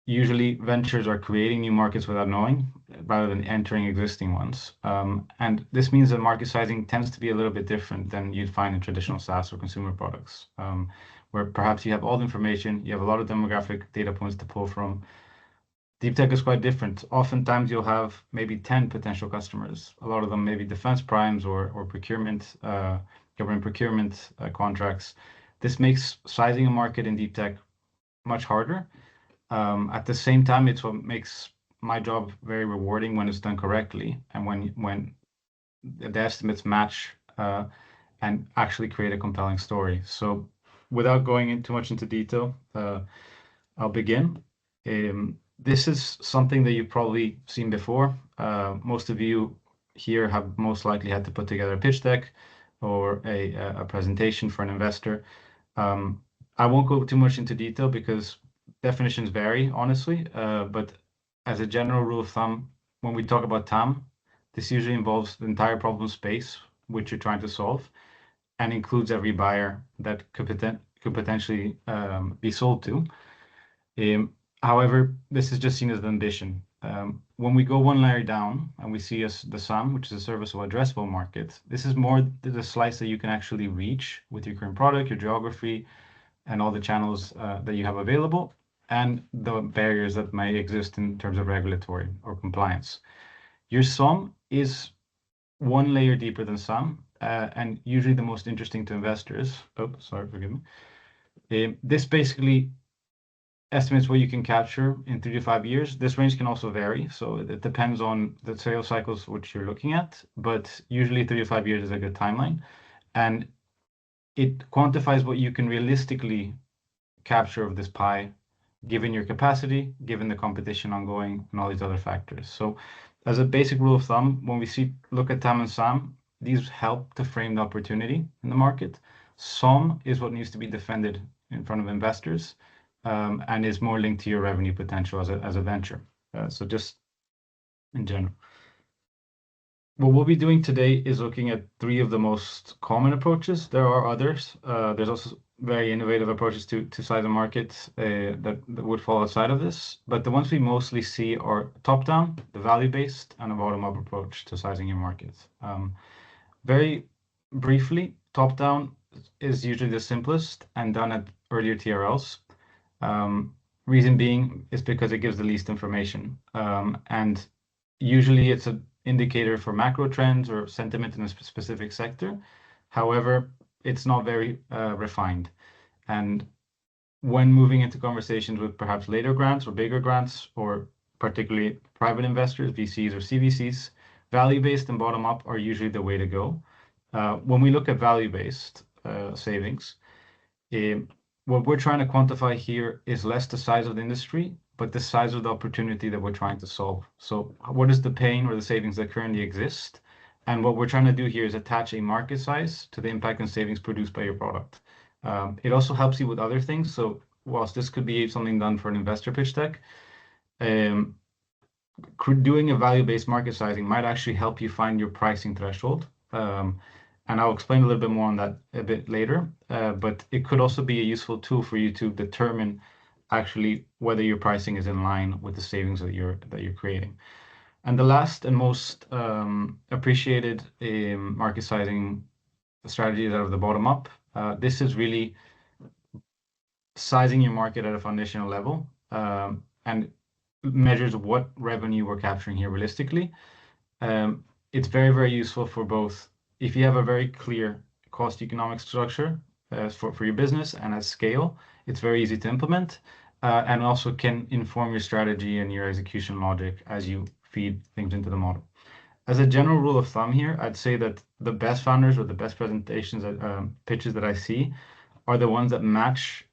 Usually ventures are creating new markets without knowing, rather than entering existing ones. And this means that market sizing tends to be a little bit different than you'd find in traditional SaaS or consumer products, where perhaps you have all the information, you have a lot of demographic data points to pull from. Deep tech is quite different. Oftentimes you'll have maybe 10 potential customers. A lot of them maybe defense primes or procurement, government procurement contracts. This makes sizing a market in deep tech much harder. At the same time, it's what makes my job very rewarding when it's done correctly and when the estimates match and actually create a compelling story. So without going too much into detail, I'll begin. This is something that you've probably seen before. Most of you here have most likely had to put together a pitch deck or a presentation for an investor. I won't go too much into detail because definitions vary, honestly, but as a general rule of thumb, when we talk about TAM, this usually involves the entire problem space which you're trying to solve and includes every buyer that could potentially be sold to. However, this is just seen as the ambition. When we go one layer down and we see the SUM, which is a serviceable addressable market, this is more the slice that you can actually reach with your current product, your geography, and all the channels that you have available, and the barriers that may exist in terms of regulatory or compliance. Your SUM is one layer deeper than SUM, and usually the most interesting to investors. Oh, sorry, forgive me. This basically estimates what you can capture in 3 to 5 years. This range can also vary, so it depends on the sales cycles which you're looking at, but usually 3 to 5 years is a good timeline. And it quantifies what you can realistically capture of this pie, given your capacity, given the competition ongoing, and all these other factors. So as a basic rule of thumb, when we look at TAM and SAM, these help to frame the opportunity in the market. SOM is what needs to be defended in front of investors, and is more linked to your revenue potential as a venture. So just in general. What we'll be doing today is looking at 3 of the most common approaches. There are others. There's also very innovative approaches to size a market that would fall outside of this. But the ones we mostly see are top-down, the value-based, and a bottom-up approach to sizing your market. Very briefly, top-down is usually the simplest and done at earlier TRLs. Reason being is because it gives the least information. And usually it's an indicator for macro trends or sentiment in a specific sector. However, it's not very refined. And when moving into conversations with perhaps later grants or bigger grants, or particularly private investors, VCs or CVCs, value-based and bottom-up are usually the way to go. When we look at value-based savings, what we're trying to quantify here is less the size of the industry, but the size of the opportunity that we're trying to solve. So what is the pain or the savings that currently exist? And what we're trying to do here is attach a market size to the impact and savings produced by your product. It also helps you with other things. So whilst this could be something done for an investor pitch deck, doing a value-based market sizing might actually help you find your pricing threshold. And I'll explain a little bit more on that a bit later. But it could also be a useful tool for you to determine actually whether your pricing is in line with the savings that you're creating. And the last and most appreciated market sizing strategy is out of the bottom up. This is really sizing your market at a foundational level and measures what revenue we're capturing here realistically. It's very, very useful for both if you have a very clear cost economic structure for your business and at scale. It's very easy to implement and also can inform your strategy and your execution logic as you feed things into the model. As a general rule of thumb here, I'd say that the best founders or the best presentations, pitches that I see are the ones that match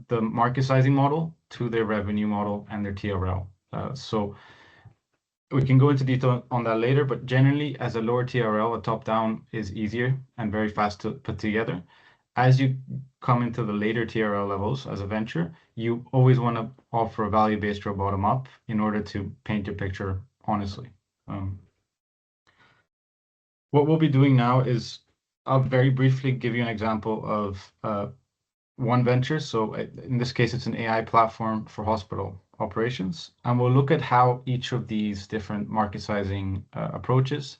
the market sizing model to their revenue model and their TRL. So we can go into detail on that later, but generally as a lower TRL, a top-down is easier and very fast to put together. As you come into the later TRL levels as a venture, you always want to offer a value-based or bottom-up in order to paint your picture honestly. What we'll be doing now is I'll very briefly give you an example of one venture. So in this case, it's an AI platform for hospital operations. And we'll look at how each of these different market sizing approaches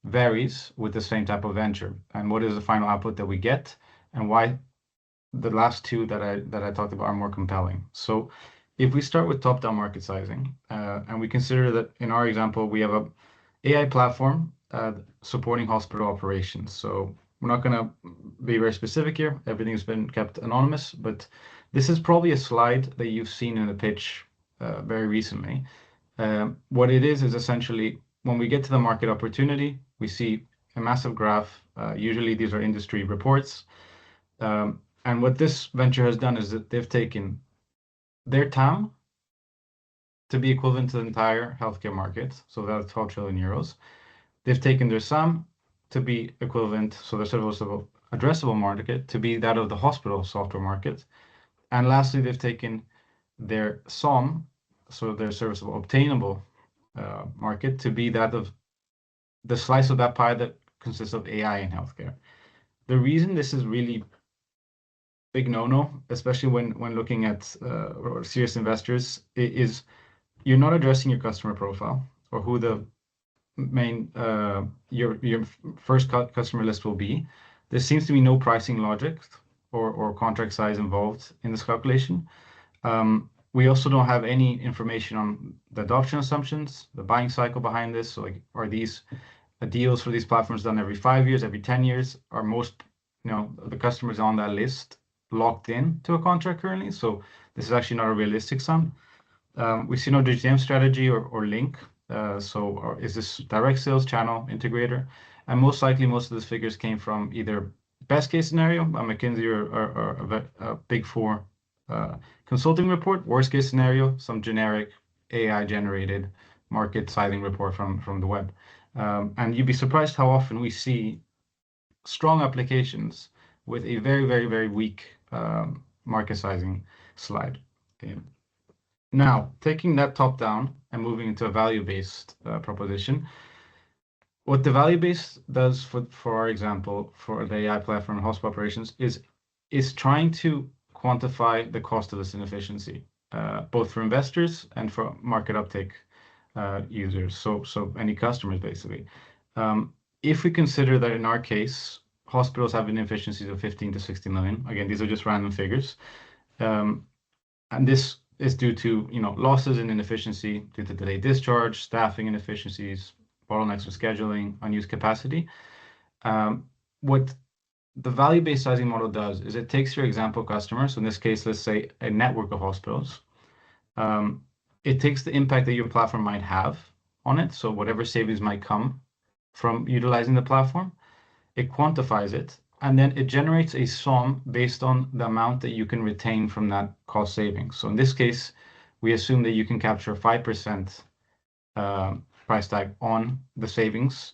varies with the same type of venture and what is the final output that we get and why the last two that I talked about are more compelling. So if we start with top-down market sizing and we consider that in our example, we have a AI platform supporting hospital operations. So we're not going to be very specific here. Everything's been kept anonymous, but this is probably a slide that you've seen in the pitch very recently. What it is essentially when we get to the market opportunity, we see a massive graph. Usually these are industry reports. And what this venture has done is that they've taken their TAM to be equivalent to the entire healthcare market. So that's 12 trillion euros. They've taken their SAM to be equivalent, so their serviceable addressable market to be that of the hospital software market. And lastly, they've taken their SOM, so their serviceable obtainable market, to be that of the slice of that pie that consists of AI in healthcare. The reason this is really big no-no, especially when looking at serious investors, is you're not addressing your customer profile or who the main your first customer list will be. There seems to be no pricing logic or contract size involved in this calculation. We also don't have any information on the adoption assumptions, the buying cycle behind this. So like, are these deals for these platforms done every 5 years, every 10 years? Are most, the customers on that list locked in to a contract currently? So this is actually not a realistic sum. We see no GTM strategy or link. So is this direct sales channel integrator? And most likely, most of these figures came from either best case scenario, a McKinsey or a Big Four consulting report, worst case scenario, some generic AI generated market sizing report from the web. And you'd be surprised how often we see strong applications with a very, very, very weak market sizing slide. Okay. Now, taking that top down and moving into a value-based proposition, what the value-based does for our example, for the AI platform and hospital operations is trying to quantify the cost of this inefficiency, both for investors and for market uptake users, so any customers basically. If we consider that in our case, hospitals have inefficiencies of 15 to 60 million. Again, these are just random figures. And this is due to losses and inefficiency due to delayed discharge, staffing inefficiencies, bottlenecks for scheduling, unused capacity. What the value-based sizing model does is it takes your example customer, so in this case, let's say a network of hospitals. It takes the impact that your platform might have on it, so whatever savings might come from utilizing the platform, it quantifies it, and then it generates a sum based on the amount that you can retain from that cost savings. So in this case, we assume that you can capture 5% price tag on the savings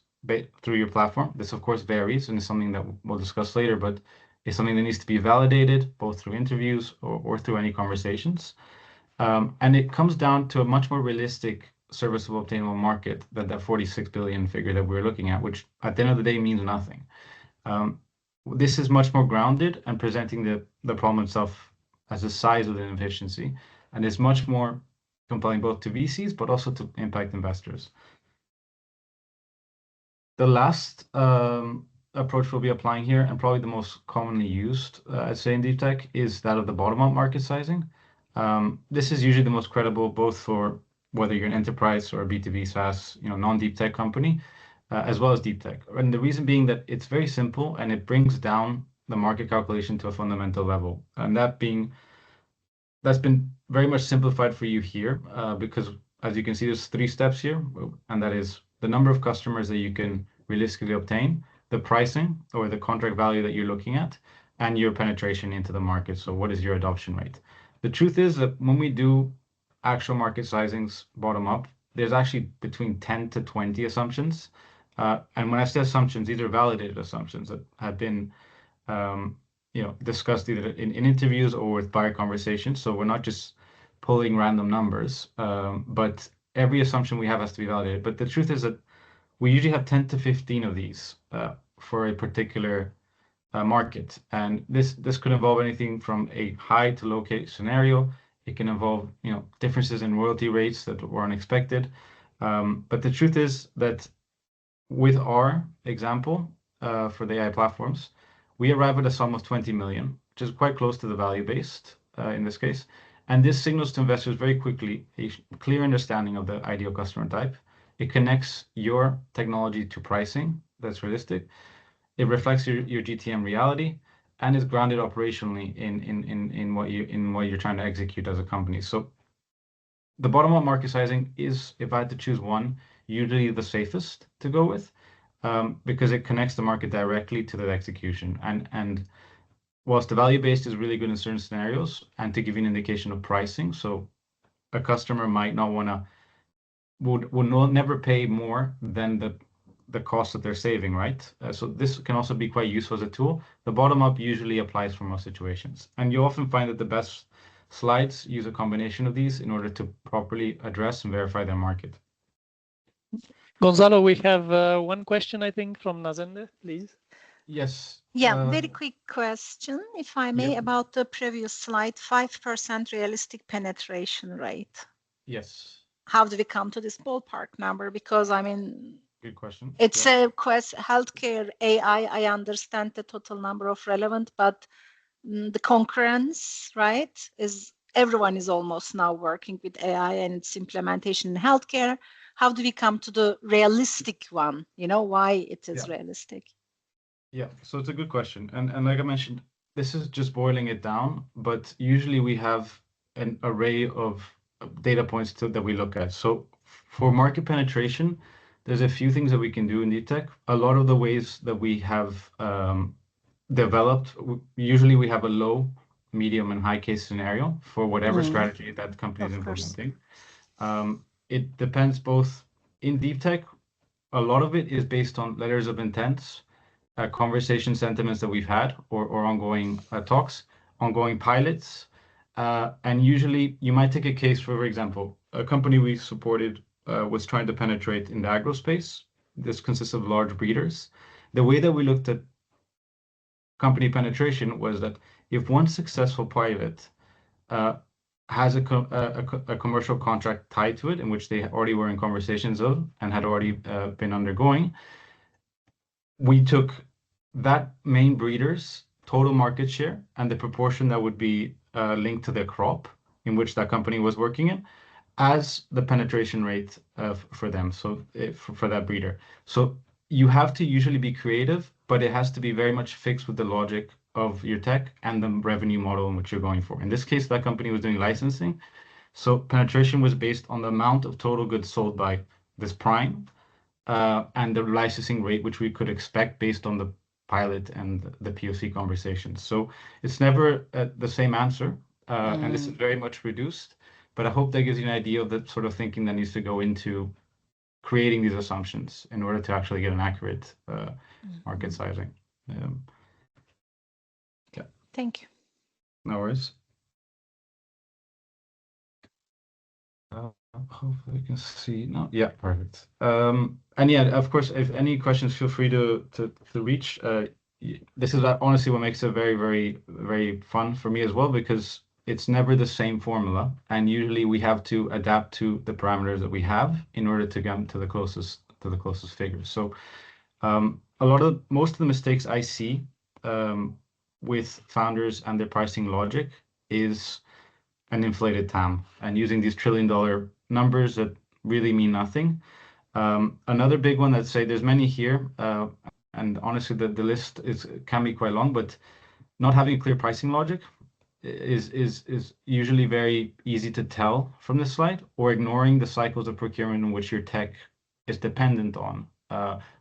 through your platform. This, of course, varies and is something that we'll discuss later, but it's something that needs to be validated both through interviews or through any conversations. And it comes down to a much more realistic serviceable obtainable market than that 46 billion figure that we're looking at, which at the end of the day means nothing. This is much more grounded and presenting the problem itself as the size of the inefficiency, and is much more compelling both to VCs, but also to impact investors. The last approach we'll be applying here, and probably the most commonly used, I'd say in deep tech, is that of the bottom-up market sizing. This is usually the most credible, both for whether you're an enterprise or a B2B SaaS, non-deep tech company, as well as deep tech. And the reason being that it's very simple and it brings down the market calculation to a fundamental level. And that's been very much simplified for you here, because as you can see, there's 3 steps here, and that is the number of customers that you can realistically obtain, the pricing or the contract value that you're looking at, and your penetration into the market. So what is your adoption rate? The truth is that when we do actual market sizings bottom up, there's actually between 10 to 20 assumptions. And when I say assumptions, these are validated assumptions that have been discussed either in interviews or with buyer conversations. So we're not just pulling random numbers, but every assumption we have has to be validated. But the truth is that we usually have 10 to 15 of these for a particular market. And this could involve anything from a high to low case scenario. It can involve differences in royalty rates that were unexpected. But the truth is that with our example for the AI platforms, we arrive at a sum of 20 million, which is quite close to the value-based in this case. And this signals to investors very quickly a clear understanding of the ideal customer type. It connects your technology to pricing that's realistic. It reflects your GTM reality and is grounded operationally in what you're trying to execute as a company. So the bottom-up market sizing is, if I had to choose one, usually the safest to go with, because it connects the market directly to the execution. And whilst the value-based is really good in certain scenarios and to give you an indication of pricing, so a customer might not would never pay more than the cost that they're saving, right? So this can also be quite useful as a tool. The bottom-up usually applies for most situations. And you often find that the best slides use a combination of these in order to properly address and verify their market. Gonzalo, we have one question, I think, from Nazende, please. Yes. Yeah, very quick question, if I may, about the previous slide, 5% realistic penetration rate. Yes. How do we come to this ballpark number? Because, I mean, good question. It's a healthcare AI. I understand the total number of relevant, but the concurrence, right, is everyone is almost now working with AI and its implementation in healthcare. How do we come to the realistic one? Why it is realistic? Yeah, so it's a good question. And like I mentioned, this is just boiling it down, but usually we have an array of data points that we look at. So for market penetration, there's a few things that we can do in deep tech. A lot of the ways that we have developed, usually we have a low medium, and high case scenario for whatever strategy that company is Of course. implementing. It depends both in deep tech. A lot of it is based on letters of intent, conversation sentiments that we've had, or ongoing talks, ongoing pilots. And usually you might take a case, for example, a company we supported was trying to penetrate in the agro space. This consists of large breeders. The way that we looked at company penetration was that if one successful pilot has a commercial contract tied to it, in which they already were in conversations of and had already been undergoing, we took that main breeder's total market share and the proportion that would be linked to the crop in which that company was working in as the penetration rate for them, so for that breeder. So you have to usually be creative, but it has to be very much fixed with the logic of your tech and the revenue model in which you're going for. In this case, that company was doing licensing. So penetration was based on the amount of total goods sold by this prime and the licensing rate, which we could expect based on the pilot and the POC conversations. So it's never the same answer, and this is very much reduced, but I hope that gives you an idea of the sort of thinking that needs to go into creating these assumptions in order to actually get an accurate market sizing. Okay. Thank you. No worries. Hopefully you can see now. Yeah, perfect. And yeah, of course, if any questions, feel free to reach. This is honestly what makes it very, very, very fun for me as well, because it's never the same formula, and usually we have to adapt to the parameters that we have in order to get to the closest figures. So most of the mistakes I see with founders and their pricing logic is an inflated TAM and using these $1 trillion numbers that really mean nothing. Another big one that say there's many here, and honestly the list can be quite long, but not having clear pricing logic is usually very easy to tell from this slide, or ignoring the cycles of procurement in which your tech is dependent on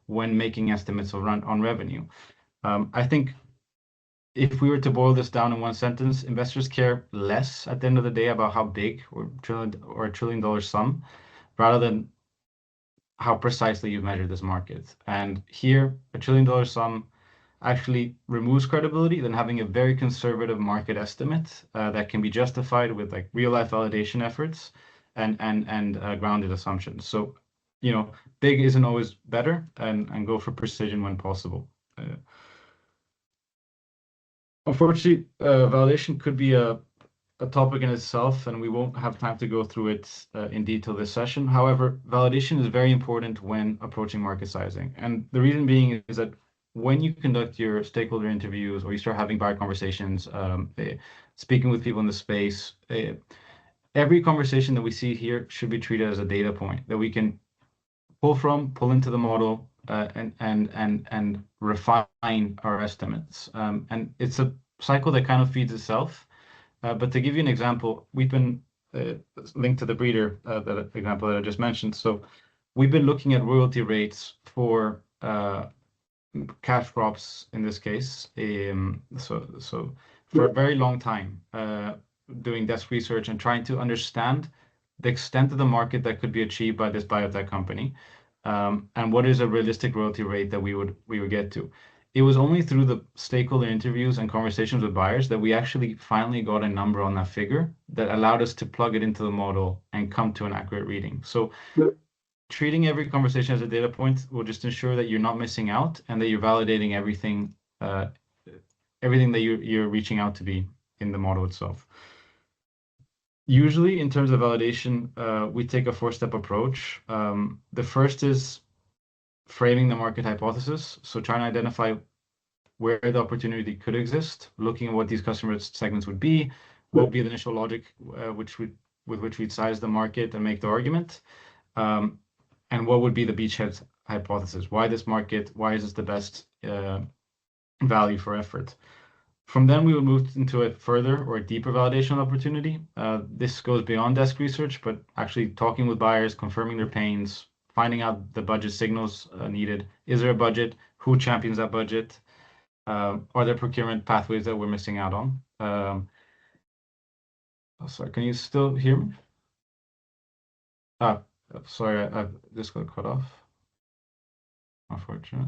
when making estimates on revenue. I think if we were to boil this down in one sentence, investors care less at the end of the day about how big or $1 trillion sum, rather than how precisely you measure this market. And here, $1 trillion sum actually removes credibility than having a very conservative market estimate that can be justified with like real life validation efforts and grounded assumptions. So, you know, big isn't always better, and go for precision when possible. Unfortunately, validation could be a topic in itself, and we won't have time to go through it in detail this session. However, validation is very important when approaching market sizing. And the reason being is that when you conduct your stakeholder interviews or you start having buyer conversations, speaking with people in the space, every conversation that we see here should be treated as a data point that we can pull into the model, and refine our estimates. And it's a cycle that kind of feeds itself. But to give you an example, we've been linked to the breeder, that example that I just mentioned. So we've been looking at royalty rates for cash crops in this case. So for a very long time, doing desk research and trying to understand the extent of the market that could be achieved by this biotech company, and what is a realistic royalty rate that we would get to. It was only through the stakeholder interviews and conversations with buyers that we actually finally got a number on that figure that allowed us to plug it into the model and come to an accurate reading. So treating every conversation as a data point will just ensure that you're not missing out and that you're validating everything that you're reaching out to be in the model itself. Usually, in terms of validation, we take a 4-step approach. The first is framing the market hypothesis. So trying to identify where the opportunity could exist, looking at what these customer segments would be, what would be the initial logic with which we'd size the market and make the argument, and what would be the beachhead hypothesis. Why this market? Why is this the best value for effort? From then, we will move into a further or a deeper validation opportunity. This goes beyond desk research, but actually talking with buyers, confirming their pains, finding out the budget signals needed. Is there a budget? Who champions that budget? Are there procurement pathways that we're missing out on? Oh, sorry, can you still hear me? Sorry, I just got cut off. Unfortunate.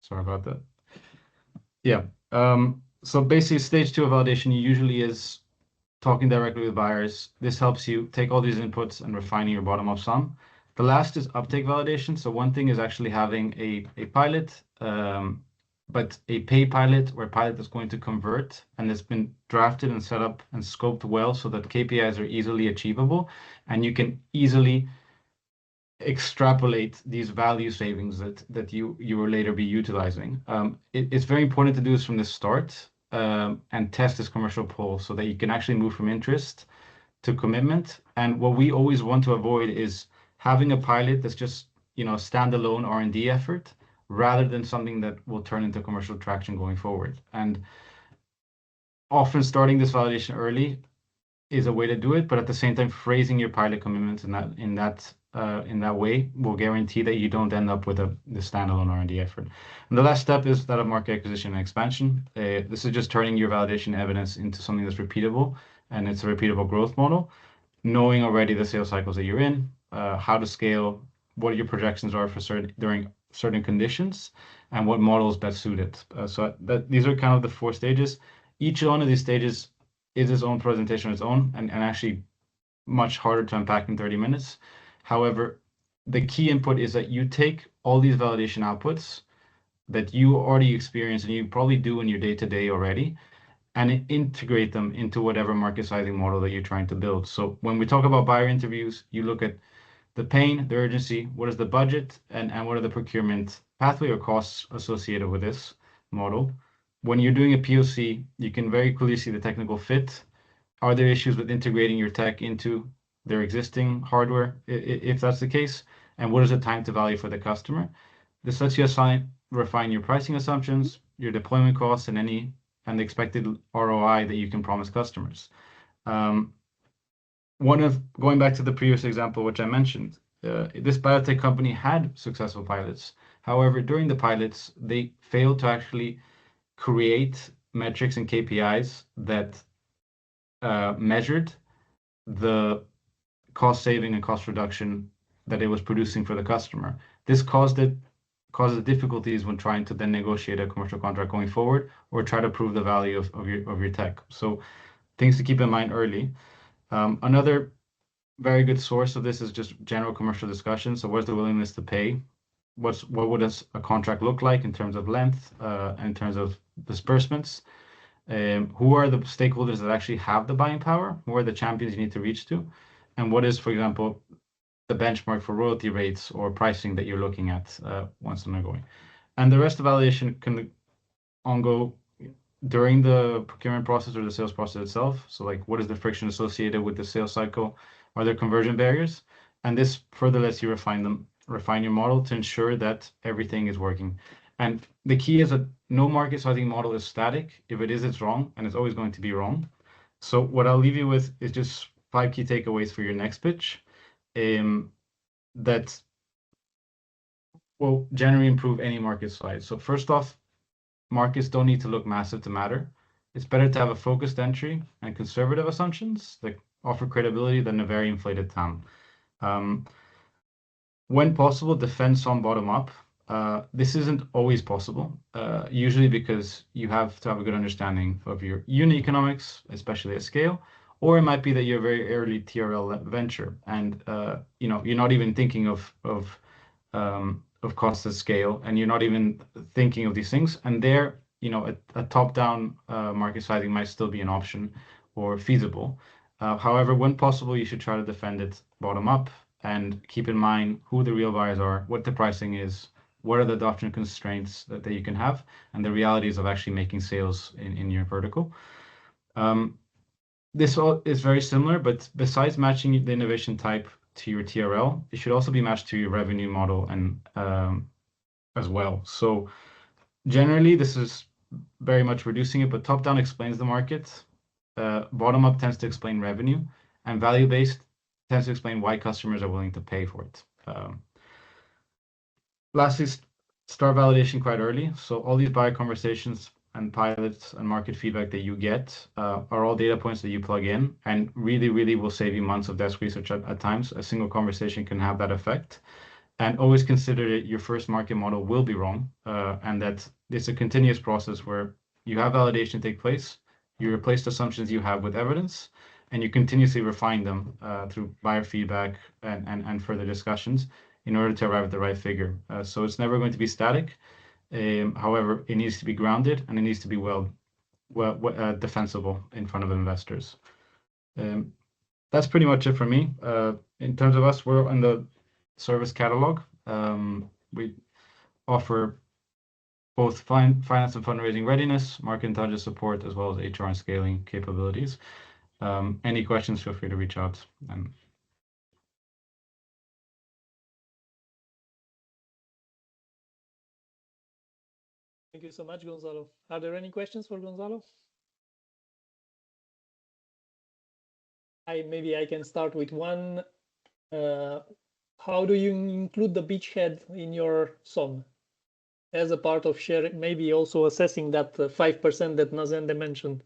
Sorry about that. Yeah. So basically, stage 2 of validation usually is talking directly with buyers. This helps you take all these inputs and refining your bottom-up sum. The last is uptake validation. So one thing is actually having a pilot, but a pay pilot where pilot is going to convert and it's been drafted and set up and scoped well so that KPIs are easily achievable and you can easily extrapolate these value savings that you will later be utilizing. It's very important to do this from the start and test this commercial pull so that you can actually move from interest to commitment. And what we always want to avoid is having a pilot that's just, you know, standalone R&D effort rather than something that will turn into commercial traction going forward. And often starting this validation early is a way to do it, but at the same time, phrasing your pilot commitments in that way will guarantee that you don't end up with the standalone R&D effort. And the last step is that of market acquisition and expansion. This is just turning your validation evidence into something that's repeatable, and it's a repeatable growth model, knowing already the sales cycles that you're in, how to scale, what your projections are for during certain conditions, and what model is best suited. So these are kind of the 4 stages. Each one of these stages is its own presentation on its own, and actually much harder to unpack in 30 minutes. However, the key input is that you take all these validation outputs that you already experience and you probably do in your day-to-day already, and integrate them into whatever market sizing model that you're trying to build. So when we talk about buyer interviews, you look at the pain, the urgency, what is the budget, and what are the procurement pathway or costs associated with this model. When you're doing a POC, you can very clearly see the technical fit. Are there issues with integrating your tech into their existing hardware, if that's the case? And what is the time to value for the customer? This lets you refine your pricing assumptions, your deployment costs, and the expected ROI that you can promise customers. Going back to the previous example, which I mentioned, this biotech company had successful pilots. However, during the pilots, they failed to actually create metrics and KPIs that measured the cost saving and cost reduction that it was producing for the customer. This causes difficulties when trying to then negotiate a commercial contract going forward or try to prove the value of your tech. So things to keep in mind early. Another very good source of this is just general commercial discussion. So what's the willingness to pay? What would a contract look like in terms of length, in terms of disbursements? Who are the stakeholders that actually have the buying power? Who are the champions you need to reach to? And what is, for example, the benchmark for royalty rates or pricing that you're looking at once undergoing? And the rest of validation can ongo during the procurement process or the sales process itself. So like, what is the friction associated with the sales cycle? Are there conversion barriers? And this further lets you refine your model to ensure that everything is working. And the key is that no market sizing model is static. If it is, it's wrong, and it's always going to be wrong. So what I'll leave you with is just 5 key takeaways for your next pitch that will generally improve any market size. So first off, markets don't need to look massive to matter. It's better to have a focused entry and conservative assumptions that offer credibility than a very inflated TAM. When possible, defend some bottom up. This isn't always possible, usually because you have to have a good understanding of your unit economics, especially at scale, or it might be that you're a very early TRL venture and you're not even thinking of cost at scale, and you're not even thinking of these things. And there, a top-down market sizing might still be an option or feasible. However, when possible, you should try to defend it bottom up and keep in mind who the real buyers are, what the pricing is, what are the adoption constraints that you can have, and the realities of actually making sales in your vertical. This all is very similar, but besides matching the innovation type to your TRL, it should also be matched to your revenue model and as well. So generally, this is very much reducing it, but top-down explains the market. Bottom-up tends to explain revenue, and value-based tends to explain why customers are willing to pay for it. Lastly, start validation quite early. So all these buyer conversations and pilots and market feedback that you get are all data points that you plug in, and really, really will save you months of desk research at times. A single conversation can have that effect. And always consider that your first market model will be wrong, and that it's a continuous process where you have validation take place, you replace the assumptions you have with evidence, and you continuously refine them through buyer feedback and further discussions in order to arrive at the right figure. So it's never going to be static. However, it needs to be grounded, and it needs to be well defensible in front of investors. That's pretty much it for me. In terms of us, we're on the service catalog. We offer both finance and fundraising readiness, market intelligence support, as well as HR and scaling capabilities. Any questions, feel free to reach out. Thank you so much, Gonzalo. Are there any questions for Gonzalo? Maybe I can start with one. How do you include the beachhead in your SOM as a part of sharing, maybe also assessing that 5% that Nazende mentioned?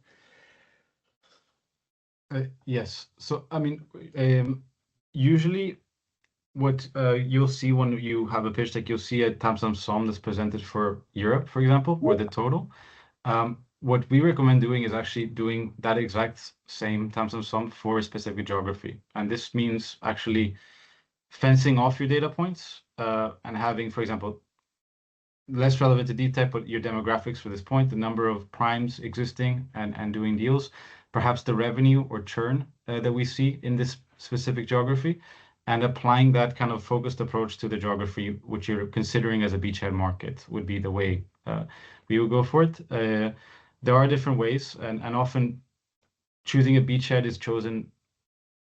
Yes. So, I mean, usually what you'll see when you have a pitch deck, you'll see a Tamsum SOM that's presented for Europe, for example, or the total. What we recommend doing is actually doing that exact same Tamsum SOM for a specific geography. And this means actually fencing off your data points and having, for example, less relevant to DTEC, but your demographics for this point, the number of primes existing and doing deals, perhaps the revenue or churn that we see in this specific geography, and applying that kind of focused approach to the geography, which you're considering as a beachhead market, would be the way we would go for it. There are different ways, and often choosing a beachhead is chosen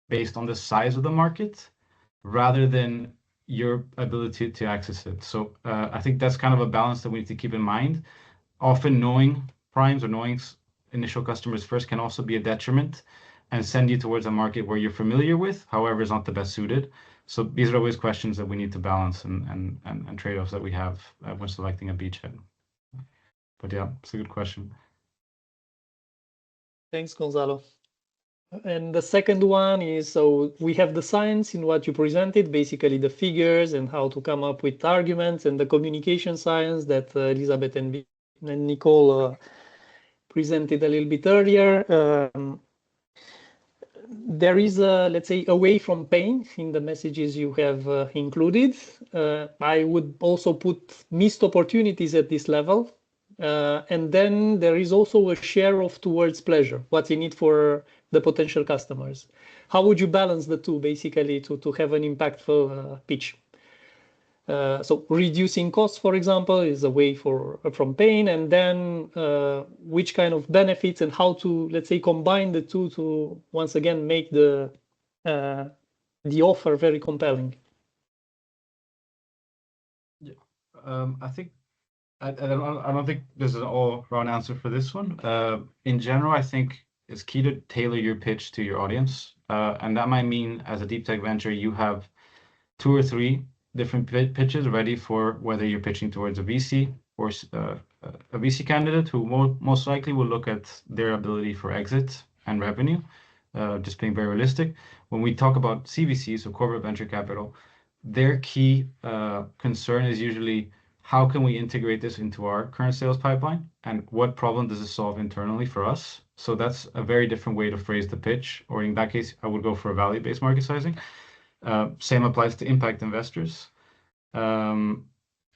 based on the size of the market rather than your ability to access it. So I think that's kind of a balance that we need to keep in mind. Often knowing primes or knowing initial customers first can also be a detriment and send you towards a market where you're familiar with, however, is not the best suited. So these are always questions that we need to balance and trade-offs that we have when selecting a beachhead. But yeah, it's a good question. Thanks, Gonzalo. And the second one is, so we have the science in what you presented, basically the figures and how to come up with arguments, and the communication science that Elisabeth and Nicole presented a little bit earlier. There is, let's say, away from pain in the messages you have included. I would also put missed opportunities at this level. And then there is also a share of towards pleasure, what's in it for the potential customers. How would you balance the two, basically, to have an impactful pitch? So reducing costs, for example, is a way from pain, and then which kind of benefits and how to, let's say, combine the two to once again make the offer very compelling. Yeah, I think I don't think there's an all-round answer for this one. In general, I think it's key to tailor your pitch to your audience, and that might mean as a deep tech venture, you have 2 or 3 different pitches ready for whether you're pitching towards a VC or a VC candidate who most likely will look at their ability for exit and revenue, just being very realistic. When we talk about CVC, so corporate venture capital, their key concern is usually how can we integrate this into our current sales pipeline and what problem does it solve internally for us? So that's a very different way to phrase the pitch, or in that case, I would go for a value-based market sizing. Same applies to impact investors. And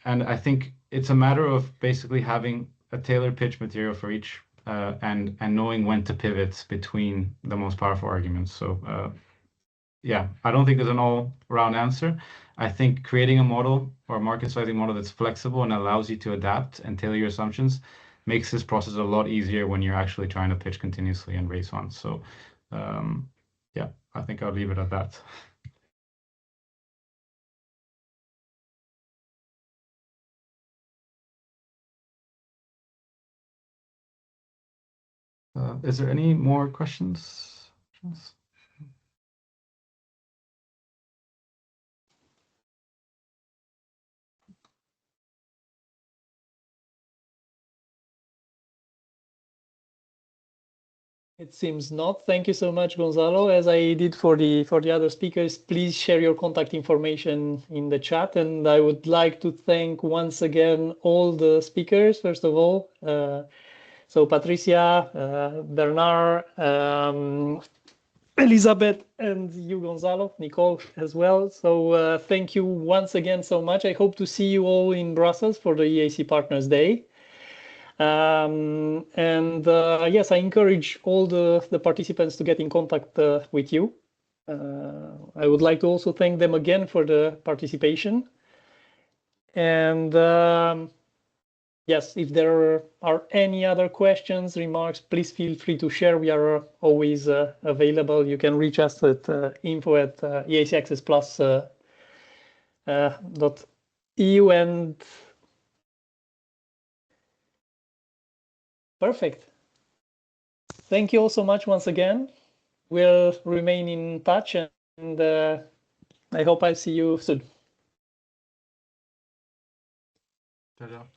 I think it's a matter of basically having a tailored pitch material for each and knowing when to pivot between the most powerful arguments. So yeah, I don't think there's an all-round answer. I think creating a model or a market sizing model that's flexible and allows you to adapt and tailor your assumptions makes this process a lot easier when you're actually trying to pitch continuously and raise funds. So yeah, I think I'll leave it at that. Is there any more questions? It seems not. Thank you so much, Gonzalo. As I did for the other speakers, please share your contact information in the chat. And I would like to thank once again all the speakers, first of all. So Patricia, Bernard, Elisabeth, and you, Gonzalo, Nicole as well. So thank you once again so much. I hope to see you all in Brussels for the EIC Partners Day. Yes, I encourage all the participants to get in contact with you. I would like to also thank them again for the participation. And yes, if there are any other questions, remarks, please feel free to share. We are always available. You can reach us at info@eicaccessplus.eu and perfect. Thank you all so much once again. We'll remain in touch, and I hope I'll see you soon.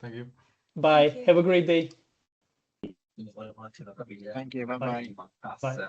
Thank you. Bye. Have a great day. Thank you. Bye-bye. Bye.